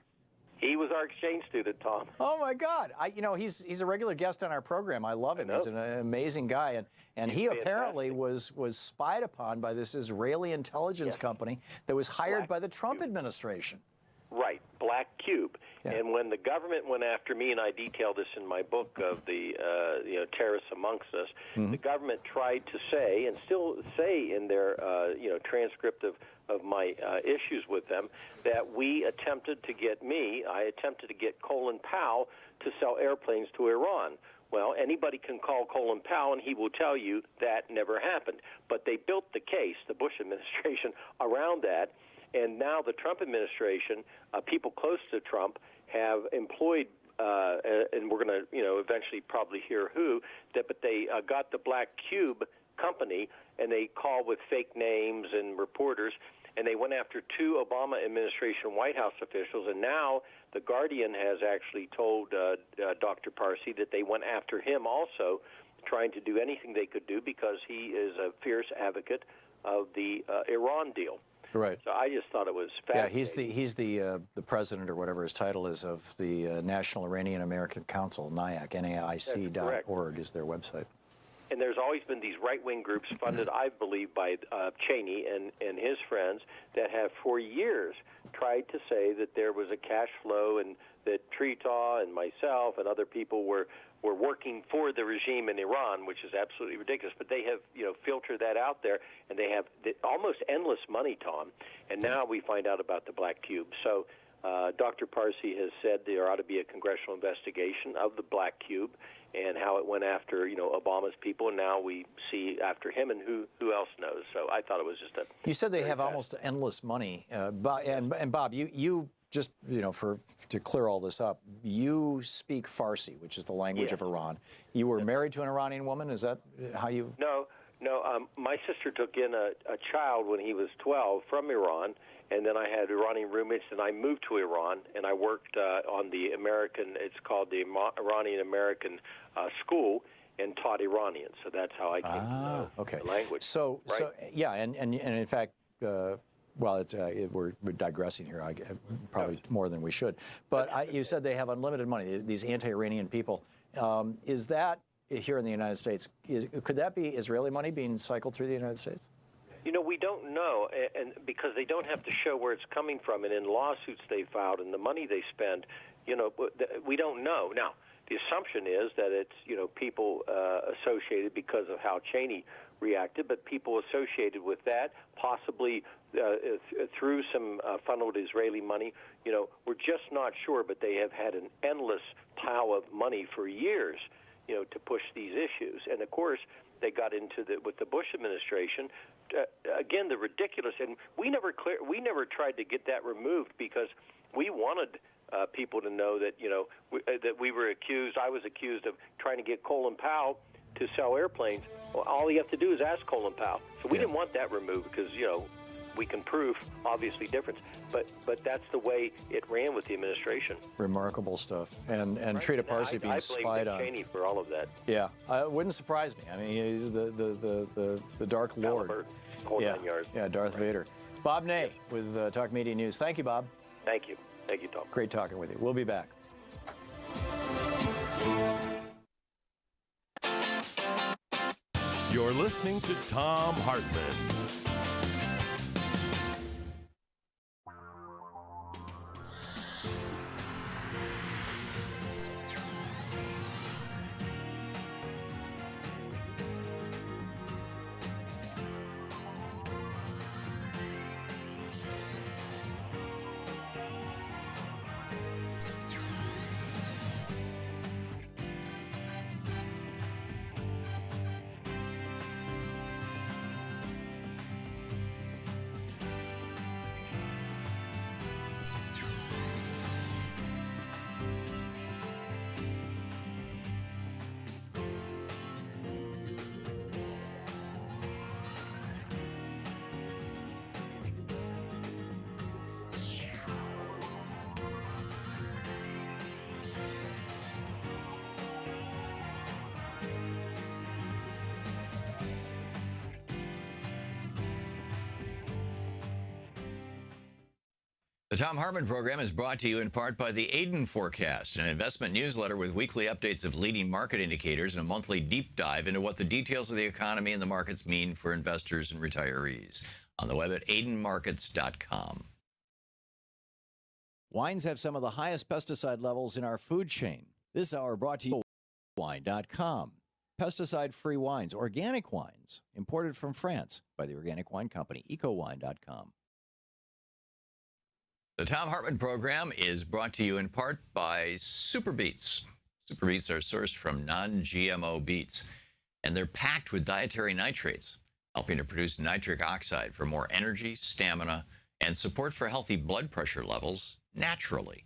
Speaker 6: He was our exchange student, Tom.
Speaker 2: Oh my God! He's a regular guest on our program. I love him. He's an amazing guy, and he apparently was spied upon by this Israeli intelligence company that was hired by the Trump administration.
Speaker 6: Right, Black Cube. Yeah. And when the government went after me, and I detail this in my book of the terrorists amongst us, the government tried to say, and still say in their transcript of my issues with them, that I attempted to get Colin Powell to sell airplanes to Iran. Well, anybody can call Colin Powell, and he will tell you that never happened. But they built the case, the Bush administration, around that. And now the Trump administration, people close to Trump, have employed, and we're going to, eventually probably hear who, but they got the Black Cube company, and they called with fake names and reporters, and they went after 2 Obama administration White House officials, and now the Guardian has actually told Dr. Parsi that they went after him also, trying to do anything they could do because he is a fierce advocate of the Iran deal.
Speaker 2: Right.
Speaker 6: So I just thought it was fascinating.
Speaker 2: Yeah, he's the president or whatever his title is of the National Iranian American Council, NIAC, NAIC.org is their website.
Speaker 6: And there's always been these right-wing groups funded, I believe, by Cheney and his friends that have for years tried to say that there was a cash flow and that Trita and myself and other people were working for the regime in Iran, which is absolutely ridiculous. But they have, filtered that out there, and they have almost endless money, Tom. And now we find out about the Black Cube. So Dr. Parsi has said there ought to be a congressional investigation of the Black Cube and how it went after, Obama's people, and now we see after him, and who else knows. So I thought it was just a...
Speaker 2: You said they have almost endless money. And Bob, you just, to clear all this up, you speak Farsi, which is the language of Iran. You were married to an Iranian woman? Is that how you...
Speaker 6: No. My sister took in a child when he was 12 from Iran, and then I had Iranian roommates, and I moved to Iran, and I worked on the it's called the Iranian American School, and taught Iranian. So that's how I came to know the language.
Speaker 2: So yeah, and in fact, we're digressing here, probably more than we should. But you said they have unlimited money, these anti-Iranian people. Is that here in the United States? Could that be Israeli money being cycled through the United States?
Speaker 6: We don't know, and because they don't have to show where it's coming from, and in lawsuits they filed and the money they spend, we don't know. Now, the assumption is that it's, people associated because of how Cheney reacted, but people associated with that, possibly through some funneled Israeli money, we're just not sure, but they have had an endless pile of money for years, to push these issues. And of course, they got into with the Bush administration. Again, the ridiculous, and we never tried to get that removed because we wanted people to know that that we were accused. I was accused of trying to get Colin Powell to sell airplanes. Well, all you have to do is ask Colin Powell. So we didn't want that removed because we can prove obviously difference. But that's the way it ran with the administration.
Speaker 2: Remarkable stuff. And Trita Parsi being spied on.
Speaker 6: I blame Cheney for all of that.
Speaker 2: Yeah, it wouldn't surprise me. I mean, he's the Dark Lord.
Speaker 6: Whole 9 yards.
Speaker 2: Yeah, Darth Vader. Bob Ney with Talk Media News. Thank you, Bob.
Speaker 6: Thank you. Thank you, Tom.
Speaker 2: Great talking with you. We'll be back.
Speaker 4: You're listening to Thom Hartmann.
Speaker 1: The Thom Hartmann Program is brought to you in part by the Aiden Forecast, an investment newsletter with weekly updates of leading market indicators and a monthly deep dive into what the details of the economy and the markets mean for investors and retirees. On the web at aidenmarkets.com.
Speaker 2: Wines have some of the highest pesticide levels in our food chain. This hour brought to you by wine.com. Pesticide-free wines, organic wines, imported from France by the organic wine company, ecowine.com.
Speaker 1: The Thom Hartmann Program is brought to you in part by Super Beets. Super Beets are sourced from non-GMO beets, and they're packed with dietary nitrates, helping to produce nitric oxide for more energy, stamina, and support for healthy blood pressure levels naturally.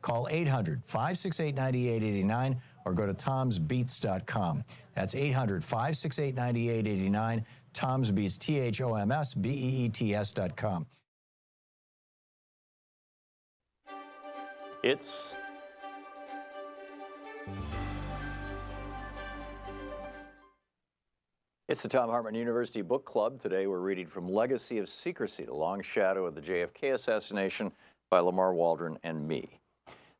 Speaker 3: Call 800-568-9889 or go to tomsbeets.com. That's 800-568-9889, Tom's Beets, THOMSBEETS.com.
Speaker 2: It's the Thom Hartmann University Book Club. Today we're reading from Legacy of Secrecy, The Long Shadow of the JFK Assassination by Lamar Waldron and me.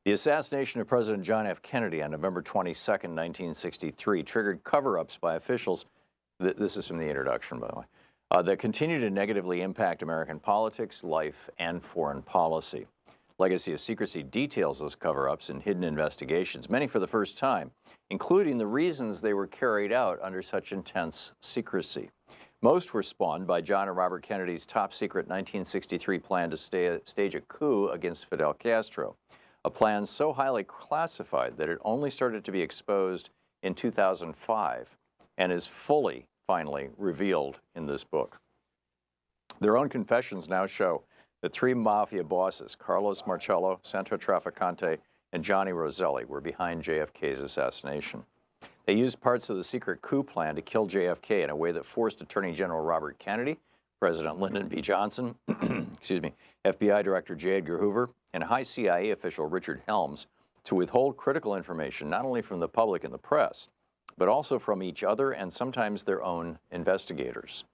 Speaker 2: The assassination of President John F. Kennedy on November 22, 1963, triggered cover-ups by officials. This is from the introduction, by the way, that continue to negatively impact American politics, life, and foreign policy. Legacy of Secrecy details those cover-ups and hidden investigations, many for the first time, including the reasons they were carried out under such intense secrecy. Most were spawned by John and Robert Kennedy's top-secret 1963 plan to stage a coup against Fidel Castro, a plan so highly classified that it only started to be exposed in 2005 and is finally revealed in this book. Their own confessions now show the three mafia bosses, Carlos Marcello, Santo Trafficante, and Johnny Roselli, were behind JFK's assassination. They used parts of the secret coup plan to kill JFK in a way that forced Attorney General Robert Kennedy, President Lyndon B. Johnson, excuse me, FBI Director J. Edgar Hoover, and high CIA official Richard Helms to withhold critical information not only from the public and the press, but also from each other and sometimes their own investigators.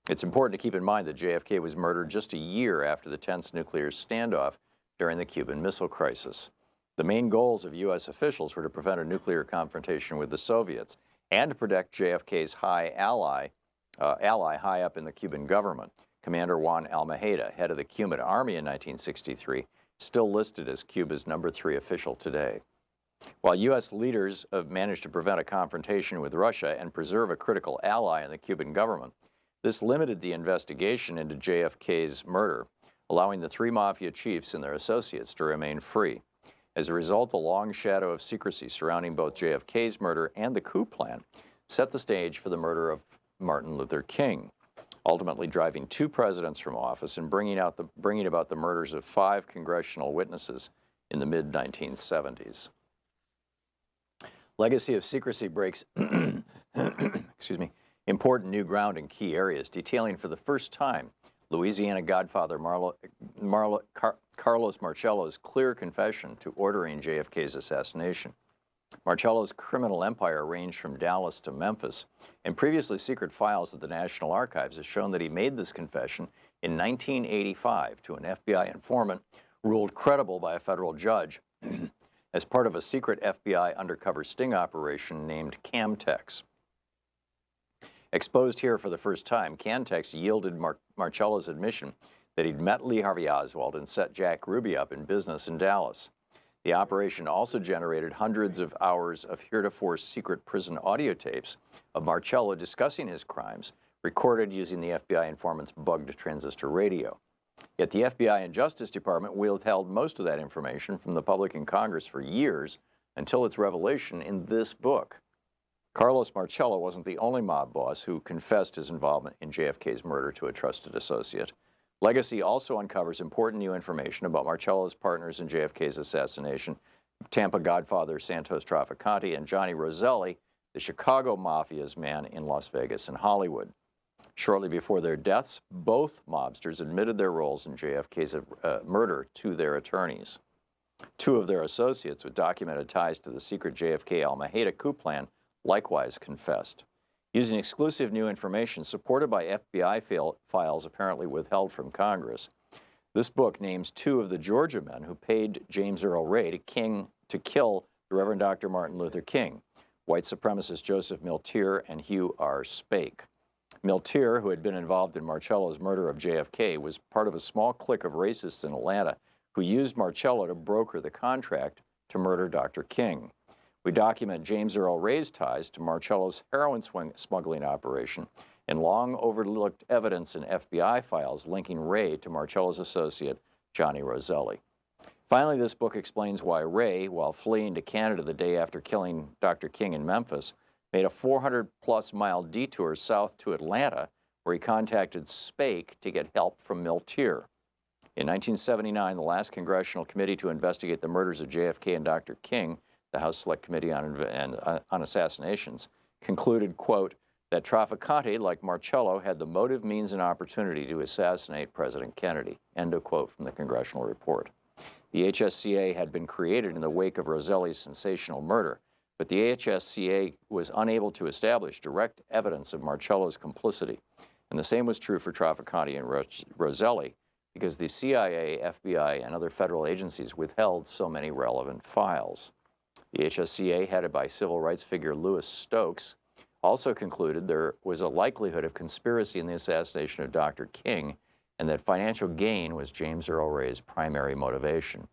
Speaker 2: It's important to keep in mind that JFK was murdered just a year after the tense nuclear standoff during the Cuban Missile Crisis. The main goals of U.S. officials were to prevent a nuclear confrontation with the Soviets and to protect JFK's ally high up in the Cuban government, Commander Juan Almeida, head of the Cuban Army in 1963, still listed as Cuba's number 3 official today. While U.S. leaders have managed to prevent a confrontation with Russia and preserve a critical ally in the Cuban government, this limited the investigation into JFK's murder, allowing the three mafia chiefs and their associates to remain free. As a result, the long shadow of secrecy surrounding both JFK's murder and the coup plan set the stage for the murder of Martin Luther King, ultimately driving 2 presidents from office and bringing about the murders of 5 congressional witnesses in the mid-1970s. Legacy of Secrecy breaks excuse me, important new ground in key areas, detailing for the first time Louisiana Godfather Carlos Marcello's clear confession to ordering JFK's assassination. Marcello's criminal empire ranged from Dallas to Memphis, and previously secret files at the National Archives have shown that he made this confession in 1985 to an FBI informant ruled credible by a federal judge as part of a secret FBI undercover sting operation named Camtex. Exposed here for the first time, Camtex yielded Marcello's admission that he'd met Lee Harvey Oswald and set Jack Ruby up in business in Dallas. The operation also generated hundreds of hours of heretofore secret prison audio tapes of Marcello discussing his crimes, recorded using the FBI informant's bugged transistor radio. Yet the FBI and Justice Department withheld most of that information from the public and Congress for years until its revelation in this book. Carlos Marcello wasn't the only mob boss who confessed his involvement in JFK's murder to a trusted associate. Legacy also uncovers important new information about Marcello's partners in JFK's assassination, Tampa Godfather Santos Trafficante and Johnny Roselli, the Chicago Mafia's man in Las Vegas and Hollywood. Shortly before their deaths, both mobsters admitted their roles in JFK's murder to their attorneys. 2 of their associates with documented ties to the secret JFK Almeida coup plan likewise confessed. Using exclusive new information supported by FBI files apparently withheld from Congress, This book names two of the Georgia men who paid James Earl Ray to kill the Reverend Dr. Martin Luther King, white supremacist Joseph Miltier and Hugh R. Spake. Miltier, who had been involved in Marcello's murder of JFK, was part of a small clique of racists in Atlanta who used Marcello to broker the contract to murder Dr. King. We document James Earl Ray's ties to Marcello's heroin smuggling operation and long overlooked evidence in FBI files linking Ray to Marcello's associate, Johnny Roselli. Finally, this book explains why Ray, while fleeing to Canada the day after killing Dr. King in Memphis, made a 400-plus mile detour south to Atlanta, where he contacted Spake to get help from Miltier. In 1979, the last congressional committee to investigate the murders of JFK and Dr. King, the House Select Committee on Assassinations, concluded, quote, that Trafficante, like Marcello, had the motive, means, and opportunity to assassinate President Kennedy, end of quote from the congressional report. The HSCA had been created in the wake of Roselli's sensational murder, but the HSCA was unable to establish direct evidence of Marcello's complicity. And the same was true for Trafficante and Roselli, because the CIA, FBI, and other federal agencies withheld so many relevant files. The HSCA, headed by civil rights figure Louis Stokes, also concluded there was a likelihood of conspiracy in the assassination of Dr. King and that financial gain was James Earl Ray's primary motivation.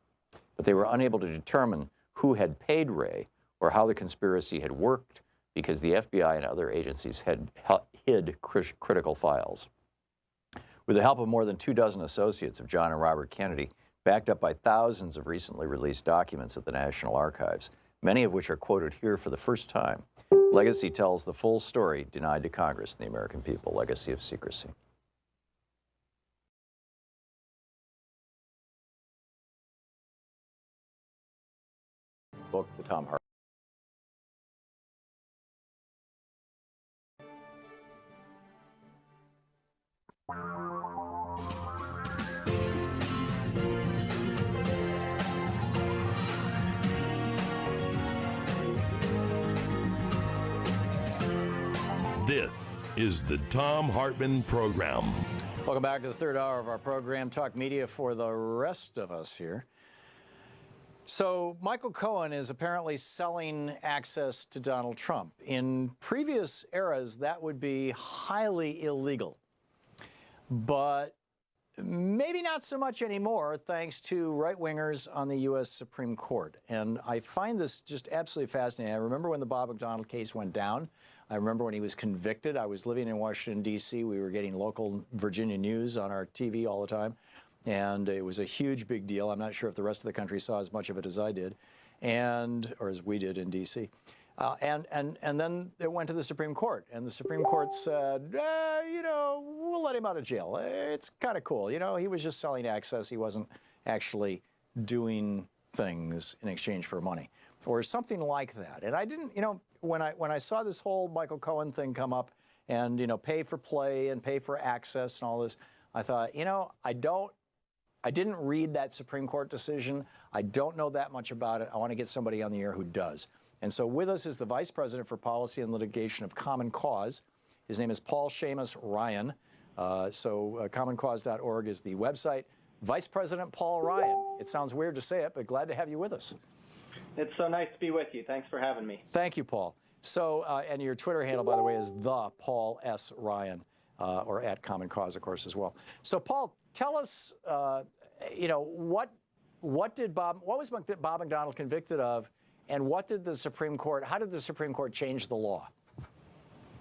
Speaker 2: But they were unable to determine who had paid Ray or how the conspiracy had worked because the FBI and other agencies had hid critical files. With the help of more than 24 associates of John and Robert Kennedy, backed up by thousands of recently released documents at the National Archives, many of which are quoted here for the first time, Legacy tells the full story denied to Congress and the American people, legacy of secrecy. Book, the Thom Hartmann.
Speaker 4: This is the Thom Hartmann Program.
Speaker 2: Welcome back to the third hour of our program, Talk Media for the rest of us here. So Michael Cohen is apparently selling access to Donald Trump. In previous eras, that would be highly illegal. But maybe not so much anymore, thanks to right-wingers on the U.S. Supreme Court. And I find this just absolutely fascinating. I remember when the Bob McDonnell case went down. I remember when he was convicted. I was living in Washington, D.C. We were getting local Virginia news on our TV all the time. And it was a huge, big deal. I'm not sure if the rest of the country saw as much of it as I did, or as we did in D.C. And then it went to the Supreme Court. And the Supreme Court said, you know, we'll let him out of jail. It's kind of cool. You know, he was just selling access. He wasn't actually doing things in exchange for money or something like that. And I didn't, you know, when I saw this whole Michael Cohen thing come up and, you know, pay for play and pay for access and all this, I thought, you know, I didn't read that Supreme Court decision. I don't know that much about it. I want to get somebody on the air who does. And so with us is the Vice President for Policy and Litigation of Common Cause. His name is Paul Seamus Ryan. CommonCause.org is the website. Vice President Paul Ryan. It sounds weird to say it, but glad to have you with us.
Speaker 7: It's so nice to be with you. Thanks for having me.
Speaker 2: Thank you, Paul. So, and your Twitter handle, by the way, is the Paul S. Ryan, or at Common Cause, of course, as well. So, Paul, tell us, you know, what was Bob McDonnell convicted of, and what did the Supreme Court? How did the Supreme Court change the law?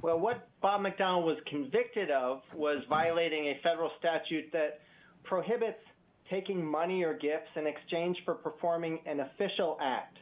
Speaker 7: Well, what Bob McDonnell was convicted of was violating a federal statute that prohibits taking money or gifts in exchange for performing an official act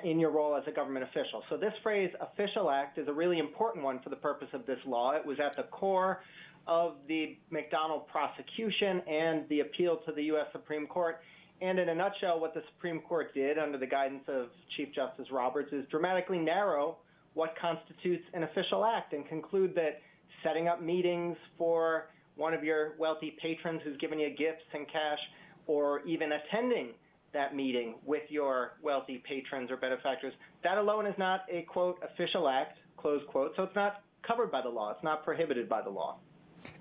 Speaker 7: in your role as a government official. So this phrase, official act, is a really important one for the purpose of this law. It was at the core of the McDonnell prosecution and the appeal to the U.S. Supreme Court. And in a nutshell, what the Supreme Court did under the guidance of Chief Justice Roberts is dramatically narrow what constitutes an official act and conclude that setting up meetings for one of your wealthy patrons who's given you gifts and cash, or even attending that meeting with your wealthy patrons or benefactors, that alone is not a, quote, official act, close quote. So it's not covered by the law. It's not prohibited by the law.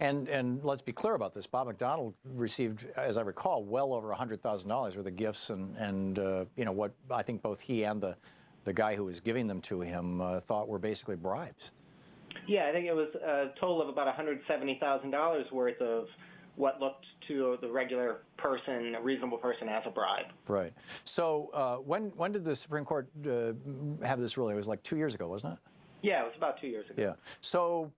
Speaker 2: And let's be clear about this. Bob McDonald received, as I recall, well over $100,000 worth of gifts, and what I think both he and the guy who was giving them to him thought were basically bribes.
Speaker 7: Yeah, I think it was a total of about $170,000 worth of what looked to the regular person, a reasonable person, as a bribe.
Speaker 2: Right. So when did the Supreme Court have this ruling? It was like 2 years ago, wasn't it?
Speaker 7: Yeah, it was about 2 years ago.
Speaker 2: Yeah. So,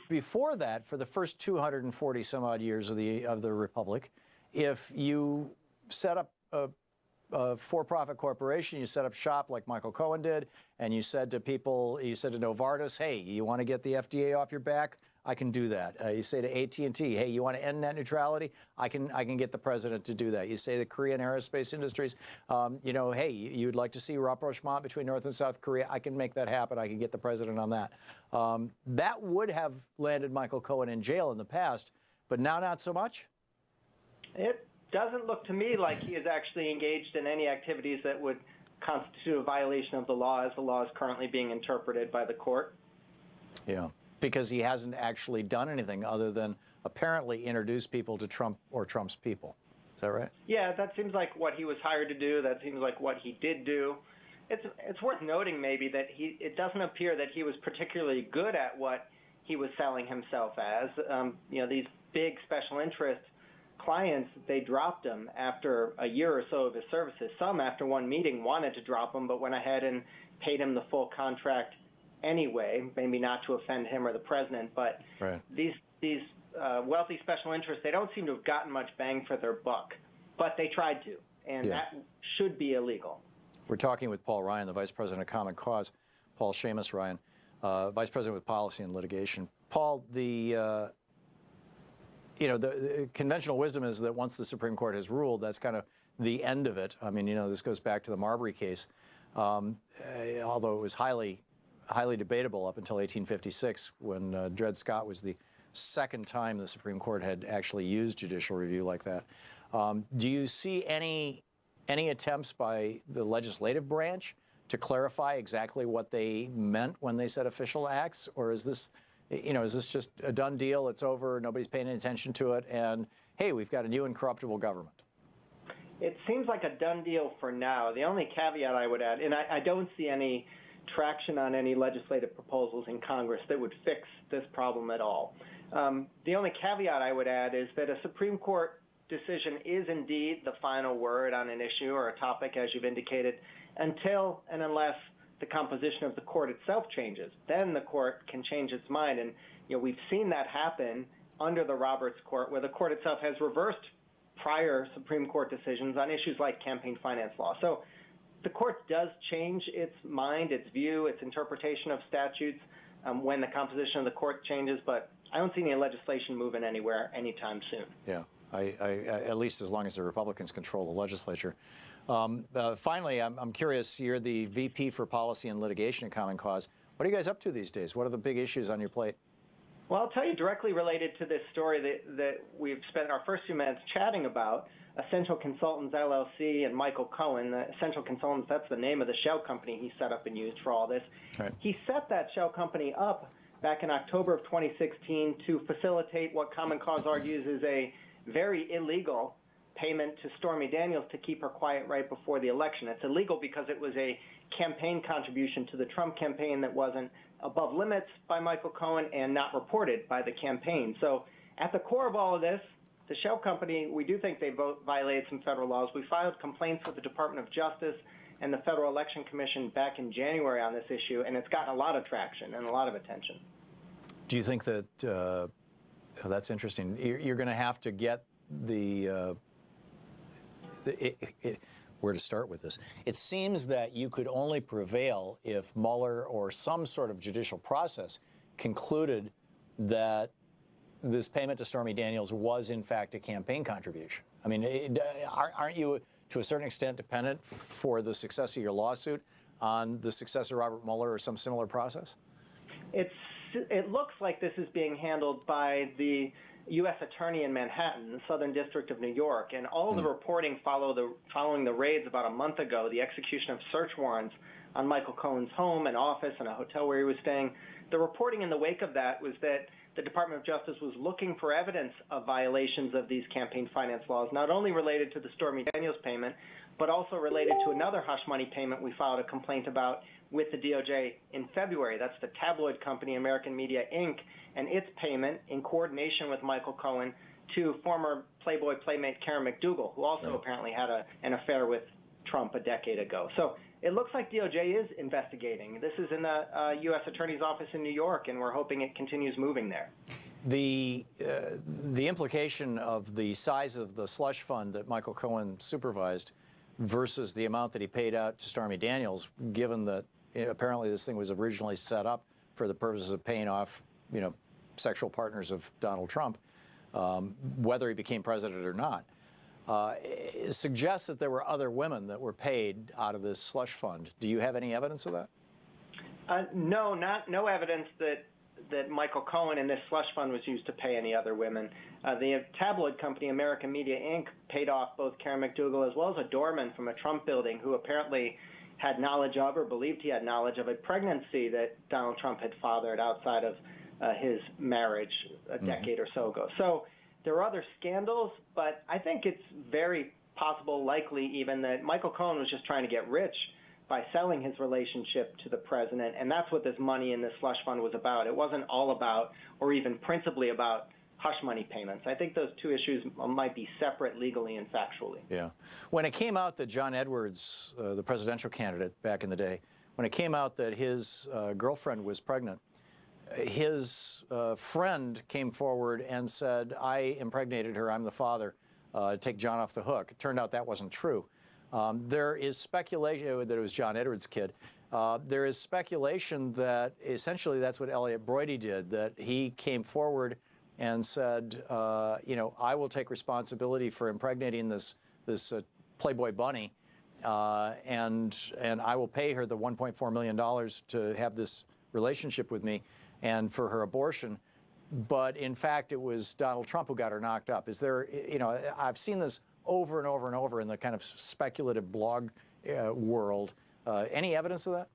Speaker 2: before that, for the first 240 some odd years of the Republic, if you set up a for-profit corporation, you set up shop like Michael Cohen did, and you said to people, you said to Novartis, hey, you want to get the FDA off your back? I can do that. You say to AT&T, hey, you want to end net neutrality? I can get the president to do that. You say to Korean aerospace industries, hey, you'd like to see rapprochement between North and South Korea? I can make that happen. I can get the president on that. That would have landed Michael Cohen in jail in the past, but now not so much?
Speaker 7: It doesn't look to me like he is actually engaged in any activities that would constitute a violation of the law as the law is currently being interpreted by the court.
Speaker 2: Yeah. Because he hasn't actually done anything other than apparently introduce people to Trump or Trump's people. Is that right?
Speaker 7: Yeah, that seems like what he was hired to do. That seems like what he did do. It's worth noting maybe that it doesn't appear that he was particularly good at what he was selling himself as. These big special interest clients, they dropped him after a year or so of his services. Some, after one meeting, wanted to drop him, but went ahead and paid him the full contract anyway, maybe not to offend him or the president, but
Speaker 2: right.
Speaker 7: These wealthy special interests, they don't seem to have gotten much bang for their buck, but they tried to, and that should be illegal.
Speaker 2: We're talking with Paul Ryan, the Vice President of Common Cause, Paul Seamus Ryan, Vice President with Policy and Litigation. Paul, the conventional wisdom is that once the Supreme Court has ruled, that's kind of the end of it. I mean, this goes back to the Marbury case, although it was highly debatable up until 1856 when Dred Scott was the second time the Supreme Court had actually used judicial review like that. Do you see any attempts by the legislative branch to clarify exactly what they meant when they said official acts, or is this just a done deal? It's over. Nobody's paying any attention to it, and hey, we've got a new incorruptible government.
Speaker 7: It seems like a done deal for now. The only caveat I would add, and I don't see any traction on any legislative proposals in Congress that would fix this problem at all. The only caveat I would add is that a Supreme Court decision is indeed the final word on an issue or a topic, as you've indicated, until and unless the composition of the court itself changes. Then the court can change its mind. And we've seen that happen under the Roberts Court, where the court itself has reversed prior Supreme Court decisions on issues like campaign finance law. So the court does change its mind, its view, its interpretation of statutes when the composition of the court changes, but I don't see any legislation moving anywhere anytime soon.
Speaker 2: Yeah, at least as long as the Republicans control the legislature. Finally, I'm curious, you're the VP for Policy and Litigation at Common Cause. What are you guys up to these days? What are the big issues on your plate?
Speaker 7: Well, I'll tell you directly related to this story that we've spent our first few minutes chatting about, Essential Consultants, LLC, and Michael Cohen. Essential Consultants, that's the name of the shell company he set up and used for all this.
Speaker 2: Right.
Speaker 7: He set that shell company up back in October of 2016 to facilitate what Common Cause argues is a very illegal payment to Stormy Daniels to keep her quiet right before the election. It's illegal because it was a campaign contribution to the Trump campaign that wasn't above limits by Michael Cohen and not reported by the campaign. So at the core of all of this, the shell company, we do think they violated some federal laws. We filed complaints with the Department of Justice and the Federal Election Commission back in January on this issue, and it's gotten a lot of traction and a lot of attention.
Speaker 2: Do you think that, that's interesting, you're going to have to get where to start with this? It seems that you could only prevail if Mueller or some sort of judicial process concluded that this payment to Stormy Daniels was, in fact, a campaign contribution. I mean, aren't you, to a certain extent, dependent for the success of your lawsuit on the success of Robert Mueller or some similar process?
Speaker 7: It looks like this is being handled by the U.S. Attorney in Manhattan, the Southern District of New York, and all the reporting following the raids about a month ago, the execution of search warrants on Michael Cohen's home and office and a hotel where he was staying. The reporting in the wake of that was that the Department of Justice was looking for evidence of violations of these campaign finance laws, not only related to the Stormy Daniels payment, but also related to another hush money payment we filed a complaint about with the DOJ in February. That's the tabloid company American Media Inc. and its payment in coordination with Michael Cohen to former Playboy playmate Karen McDougal, who also apparently had an affair with Trump a decade ago. So it looks like DOJ is investigating. This is in the U.S. Attorney's Office in New York, and we're hoping it continues moving there.
Speaker 2: The implication of the size of the slush fund that Michael Cohen supervised versus the amount that he paid out to Stormy Daniels, given that apparently this thing was originally set up for the purposes of paying off, sexual partners of Donald Trump, whether he became president or not, suggests that there were other women that were paid out of this slush fund. Do you have any evidence of that?
Speaker 7: No evidence that Michael Cohen and this slush fund was used to pay any other women. The tabloid company American Media Inc. paid off both Karen McDougal as well as a doorman from a Trump building who apparently had knowledge of or believed he had knowledge of a pregnancy that Donald Trump had fathered outside of his marriage a decade or so ago. So there are other scandals, but I think it's very possible, likely even, that Michael Cohen was just trying to get rich by selling his relationship to the president, and that's what this money in this slush fund was about. It wasn't all about, or even principally about, hush money payments. I think those two issues might be separate legally and factually.
Speaker 2: Yeah. When it came out that John Edwards, the presidential candidate back in the day, when it came out that his girlfriend was pregnant, his friend came forward and said, I impregnated her, I'm the father, take John off the hook. It turned out that wasn't true. There is speculation that it was John Edwards' kid. There is speculation that essentially that's what Elliot Broidy did, that he came forward and said, I will take responsibility for impregnating this Playboy bunny, and I will pay her the $1.4 million to have this relationship with me and for her abortion. But in fact, it was Donald Trump who got her knocked up. Is there, I've seen this over and over and over in the kind of speculative blog world. Any evidence of that?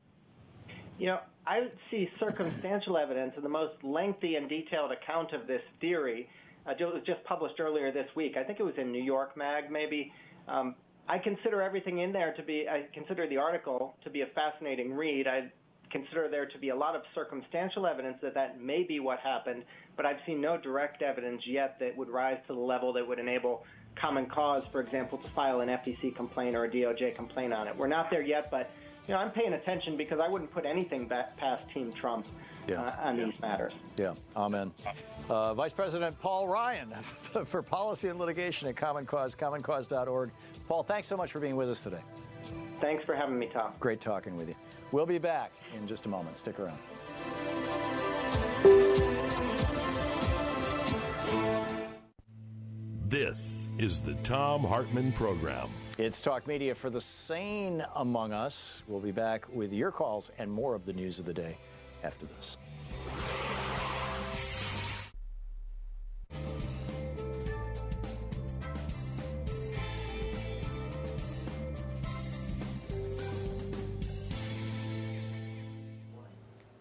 Speaker 7: I see circumstantial evidence, and the most lengthy and detailed account of this theory it was just published earlier this week. I think it was in New York Mag, maybe. I consider everything in there I consider the article to be a fascinating read. I consider there to be a lot of circumstantial evidence that may be what happened, but I've seen no direct evidence yet that would rise to the level that would enable Common Cause, for example, to file an FEC complaint or a DOJ complaint on it. We're not there yet, but I'm paying attention because I wouldn't put anything past Team Trump on these matters.
Speaker 2: Yeah, amen. Vice President Paul Ryan for Policy and Litigation at Common Cause, commoncause.org. Paul, thanks so much for being with us today.
Speaker 7: Thanks for having me, Tom.
Speaker 2: Great talking with you. We'll be back in just a moment. Stick around.
Speaker 4: This is the Thom Hartmann Program.
Speaker 2: It's Talk Media for the sane among us. We'll be back with your calls and more of the news of the day after this.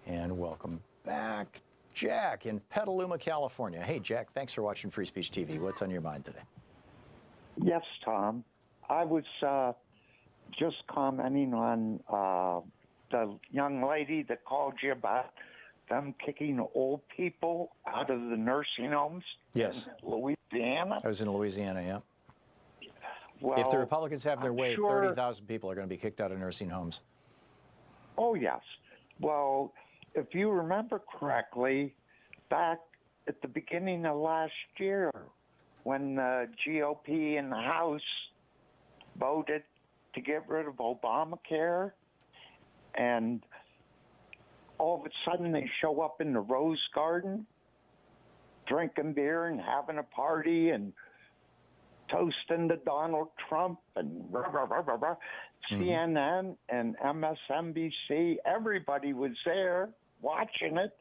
Speaker 2: And welcome back, Jack in Petaluma, California. Hey, Jack, thanks for watching Free Speech TV. What's on your mind today?
Speaker 8: Yes, Tom. I was just commenting on the young lady that called you about them kicking old people out of the nursing homes.
Speaker 2: Yes.
Speaker 8: In Louisiana.
Speaker 2: I was in Louisiana, yeah.
Speaker 8: Well,
Speaker 2: if the Republicans have their way,
Speaker 8: sure
Speaker 2: 30,000 people are going to be kicked out of nursing homes.
Speaker 8: Oh, yes. Well, if you remember correctly, back at the beginning of last year, when the GOP in the House voted to get rid of Obamacare, and all of a sudden they show up in the Rose Garden drinking beer and having a party and toasting to Donald Trump and rah, rah, rah, rah, rah. CNN and MSNBC, everybody was there watching it.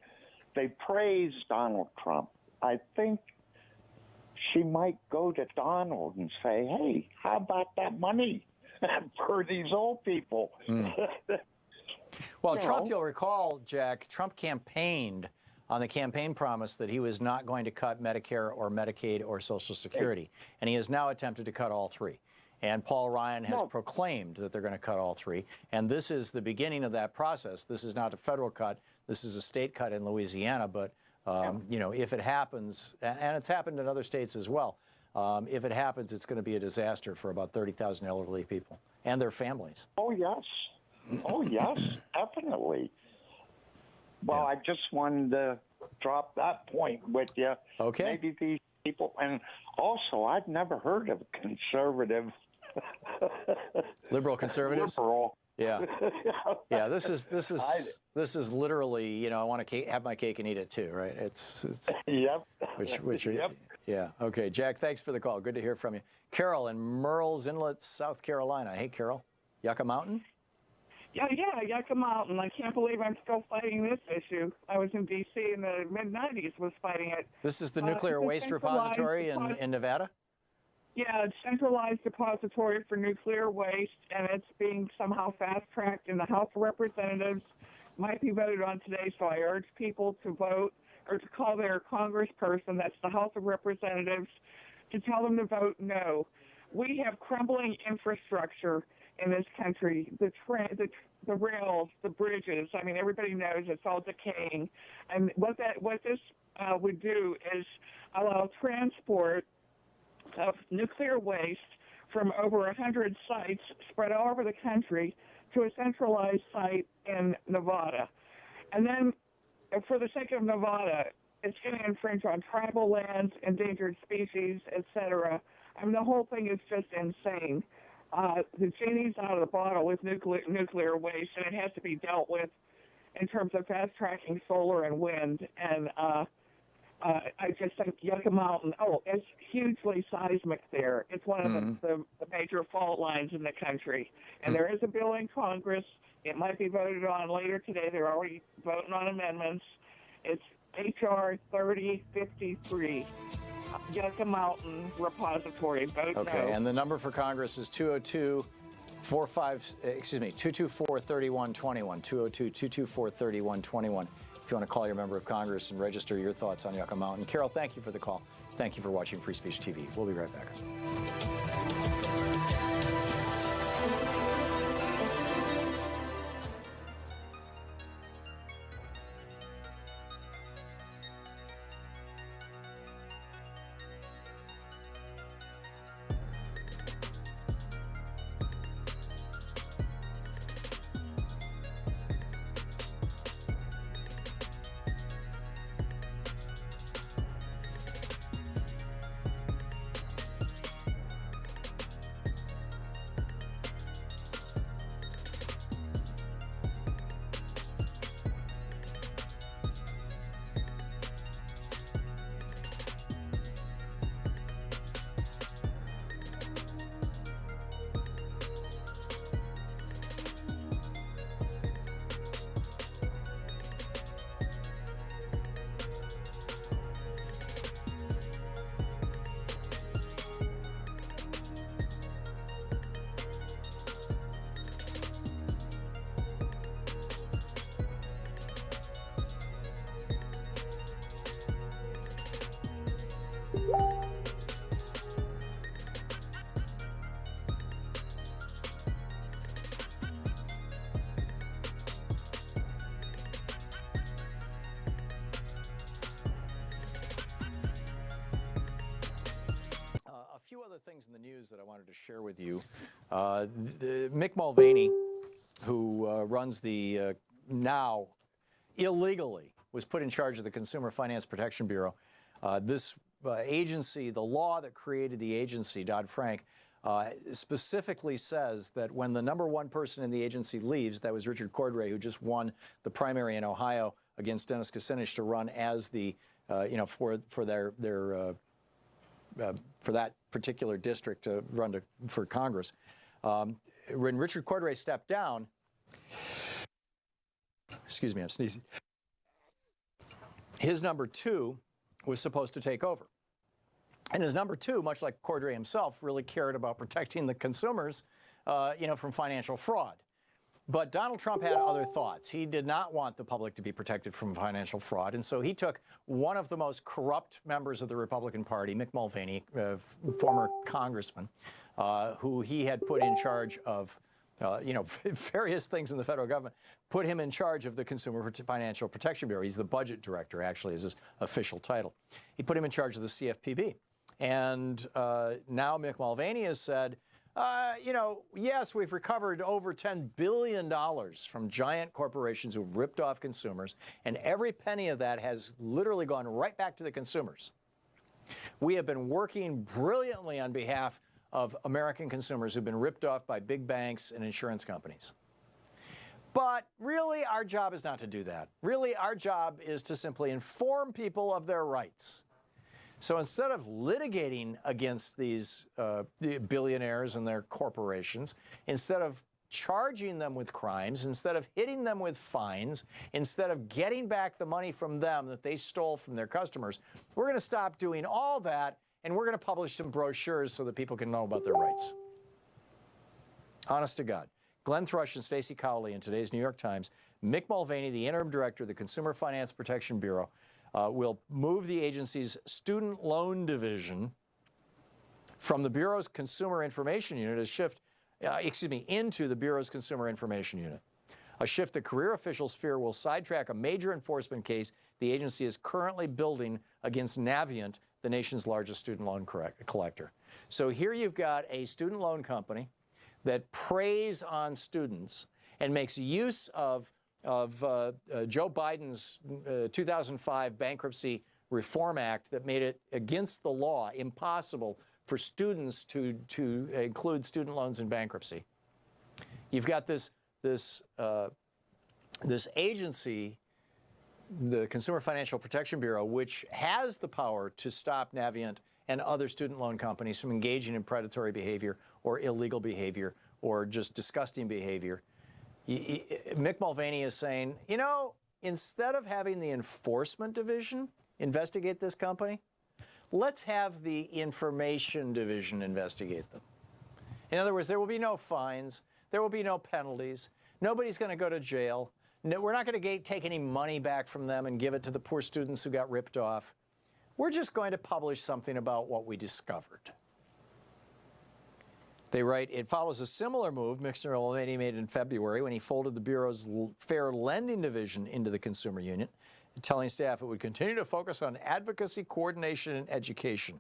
Speaker 8: They praised Donald Trump. I think she might go to Donald and say, hey, how about that money for these old people?
Speaker 2: Well, Trump, you'll recall, Jack, Trump campaigned on the campaign promise that he was not going to cut Medicare or Medicaid or Social Security. And he has now attempted to cut all three. And Paul Ryan has proclaimed that they're going to cut all three. And this is the beginning of that process. This is not a federal cut. This is a state cut in Louisiana. But, you know, if it happens, and it's happened in other states as well, if it happens, it's going to be a disaster for about 30,000 elderly people and their families.
Speaker 8: Oh, yes. Oh, yes, definitely. Well, I just wanted to drop that point with you.
Speaker 2: Okay.
Speaker 8: Maybe these people, and also, I've never heard of conservative.
Speaker 2: Liberal conservatives?
Speaker 8: Liberal.
Speaker 2: Yeah. Yeah, this is literally, you know, I want to have my cake and eat it too, right? It's
Speaker 8: Yep.
Speaker 2: Yep. Yeah. Okay, Jack, thanks for the call. Good to hear from you. Carol in Murrells Inlet, South Carolina. Hey, Carol. Yucca Mountain?
Speaker 9: Yeah, Yucca Mountain. I can't believe I'm still fighting this issue. I was in D.C. in the mid-'90s, was fighting it.
Speaker 2: This is the nuclear waste repository in Nevada?
Speaker 9: Yeah, it's centralized depository for nuclear waste, and it's being somehow fast-tracked in the House of Representatives. Might be voted on today, so I urge people to vote or to call their congressperson, that's the House of Representatives, to tell them to vote no. We have crumbling infrastructure in this country, the rails, the bridges. I mean, everybody knows it's all decaying. And what this would do is allow transport of nuclear waste from over 100 sites spread all over the country to a centralized site in Nevada. And then, for the sake of Nevada, it's going to infringe on tribal lands, endangered species, etc. I mean, the whole thing is just insane. The genie's out of the bottle with nuclear waste, and it has to be dealt with in terms of fast-tracking solar and wind. And I just think Yucca Mountain, it's hugely seismic there. It's one of the major fault lines in the country. And there is a bill in Congress. It might be voted on later today. They're already voting on amendments. It's H.R. 3053. Yucca Mountain Repository. Vote no.
Speaker 2: Okay, and the number for Congress is 224-3121, 202-224-3121. If you want to call your member of Congress and register your thoughts on Yucca Mountain. Carol, thank you for the call. Thank you for watching Free Speech TV. We'll be right back. Things in the news that I wanted to share with you. Mick Mulvaney, who runs the now illegally was put in charge of the Consumer Finance Protection Bureau. This agency, the law that created the agency, Dodd-Frank, specifically says that when the number one person in the agency leaves, that was Richard Cordray, who just won the primary in Ohio against Dennis Kucinich to run as the, for that particular district to run for Congress. When Richard Cordray stepped down, excuse me, I'm sneezing, his number two was supposed to take over. And his number two, much like Cordray himself, really cared about protecting the consumers, from financial fraud. But Donald Trump had other thoughts. He did not want the public to be protected from financial fraud, and so he took one of the most corrupt members of the Republican Party, Mick Mulvaney, former congressman, who he had put in charge of various things in the federal government, put him in charge of the Consumer Financial Protection Bureau. He's the budget director, actually, is his official title. He put him in charge of the CFPB. And now Mick Mulvaney has said, yes, we've recovered over $10 billion from giant corporations who've ripped off consumers, and every penny of that has literally gone right back to the consumers. We have been working brilliantly on behalf of American consumers who've been ripped off by big banks and insurance companies. But really, our job is not to do that. Really, our job is to simply inform people of their rights. So instead of litigating against these billionaires and their corporations, instead of charging them with crimes, instead of hitting them with fines, instead of getting back the money from them that they stole from their customers, we're going to stop doing all that, and we're going to publish some brochures so that people can know about their rights. Honest to God. Glenn Thrush and Stacey Cowley in today's New York Times. Mick Mulvaney, the interim director of the Consumer Finance Protection Bureau, will move the agency's student loan division from the Bureau's Consumer Information Unit into the Bureau's Consumer Information Unit. A shift that career officials fear will sidetrack a major enforcement case the agency is currently building against Navient, the nation's largest student loan collector. So here you've got a student loan company that preys on students and makes use of Joe Biden's 2005 Bankruptcy Reform Act that made it against the law impossible for students to include student loans in bankruptcy. You've got this agency, the Consumer Financial Protection Bureau, which has the power to stop Navient and other student loan companies from engaging in predatory behavior or illegal behavior or just disgusting behavior. Mick Mulvaney is saying, instead of having the enforcement division investigate this company, let's have the information division investigate them. In other words, there will be no fines. There will be no penalties. Nobody's going to go to jail. No, we're not going to take any money back from them and give it to the poor students who got ripped off. We're just going to publish something about what we discovered. They write, it follows a similar move Mr. Mulvaney made in February when he folded the Bureau's Fair Lending Division into the Consumer Unit, telling staff it would continue to focus on advocacy, coordination, and education.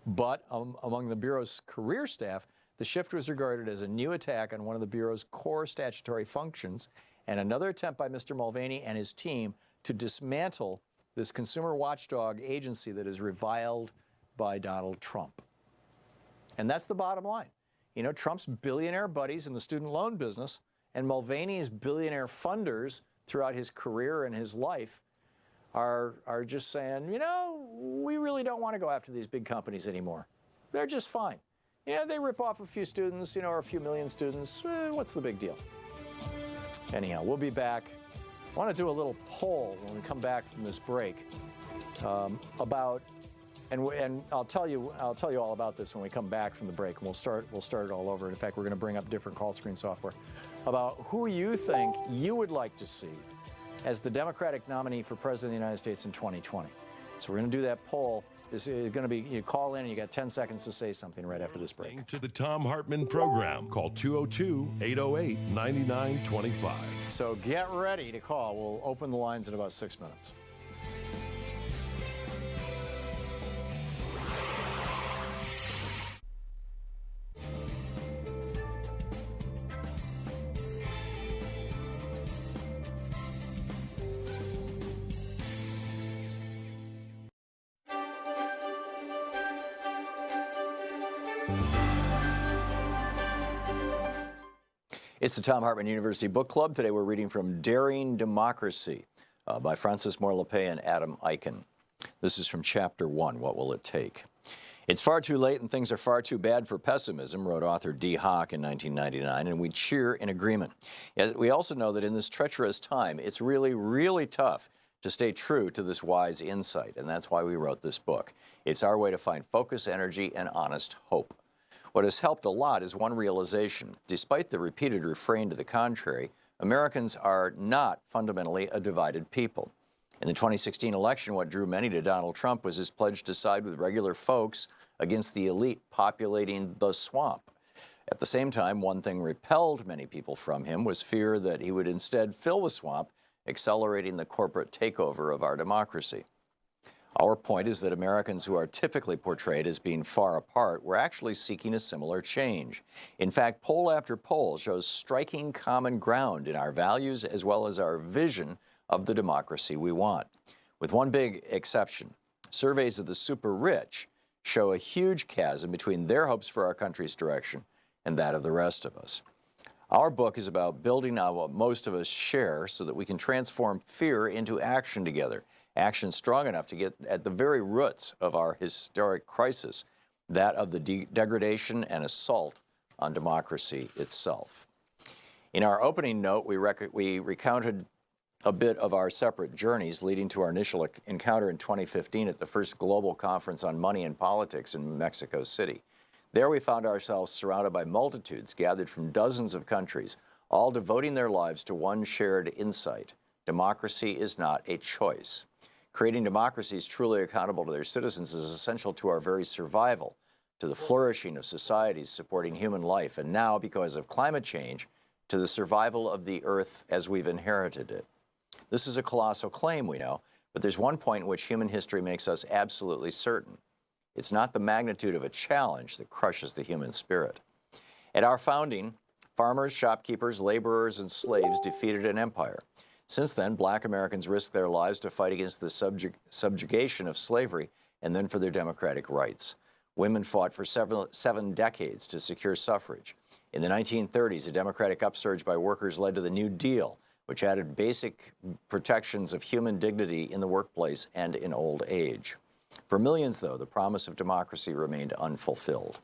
Speaker 2: But among the Bureau's career staff, the shift was regarded as a new attack on one of the Bureau's core statutory functions and another attempt by Mr. Mulvaney and his team to dismantle this consumer watchdog agency that is reviled by Donald Trump. And that's the bottom line. Trump's billionaire buddies in the student loan business and Mulvaney's billionaire funders throughout his career and his life are just saying, we really don't want to go after these big companies anymore. They're just fine. They rip off a few students, or a few million students. What's the big deal? Anyhow, we'll be back. I want to do a little poll when we come back from this break about, and I'll tell you all about this when we come back from the break, and we'll start it all over. In fact, we're going to bring up different call screen software about who you think you would like to see as the Democratic nominee for President of the United States in 2020. So we're going to do that poll. This is going to be, you call in and you got 10 seconds to say something right after this break.
Speaker 4: To the Thom Hartmann Program. Call 202-808-9925.
Speaker 2: So get ready to call. We'll open the lines in about 6 minutes. It's the Thom Hartmann University Book Club. Today we're reading from Daring Democracy by Francis Moore Lepay and Adam Eichen. This is from Chapter 1, What Will It Take? It's far too late and things are far too bad for pessimism, wrote author Dee Hock in 1999, and we cheer in agreement. Yet we also know that in this treacherous time, it's really, really tough to stay true to this wise insight, and that's why we wrote this book. It's our way to find focus, energy, and honest hope. What has helped a lot is one realization. Despite the repeated refrain to the contrary, Americans are not fundamentally a divided people. In the 2016 election, what drew many to Donald Trump was his pledge to side with regular folks against the elite populating the swamp. At the same time, one thing repelled many people from him was fear that he would instead fill the swamp, accelerating the corporate takeover of our democracy. Our point is that Americans who are typically portrayed as being far apart were actually seeking a similar change. In fact, poll after poll shows striking common ground in our values as well as our vision of the democracy we want. With one big exception, surveys of the super rich show a huge chasm between their hopes for our country's direction and that of the rest of us. Our book is about building on what most of us share so that we can transform fear into action together. Action strong enough to get at the very roots of our historic crisis, that of the degradation and assault on democracy itself. In our opening note, we recounted a bit of our separate journeys leading to our initial encounter in 2015 at the first global conference on money and politics in Mexico City. There we found ourselves surrounded by multitudes gathered from dozens of countries, all devoting their lives to one shared insight. Democracy is not a choice. Creating democracies truly accountable to their citizens is essential to our very survival, to the flourishing of societies supporting human life, and now, because of climate change, to the survival of the earth as we've inherited it. This is a colossal claim, we know, but there's one point in which human history makes us absolutely certain. It's not the magnitude of a challenge that crushes the human spirit. At our founding, farmers, shopkeepers, laborers, and slaves defeated an empire. Since then, black Americans risked their lives to fight against the subjugation of slavery and then for their democratic rights. Women fought for seven decades to secure suffrage. In the 1930s, a democratic upsurge by workers led to the New Deal, which added basic protections of human dignity in the workplace and in old age. For millions, though, the promise of democracy remained unfulfilled.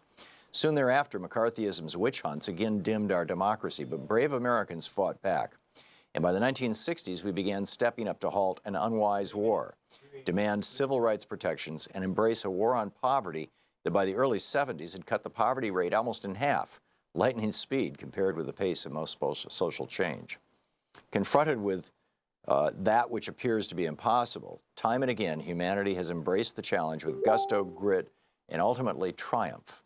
Speaker 2: Soon thereafter, McCarthyism's witch hunts again dimmed our democracy, but brave Americans fought back. And by the 1960s, we began stepping up to halt an unwise war, demand civil rights protections, and embrace a war on poverty that by the early 70s had cut the poverty rate almost in half, lightning speed compared with the pace of most social change. Confronted with that which appears to be impossible, time and again, humanity has embraced the challenge with gusto, grit, and ultimately triumph.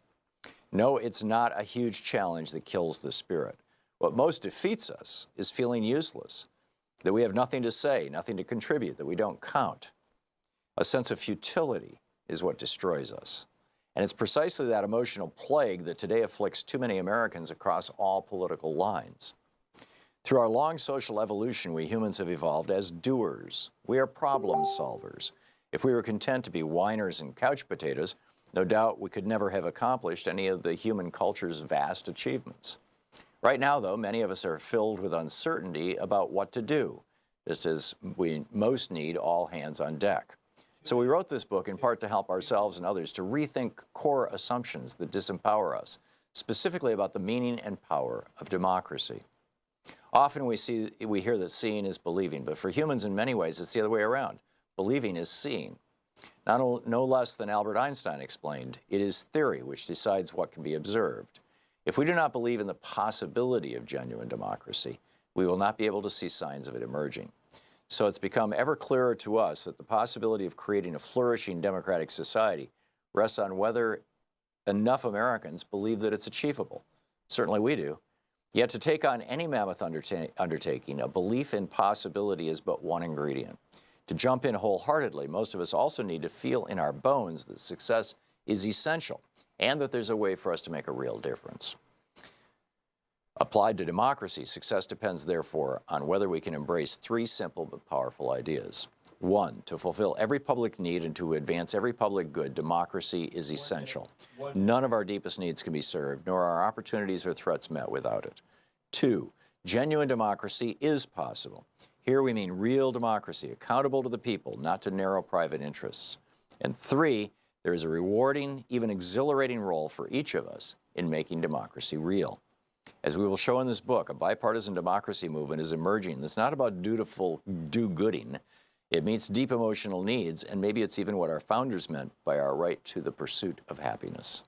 Speaker 2: No, it's not a huge challenge that kills the spirit. What most defeats us is feeling useless, that we have nothing to say, nothing to contribute, that we don't count. A sense of futility is what destroys us. And it's precisely that emotional plague that today afflicts too many Americans across all political lines. Through our long social evolution, we humans have evolved as doers. We are problem solvers. If we were content to be whiners and couch potatoes, no doubt we could never have accomplished any of the human culture's vast achievements. Right now, though, many of us are filled with uncertainty about what to do, just as we most need all hands on deck. So we wrote this book in part to help ourselves and others to rethink core assumptions that disempower us, specifically about the meaning and power of democracy. Often we hear that seeing is believing, but for humans in many ways it's the other way around. Believing is seeing. No less than Albert Einstein explained, it is theory which decides what can be observed. If we do not believe in the possibility of genuine democracy, we will not be able to see signs of it emerging. So it's become ever clearer to us that the possibility of creating a flourishing democratic society rests on whether enough Americans believe that it's achievable. Certainly we do. Yet to take on any mammoth undertaking, a belief in possibility is but one ingredient. To jump in wholeheartedly, most of us also need to feel in our bones that success is essential and that there's a way for us to make a real difference. Applied to democracy, success depends, therefore, on whether we can embrace three simple but powerful ideas. One, to fulfill every public need and to advance every public good, democracy is essential. None of our deepest needs can be served, nor our opportunities or threats met without it. Two, genuine democracy is possible. Here we mean real democracy, accountable to the people, not to narrow private interests. And three, there is a rewarding, even exhilarating role for each of us in making democracy real. As we will show in this book, a bipartisan democracy movement is emerging that's not about dutiful do-gooding. It meets deep emotional needs, and maybe it's even what our founders meant by our right to the pursuit of happiness.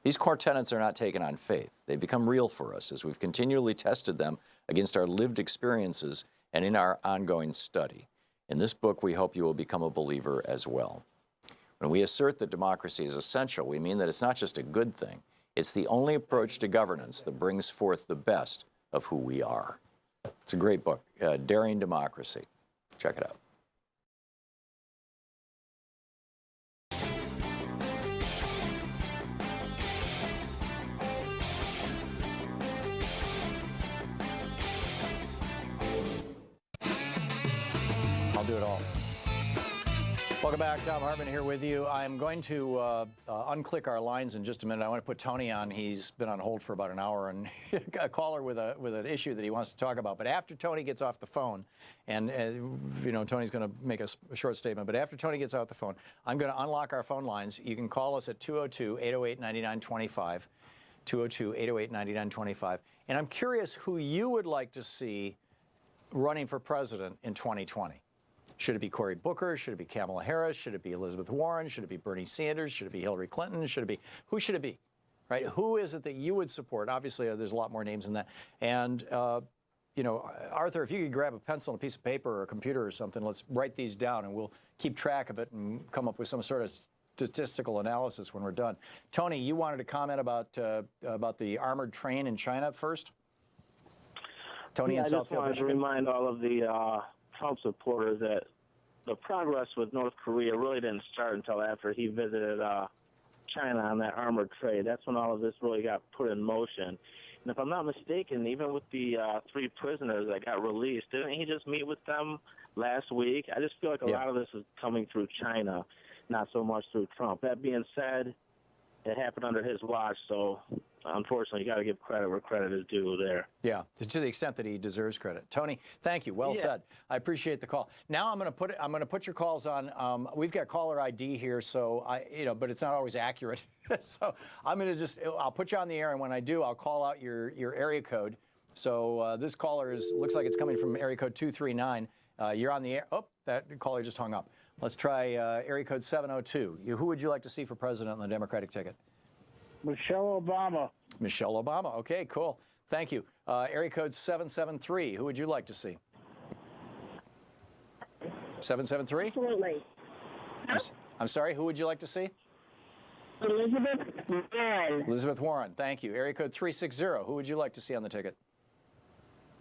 Speaker 2: These core tenets are not taken on faith. They become real for us as we've continually tested them against our lived experiences and in our ongoing study. In this book, we hope you will become a believer as well. When we assert that democracy is essential, we mean that it's not just a good thing. It's the only approach to governance that brings forth the best of who we are. It's a great book, Daring Democracy. Check it out. I'll do it all. Welcome back. Thom Hartmann here with you. I'm going to unclick our lines in just a minute. I want to put Tony on. He's been on hold for about an hour and got a caller with an issue that he wants to talk about. But after Tony gets off the phone, and you know, Tony's going to make a short statement, but after Tony gets off the phone, I'm going to unlock our phone lines. You can call us at 202-808-9925, 202-808-9925. And I'm curious who you would like to see running for president in 2020. Should it be Cory Booker? Should it be Kamala Harris? Should it be Elizabeth Warren? Should it be Bernie Sanders? Should it be Hillary Clinton? Should it be, who should it be, right? Who is it that you would support? Obviously, there's a lot more names than that. And, you know, Arthur, if you could grab a pencil and a piece of paper or a computer or something, let's write these down and we'll keep track of it and come up with some sort of statistical analysis when we're done. Tony, you wanted to comment about the armored train in China first? Tony in Southfield, Michigan.
Speaker 10: I just wanted to remind all of the Trump supporters that the progress with North Korea really didn't start until after he visited China on that armored trade. That's when all of this really got put in motion. And if I'm not mistaken, even with the 3 prisoners that got released, didn't he just meet with them last week? I just feel like a lot of this is coming through China, not so much through Trump. That being said, it happened under his watch, so unfortunately, you got to give credit where credit is due there.
Speaker 2: Yeah, to the extent that he deserves credit. Tony, thank you. Well said. I appreciate the call. Now I'm going to put your calls on. We've got caller ID here, so but it's not always accurate. So I'm going to I'll put you on the air, and when I do, I'll call out your area code. So this caller looks like it's coming from area code 239. You're on the air. Oh, that caller just hung up. Let's try area code 702. Who would you like to see for president on the Democratic ticket?
Speaker 22: Michelle Obama.
Speaker 2: Michelle Obama. Okay, cool. Thank you. Area code 773. Who would you like to see? 773?
Speaker 22: Absolutely.
Speaker 2: I'm sorry, who would you like to see?
Speaker 22: Elizabeth Warren.
Speaker 2: Elizabeth Warren. Thank you. Area code 360. Who would you like to see on the ticket?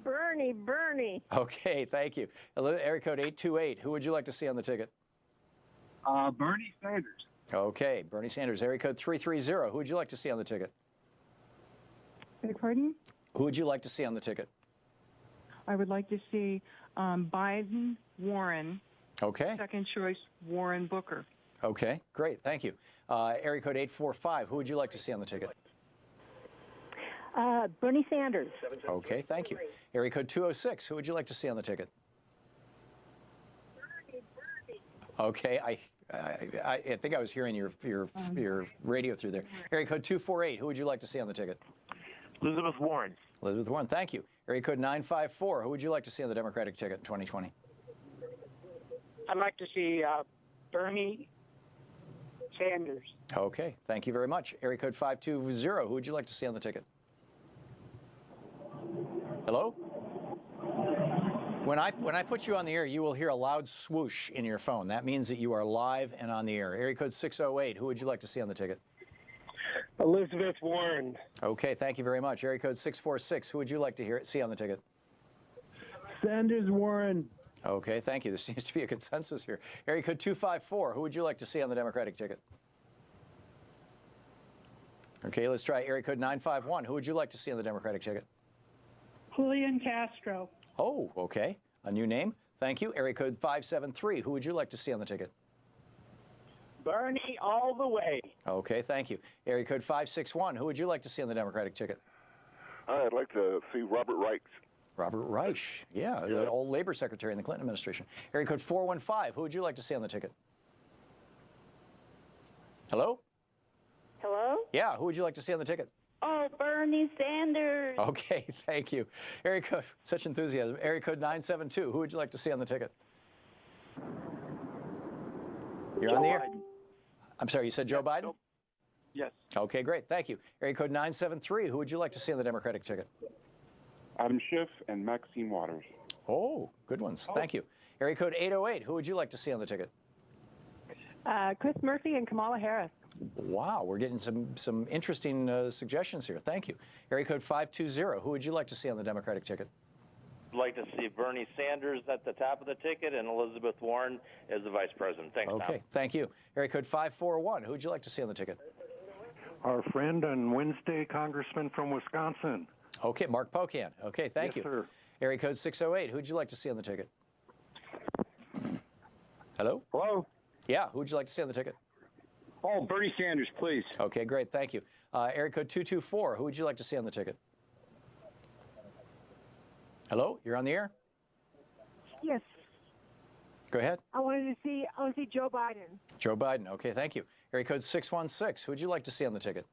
Speaker 22: Bernie.
Speaker 2: Okay, thank you. Area code 828. Who would you like to see on the ticket?
Speaker 22: Bernie Sanders.
Speaker 2: Okay, Bernie Sanders. Area code 330. Who would you like to see on the ticket?
Speaker 23: Beg pardon?
Speaker 2: Who would you like to see on the ticket?
Speaker 23: I would like to see Biden, Warren.
Speaker 2: Okay.
Speaker 23: Second choice, Warren Booker.
Speaker 2: Okay, great. Thank you. Area code 845. Who would you like to see on the ticket?
Speaker 22: Bernie Sanders.
Speaker 2: Okay, thank you. Area code 206. Who would you like to see on the ticket? Okay, I think I was hearing your radio through there. Area code 248. Who would you like to see on the ticket?
Speaker 22: Elizabeth Warren.
Speaker 2: Elizabeth Warren. Thank you. Area code 954. Who would you like to see on the Democratic ticket in 2020?
Speaker 22: I'd like to see Bernie Sanders.
Speaker 2: Okay, thank you very much. Area code 520. Who would you like to see on the ticket? Hello? When I put you on the air, you will hear a loud swoosh in your phone. That means that you are live and on the air. Area code 608. Who would you like to see on the ticket?
Speaker 22: Elizabeth Warren.
Speaker 2: Okay, thank you very much. Area code 646. Who would you like to see on the ticket?
Speaker 22: Sanders Warren.
Speaker 2: Okay, thank you. There seems to be a consensus here. Area code 254. Who would you like to see on the Democratic ticket? Okay, let's try area code 951. Who would you like to see on the Democratic ticket?
Speaker 22: Julian Castro.
Speaker 2: Oh, okay. A new name. Thank you. Area code 573. Who would you like to see on the ticket?
Speaker 22: Bernie all the way.
Speaker 2: Okay, thank you. Area code 561. Who would you like to see on the Democratic ticket?
Speaker 24: I'd like to see Robert Reich.
Speaker 2: Robert Reich. Yeah, the old labor secretary in the Clinton administration. Area code 415. Who would you like to see on the ticket? Hello?
Speaker 25: Hello?
Speaker 2: Yeah, who would you like to see on the ticket?
Speaker 25: Oh, Bernie Sanders.
Speaker 2: Okay, thank you. Area code, such enthusiasm. Area code 972. Who would you like to see on the ticket? You're on the air. I'm sorry, you said Joe Biden?
Speaker 11: Yes.
Speaker 2: Okay, great. Thank you. Area code 973. Who would you like to see on the Democratic ticket?
Speaker 12: Adam Schiff and Maxine Waters.
Speaker 2: Oh, good ones. Thank you. Area code 808. Who would you like to see on the ticket?
Speaker 23: Chris Murphy and Kamala Harris.
Speaker 2: Wow, we're getting some interesting suggestions here. Thank you. Area code 520. Who would you like to see on the Democratic ticket?
Speaker 13: I'd like to see Bernie Sanders at the top of the ticket and Elizabeth Warren as the vice president. Thanks, Tom.
Speaker 2: Okay, thank you. Area code 541. Who would you like to see on the ticket?
Speaker 14: Our friend and Wednesday congressman from Wisconsin.
Speaker 2: Okay, Mark Pocan. Okay, thank you.
Speaker 14: Sir.
Speaker 2: Area code 608. Who would you like to see on the ticket? Hello?
Speaker 15: Hello?
Speaker 2: Yeah, who would you like to see on the ticket?
Speaker 15: Oh, Bernie Sanders, please.
Speaker 2: Okay, great. Thank you. Area code 224. Who would you like to see on the ticket? Hello? You're on the air?
Speaker 23: Yes.
Speaker 2: Go ahead.
Speaker 23: I want to see Joe Biden.
Speaker 2: Joe Biden. Okay, thank you. Area code 616. Who would you like to see on the ticket?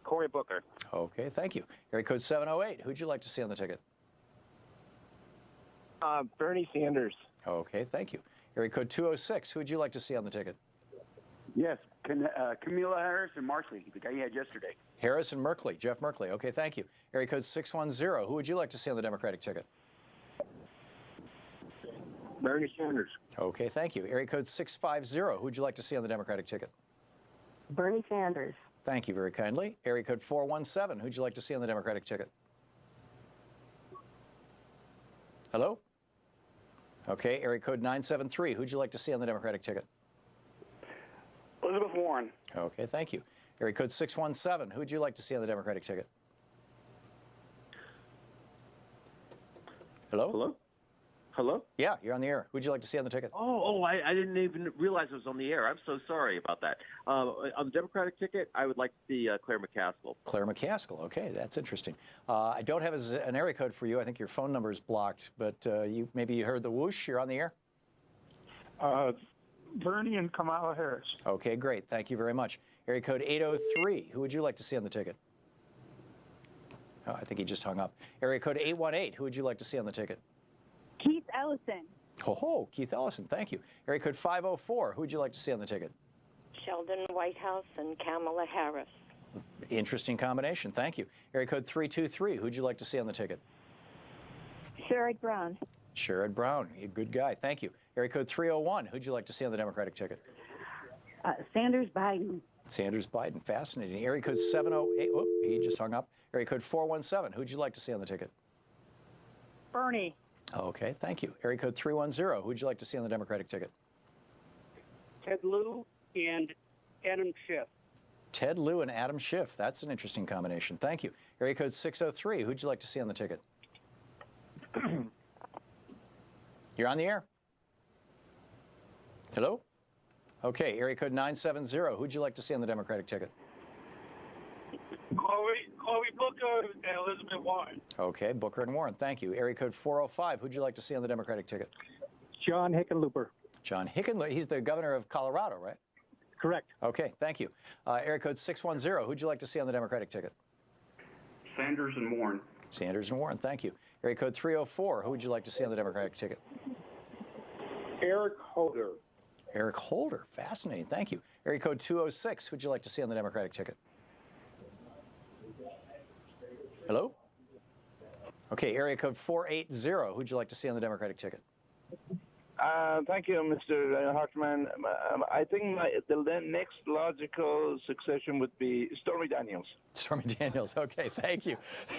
Speaker 15: Cory Booker.
Speaker 2: Okay, thank you. Area code 708. Who would you like to see on the ticket?
Speaker 15: Bernie Sanders.
Speaker 2: Okay, thank you. Area code 206. Who would you like to see on the ticket?
Speaker 26: Yes, Kamala Harris and Markley, the guy you had yesterday.
Speaker 2: Harris and Merkley. Jeff Merkley. Okay, thank you. Area code 610. Who would you like to see on the Democratic ticket?
Speaker 15: Bernie Sanders.
Speaker 2: Okay, thank you. Area code 650. Who would you like to see on the Democratic ticket?
Speaker 23: Bernie Sanders.
Speaker 2: Thank you very kindly. Area code 417. Who would you like to see on the Democratic ticket? Hello? Okay, area code 973. Who would you like to see on the Democratic ticket?
Speaker 26: Elizabeth Warren.
Speaker 2: Okay, thank you. Area code 617. Who would you like to see on the Democratic ticket? Hello?
Speaker 27: Hello? Hello?
Speaker 2: Yeah, you're on the air. Who would you like to see on the ticket?
Speaker 27: I didn't even realize it was on the air. I'm so sorry about that. On the Democratic ticket, I would like to see Claire McCaskill.
Speaker 2: Claire McCaskill. Okay, that's interesting. I don't have an area code for you. I think your phone number is blocked, but maybe you heard the whoosh. You're on the air?
Speaker 15: Bernie and Kamala Harris.
Speaker 2: Okay, great. Thank you very much. Area code 803. Who would you like to see on the ticket? Oh, I think he just hung up. Area code 818. Who would you like to see on the ticket?
Speaker 25: Keith Ellison.
Speaker 2: Oh, Keith Ellison. Thank you. Area code 504. Who would you like to see on the ticket?
Speaker 25: Sheldon Whitehouse and Kamala Harris.
Speaker 2: Interesting combination. Thank you. Area code 323. Who would you like to see on the ticket?
Speaker 25: Sherrod Brown.
Speaker 2: Sherrod Brown. A good guy. Thank you. Area code 301. Who would you like to see on the Democratic ticket?
Speaker 25: Sanders Biden.
Speaker 2: Sanders Biden. Fascinating. Area code 708. Whoop, he just hung up. Area code 417. Who would you like to see on the ticket?
Speaker 25: Bernie.
Speaker 2: Okay, thank you. Area code 310. Who would you like to see on the Democratic ticket?
Speaker 22: Ted Lieu and Adam Schiff.
Speaker 2: Ted Lieu and Adam Schiff. That's an interesting combination. Thank you. Area code 603. Who would you like to see on the ticket? You're on the air. Hello? Okay, area code 970. Who would you like to see on the Democratic ticket?
Speaker 22: Cory Booker and Elizabeth Warren.
Speaker 2: Okay, Booker and Warren. Thank you. Area code 405. Who would you like to see on the Democratic ticket?
Speaker 15: John Hickenlooper.
Speaker 2: John Hickenlooper. He's the governor of Colorado, right?
Speaker 15: Correct.
Speaker 2: Okay, thank you. Area code 610. Who would you like to see on the Democratic ticket?
Speaker 26: Sanders and Warren.
Speaker 2: Sanders and Warren. Thank you. Area code 304. Who would you like to see on the Democratic ticket?
Speaker 15: Eric Holder.
Speaker 2: Eric Holder. Fascinating. Thank you. Area code 206. Who would you like to see on the Democratic ticket? Hello? Okay, area code 480. Who would you like to see on the Democratic ticket?
Speaker 18: Thank you, Mr. Hartmann. I think the next logical succession would be Stormy Daniels.
Speaker 2: Stormy Daniels. Okay, thank you.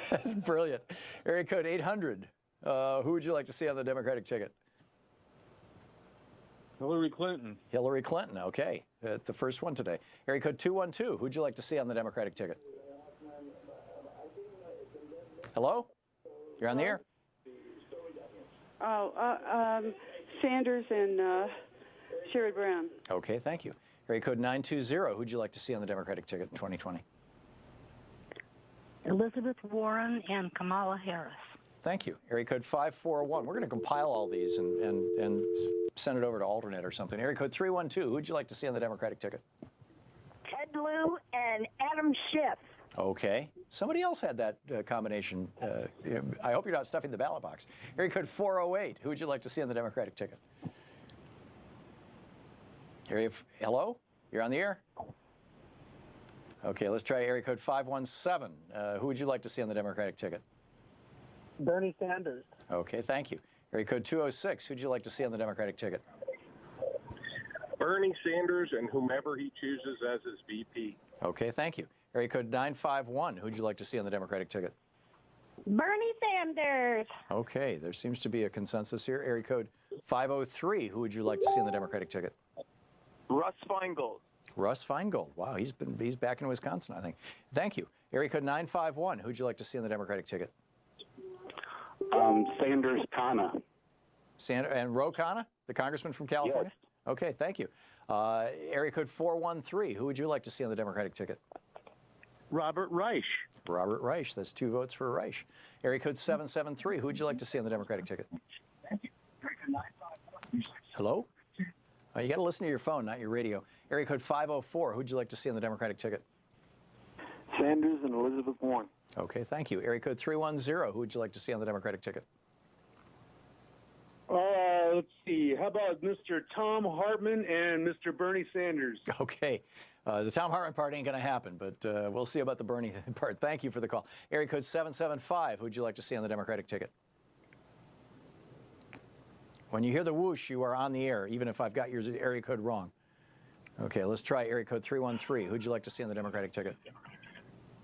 Speaker 2: That's brilliant. Area code 800. Who would you like to see on the Democratic ticket?
Speaker 15: Hillary Clinton.
Speaker 2: Hillary Clinton. Okay, it's the first one today. Area code 212. Who would you like to see on the Democratic ticket? Hello? You're on the air?
Speaker 25: Sanders and Sherrod Brown.
Speaker 2: Okay, thank you. Area code 920. Who would you like to see on the Democratic ticket in 2020?
Speaker 25: Elizabeth Warren and Kamala Harris.
Speaker 2: Thank you. Area code 541. We're going to compile all these and send it over to alternate or something. Area code 312. Who would you like to see on the Democratic ticket?
Speaker 25: Ted Lieu and Adam Schiff.
Speaker 2: Okay. Somebody else had that combination. I hope you're not stuffing the ballot box. Area code 408. Who would you like to see on the Democratic ticket? Hello? You're on the air? Okay, let's try area code 517. Who would you like to see on the Democratic ticket?
Speaker 15: Bernie Sanders.
Speaker 2: Okay, thank you. Area code 206. Who'd you like to see on the Democratic ticket?
Speaker 12: Bernie Sanders and whomever he chooses as his VP.
Speaker 2: Okay, thank you. Area code 951. Who'd you like to see on the Democratic ticket?
Speaker 25: Bernie Sanders.
Speaker 2: Okay, there seems to be a consensus here. Area code 503. Who would you like to see on the Democratic ticket?
Speaker 5: Russ Feingold.
Speaker 2: Russ Feingold. Wow, he's back in Wisconsin, I think. Thank you. Area code 951. Who'd you like to see on the Democratic ticket?
Speaker 26: Sanders Kana.
Speaker 2: And Ro Khanna, the congressman from California? Yes. Okay, thank you. Area code 413. Who would you like to see on the Democratic ticket?
Speaker 5: Robert Reich.
Speaker 2: Robert Reich. That's 2 votes for Reich. Area code 773. Who would you like to see on the Democratic ticket? Hello? You got to listen to your phone, not your radio. Area code 504. Who'd you like to see on the Democratic ticket?
Speaker 26: Sanders and Elizabeth Warren.
Speaker 2: Okay, thank you. Area code 310. Who would you like to see on the Democratic ticket?
Speaker 15: Let's see. How about Mr. Thom Hartmann and Mr. Bernie Sanders?
Speaker 2: Okay. The Thom Hartmann part ain't going to happen, but we'll see about the Bernie part. Thank you for the call. Area code 775. Who'd you like to see on the Democratic ticket? When you hear the whoosh, you are on the air, even if I've got your area code wrong. Okay, let's try area code 313. Who'd you like to see on the Democratic ticket?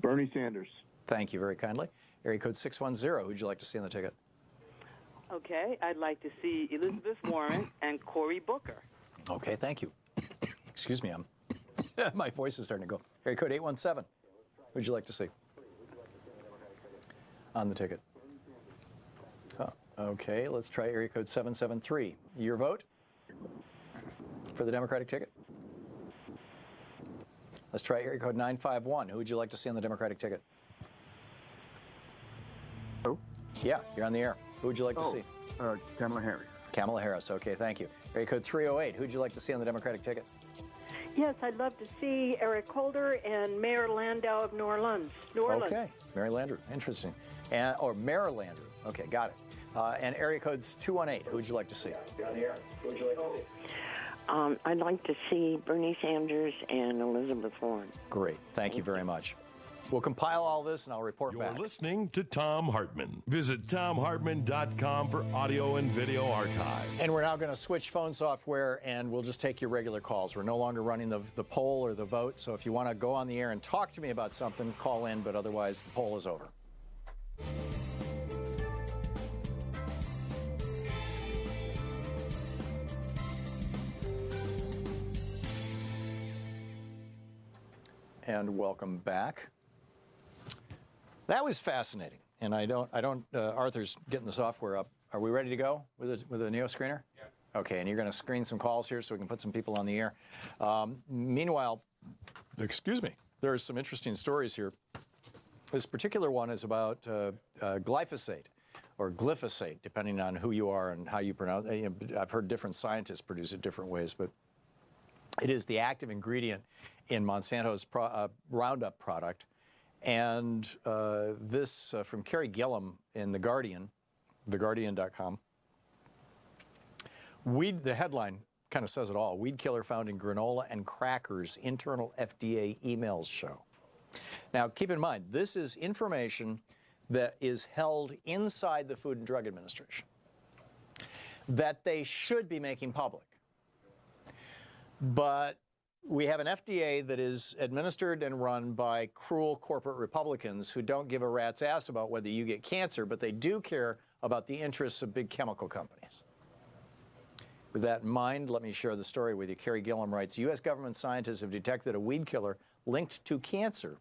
Speaker 26: Bernie Sanders.
Speaker 2: Thank you very kindly. Area code 610. Who'd you like to see on the ticket?
Speaker 11: Okay, I'd like to see Elizabeth Warren and Cory Booker.
Speaker 2: Okay, thank you. Excuse me, my voice is starting to go. Area code 817. Who'd you like to see on the ticket? Oh, okay, let's try area code 773. Your vote for the Democratic ticket? Let's try area code 951. Who would you like to see on the Democratic ticket?
Speaker 26: Oh?
Speaker 2: Yeah, you're on the air. Who would you like to see?
Speaker 26: Kamala Harris.
Speaker 2: Kamala Harris. Okay, thank you. Area code 308. Who would you like to see on the Democratic ticket?
Speaker 25: Yes, I'd love to see Eric Holder and Mayor Landau of New Orleans.
Speaker 2: Okay, Mary Landrieu. Interesting. Or Mayor Landrieu. Okay, got it. And area code's 218. Who would you like to see?
Speaker 25: I'd like to see Bernie Sanders and Elizabeth Warren.
Speaker 2: Great. Thank you very much. We'll compile all this and I'll report back.
Speaker 4: You're listening to Thom Hartmann. Visit ThomHartmann.com for audio and video archive.
Speaker 2: And we're now going to switch phone software and we'll just take your regular calls. We're no longer running the poll or the vote. So if you want to go on the air and talk to me about something, call in. But otherwise, the poll is over. And welcome back. That was fascinating, and Arthur's getting the software up. Are we ready to go with a Neo screener? Yeah. Okay, and you're going to screen some calls here so we can put some people on the air. Meanwhile, excuse me, there are some interesting stories here. This particular one is about glyphosate, or glyphosate, depending on who you are and how you pronounce it. I've heard different scientists produce it different ways, but it is the active ingredient in Monsanto's Roundup product. And this from Carrie Gillum in The Guardian, theguardian.com. The headline kind of says it all. Weed killer found in granola and crackers, internal FDA emails show. Now, keep in mind, this is information that is held inside the Food and Drug Administration that they should be making public. But we have an FDA that is administered and run by cruel corporate Republicans who don't give a rat's ass about whether you get cancer, but they do care about the interests of big chemical companies. With that in mind, let me share the story with you. Carrie Gillum writes, U.S. government scientists have detected a weed killer linked to cancer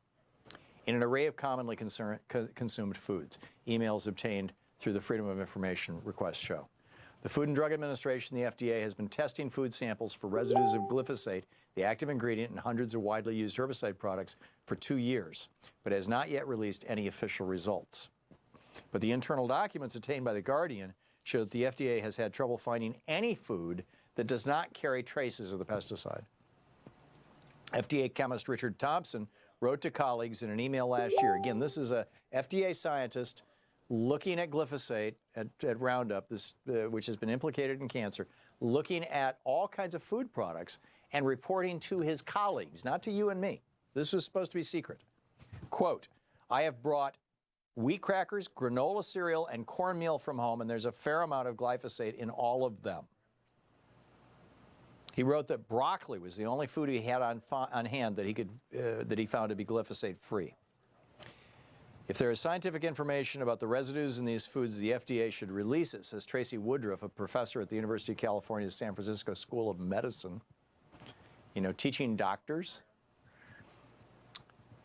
Speaker 2: in an array of commonly consumed foods. Emails obtained through the Freedom of Information request show. The Food and Drug Administration, the FDA, has been testing food samples for residues of glyphosate, the active ingredient in hundreds of widely used herbicide products, for 2 years, but has not yet released any official results. But the internal documents obtained by The Guardian show that the FDA has had trouble finding any food that does not carry traces of the pesticide. FDA chemist Richard Thompson wrote to colleagues in an email last year. Again, this is a FDA scientist looking at glyphosate at Roundup, which has been implicated in cancer, looking at all kinds of food products and reporting to his colleagues, not to you and me, This was supposed to be secret. Quote, I have brought wheat crackers, granola cereal, and cornmeal from home, and there's a fair amount of glyphosate in all of them. He wrote that broccoli was the only food he had on hand that he found to be glyphosate-free. If there is scientific information about the residues in these foods, the FDA should release it, says Tracy Woodruff, a professor at the University of California's San Francisco School of Medicine. You know, teaching doctors.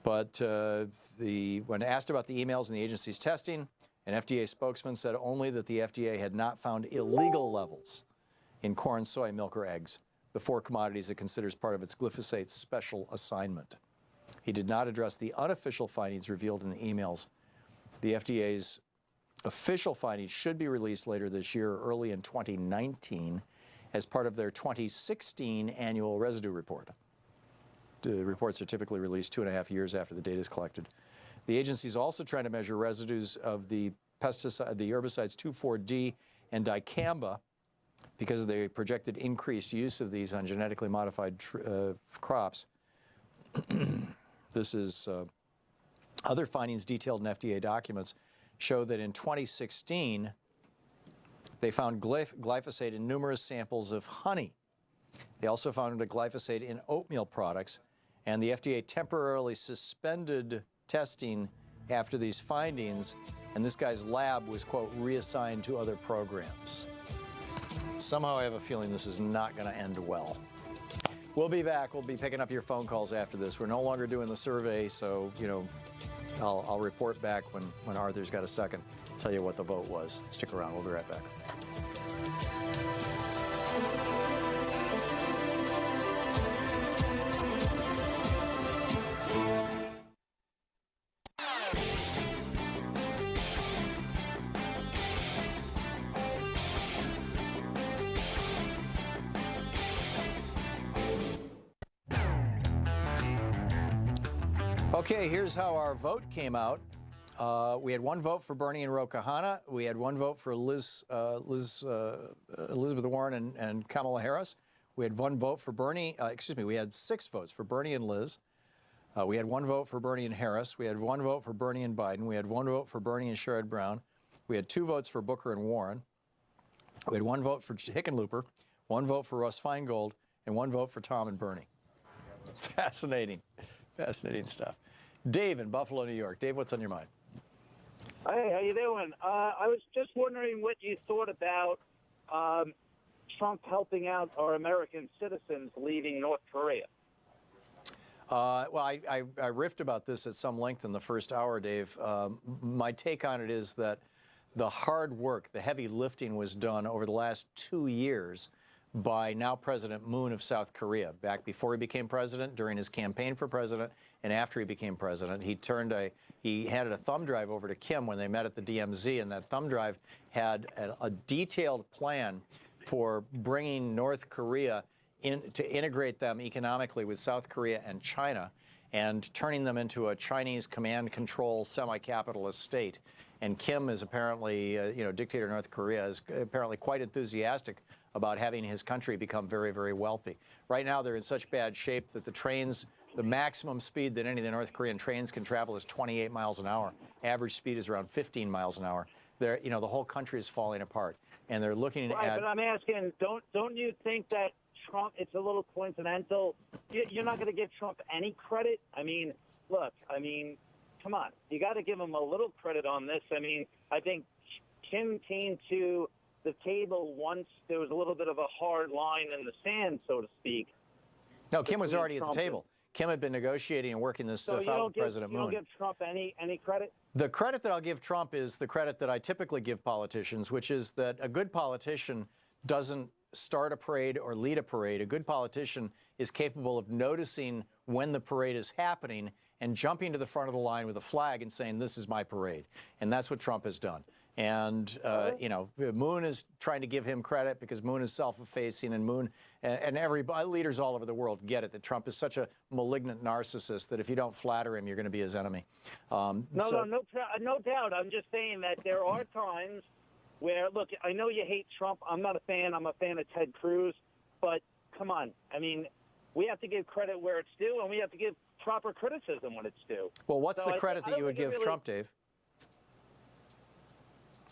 Speaker 2: But when asked about the emails and the agency's testing, an FDA spokesman said only that the FDA had not found illegal levels in corn, soy, milk, or eggs, the 4 commodities it considers part of its glyphosate special assignment. He did not address the unofficial findings revealed in the emails. The FDA's official findings should be released later this year or early in 2019 as part of their 2016 annual residue report. The reports are typically released 2.5 years after the data is collected. The agency is also trying to measure residues of the herbicides 2,4-D and dicamba because of the projected increased use of these on genetically modified crops. This is other findings detailed in FDA documents show that in 2016, they found glyphosate in numerous samples of honey. They also found glyphosate in oatmeal products, and the FDA temporarily suspended testing after these findings, and this guy's lab was, quote, reassigned to other programs. Somehow I have a feeling this is not going to end well. We'll be back. We'll be picking up your phone calls after this. We're no longer doing the survey, so, you know, I'll report back when Arthur's got a second, tell you what the vote was. Stick around. We'll be right back. Okay, here's how our vote came out. We had 1 vote for Bernie and Roukhana. We had 1 vote for Elizabeth Warren and Kamala Harris. We had 1 vote for Bernie. We had 6 votes for Bernie and Liz. We had 1 vote for Bernie and Harris. We had 1 vote for Bernie and Biden. We had 1 vote for Bernie and Sherrod Brown. We had 2 votes for Booker and Warren. We had 1 vote for Hickenlooper, 1 vote for Russ Feingold, and 1 vote for Tom and Bernie. Fascinating. Fascinating stuff. Dave in Buffalo, New York. Dave, what's on your mind?
Speaker 1: Hey, how you doing? I was just wondering what you thought about Trump helping out our American citizens leaving North Korea.
Speaker 2: Well, I riffed about this at some length in the first hour, Dave. My take on it is that the hard work, the heavy lifting was done over the last 2 years by now President Moon of South Korea. Back before he became president, during his campaign for president, and after he became president, he handed a thumb drive over to Kim when they met at the DMZ, and that thumb drive had a detailed plan for bringing North Korea to integrate them economically with South Korea and China, and turning them into a Chinese command control semi-capitalist state. And Kim is apparently, dictator of North Korea, is apparently quite enthusiastic about having his country become very, very wealthy. Right now, they're in such bad shape that the trains, the maximum speed that any of the North Korean trains can travel is 28 miles an hour. Average speed is around 15 miles an hour. The whole country is falling apart, and they're looking
Speaker 1: Right,
Speaker 2: at.
Speaker 1: but I'm asking, don't you think that Trump? It's a little coincidental. You're not going to give Trump any credit. I mean, look. I mean, come on. You got to give him a little credit on this. I mean, I think Kim came to the table once there was a little bit of a hard line in the sand, so to speak.
Speaker 2: No, Kim was already at the table. Kim had been negotiating and working this stuff out with President Moon.
Speaker 1: You don't give Trump any credit?
Speaker 2: The credit that I'll give Trump is the credit that I typically give politicians, which is that a good politician doesn't start a parade or lead a parade. A good politician is capable of noticing when the parade is happening and jumping to the front of the line with a flag and saying, this is my parade. And that's what Trump has done. And, Moon is trying to give him credit because Moon is self-effacing, and Moon and everybody, leaders all over the world get it, that Trump is such a malignant narcissist that if you don't flatter him, you're going to be his enemy.
Speaker 1: No doubt. I'm just saying that there are times where, look, I know you hate Trump. I'm not a fan. I'm a fan of Ted Cruz. But come on. I mean, we have to give credit where it's due, and we have to give proper criticism when it's due.
Speaker 2: Well, what's
Speaker 1: So
Speaker 2: the credit that you would give Trump, Dave?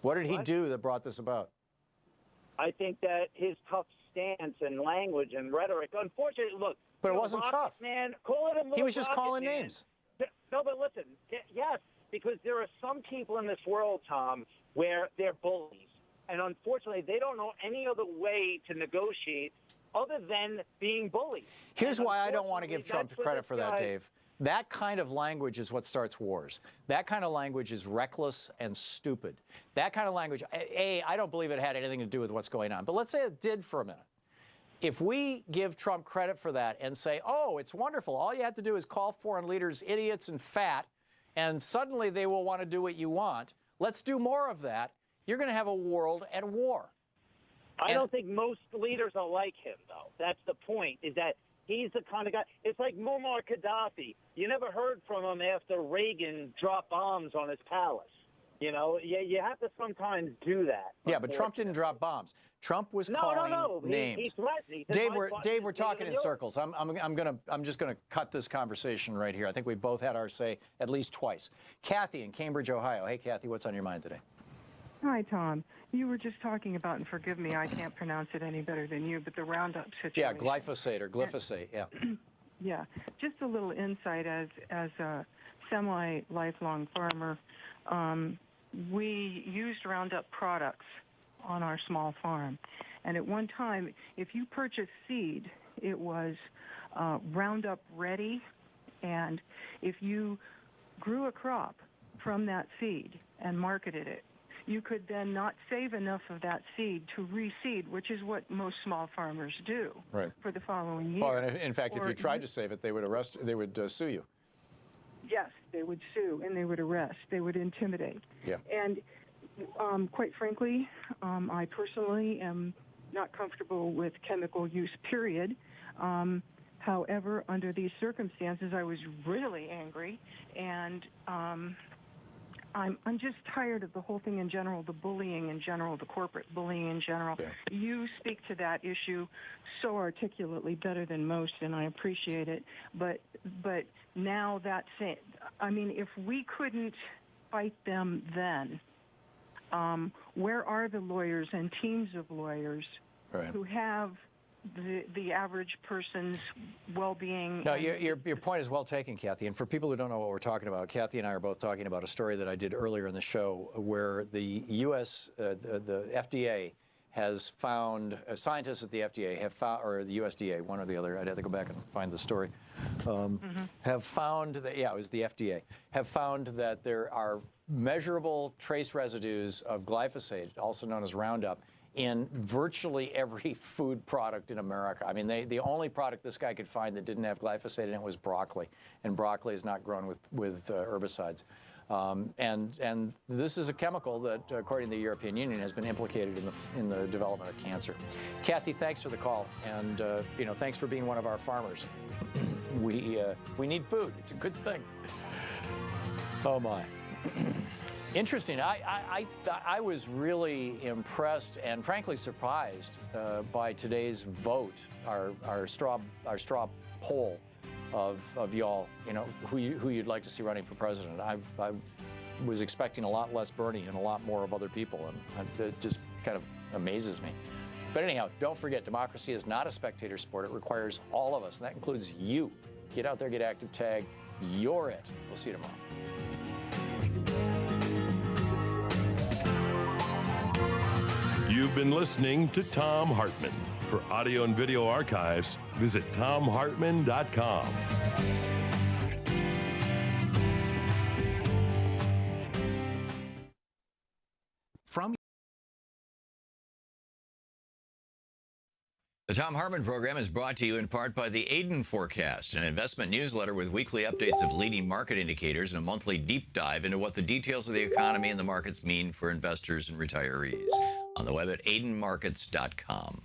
Speaker 2: What did he do that brought this about?
Speaker 1: I think that his tough stance and language and rhetoric, unfortunately, look.
Speaker 2: But it wasn't tough.
Speaker 1: Man, call it a little
Speaker 2: He was just
Speaker 1: rocket
Speaker 2: calling
Speaker 1: man.
Speaker 2: names.
Speaker 1: No, but listen, yes, because there are some people in this world, Tom, where they're bullies. And unfortunately, they don't know any other way to negotiate other than being bullied.
Speaker 2: Here's
Speaker 1: And
Speaker 2: why I don't want to give Trump
Speaker 1: that's what
Speaker 2: credit
Speaker 1: this
Speaker 2: for that,
Speaker 1: guy-
Speaker 2: Dave. That kind of language is what starts wars. That kind of language is reckless and stupid. That kind of language, I don't believe it had anything to do with what's going on. But let's say it did for a minute. If we give Trump credit for that and say, oh, it's wonderful, all you have to do is call foreign leaders idiots and fat, and suddenly they will want to do what you want, let's do more of that, you're going to have a world at war.
Speaker 1: I don't think most leaders are like him, though. That's the point, is that he's the kind of guy. It's like Muammar Gaddafi. You never heard from him after Reagan dropped bombs on his palace. You know, you have to sometimes do that.
Speaker 2: Yeah, but Trump didn't drop bombs. Trump was calling names.
Speaker 1: He threatened. He said,
Speaker 2: Dave, we're talking in circles. I'm just gonna cut this conversation right here. I think we both had our say at least twice. Kathy in Cambridge, Ohio. Hey, Kathy, what's on your mind today?
Speaker 23: Hi, Tom. You were just talking about, and forgive me, I can't pronounce it any better than you, but the Roundup situation.
Speaker 2: Yeah, glyphosate or glyphosate, yeah.
Speaker 23: Yeah, just a little insight as a semi-lifelong farmer. We used Roundup products on our small farm. And at one time, if you purchased seed, it was Roundup ready. And if you grew a crop from that seed and marketed it, you could then not save enough of that seed to reseed, which is what most small farmers do for the following year.
Speaker 2: Well, and in fact, if you tried to save it, they would sue you.
Speaker 23: Yes, they would sue and they would arrest. They would intimidate.
Speaker 2: Yeah.
Speaker 23: And quite frankly, I personally am not comfortable with chemical use, period. However, under these circumstances, I was really angry, and I'm just tired of the whole thing in general, the bullying in general, the corporate bullying in general. Yeah. You speak to that issue so articulately, better than most, and I appreciate it. But now that's it. I mean, if we couldn't fight them then, where are the lawyers and teams of lawyers who have the average person's well-being?
Speaker 2: No, your point is well taken, Kathy. And for people who don't know what we're talking about, Kathy and I are both talking about a story that I did earlier in the show where the U.S., the FDA has found, scientists at the FDA have found, or the USDA, one or the other, I'd have to go back and find the story, have found that, it was the FDA, have found that there are measurable trace residues of glyphosate, also known as Roundup, in virtually every food product in America. I mean, the only product this guy could find that didn't have glyphosate in it was broccoli, and broccoli is not grown with herbicides. And this is a chemical that, according to the European Union, has been implicated in the development of cancer. Kathy, thanks for the call, and thanks for being one of our farmers. We need food. It's a good thing. Oh my. Interesting. I was really impressed and frankly surprised by today's vote, our straw poll of y'all, who you'd like to see running for president. I was expecting a lot less Bernie and a lot more of other people, and it just kind of amazes me. But anyhow, don't forget, democracy is not a spectator sport. It requires all of us, and that includes you. Get out there, get active, tag. You're it. We'll see you tomorrow.
Speaker 4: You've been listening to Thom Hartmann. For audio and video archives, visit thomhartmann.com.
Speaker 2: The Thom Hartmann Program is brought to you in part by the Aiden Forecast, an investment newsletter with weekly updates of leading market indicators and a monthly deep dive into what the details of the economy and the markets mean for investors and retirees. On the web at aidenmarkets.com.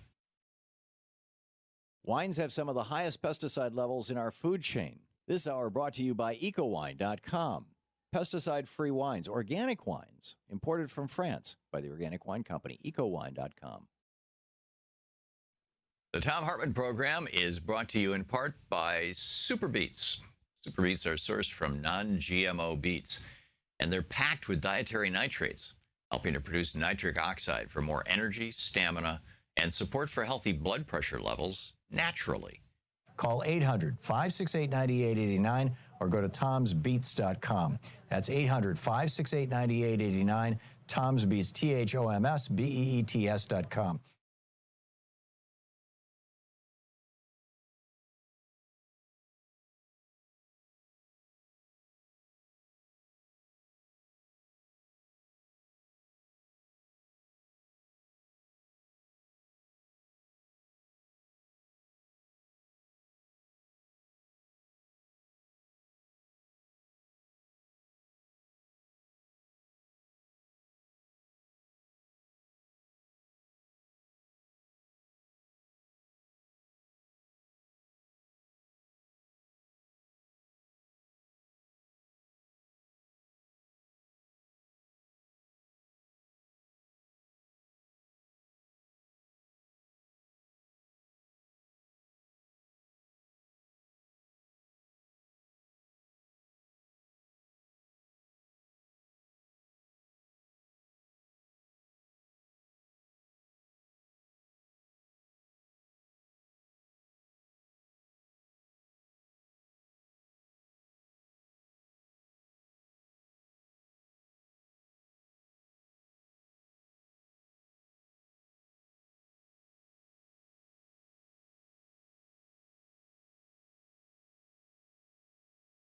Speaker 2: Wines have some of the highest pesticide levels in our food chain. This hour brought to you by ecowine.com. Pesticide-free wines, organic wines, imported from France by the Organic Wine Company, ecowine.com. The Thom Hartmann Program is brought to you in part by Super Beets. Super beets are sourced from non-GMO beets, and they're packed with dietary nitrates, helping to produce nitric oxide for more energy, stamina, and support for healthy blood pressure levels naturally. Call 800-568-9889 or go to tomsbeets.com. That's 800-568-9889, Tom's Beets, THOMSBEETS.com.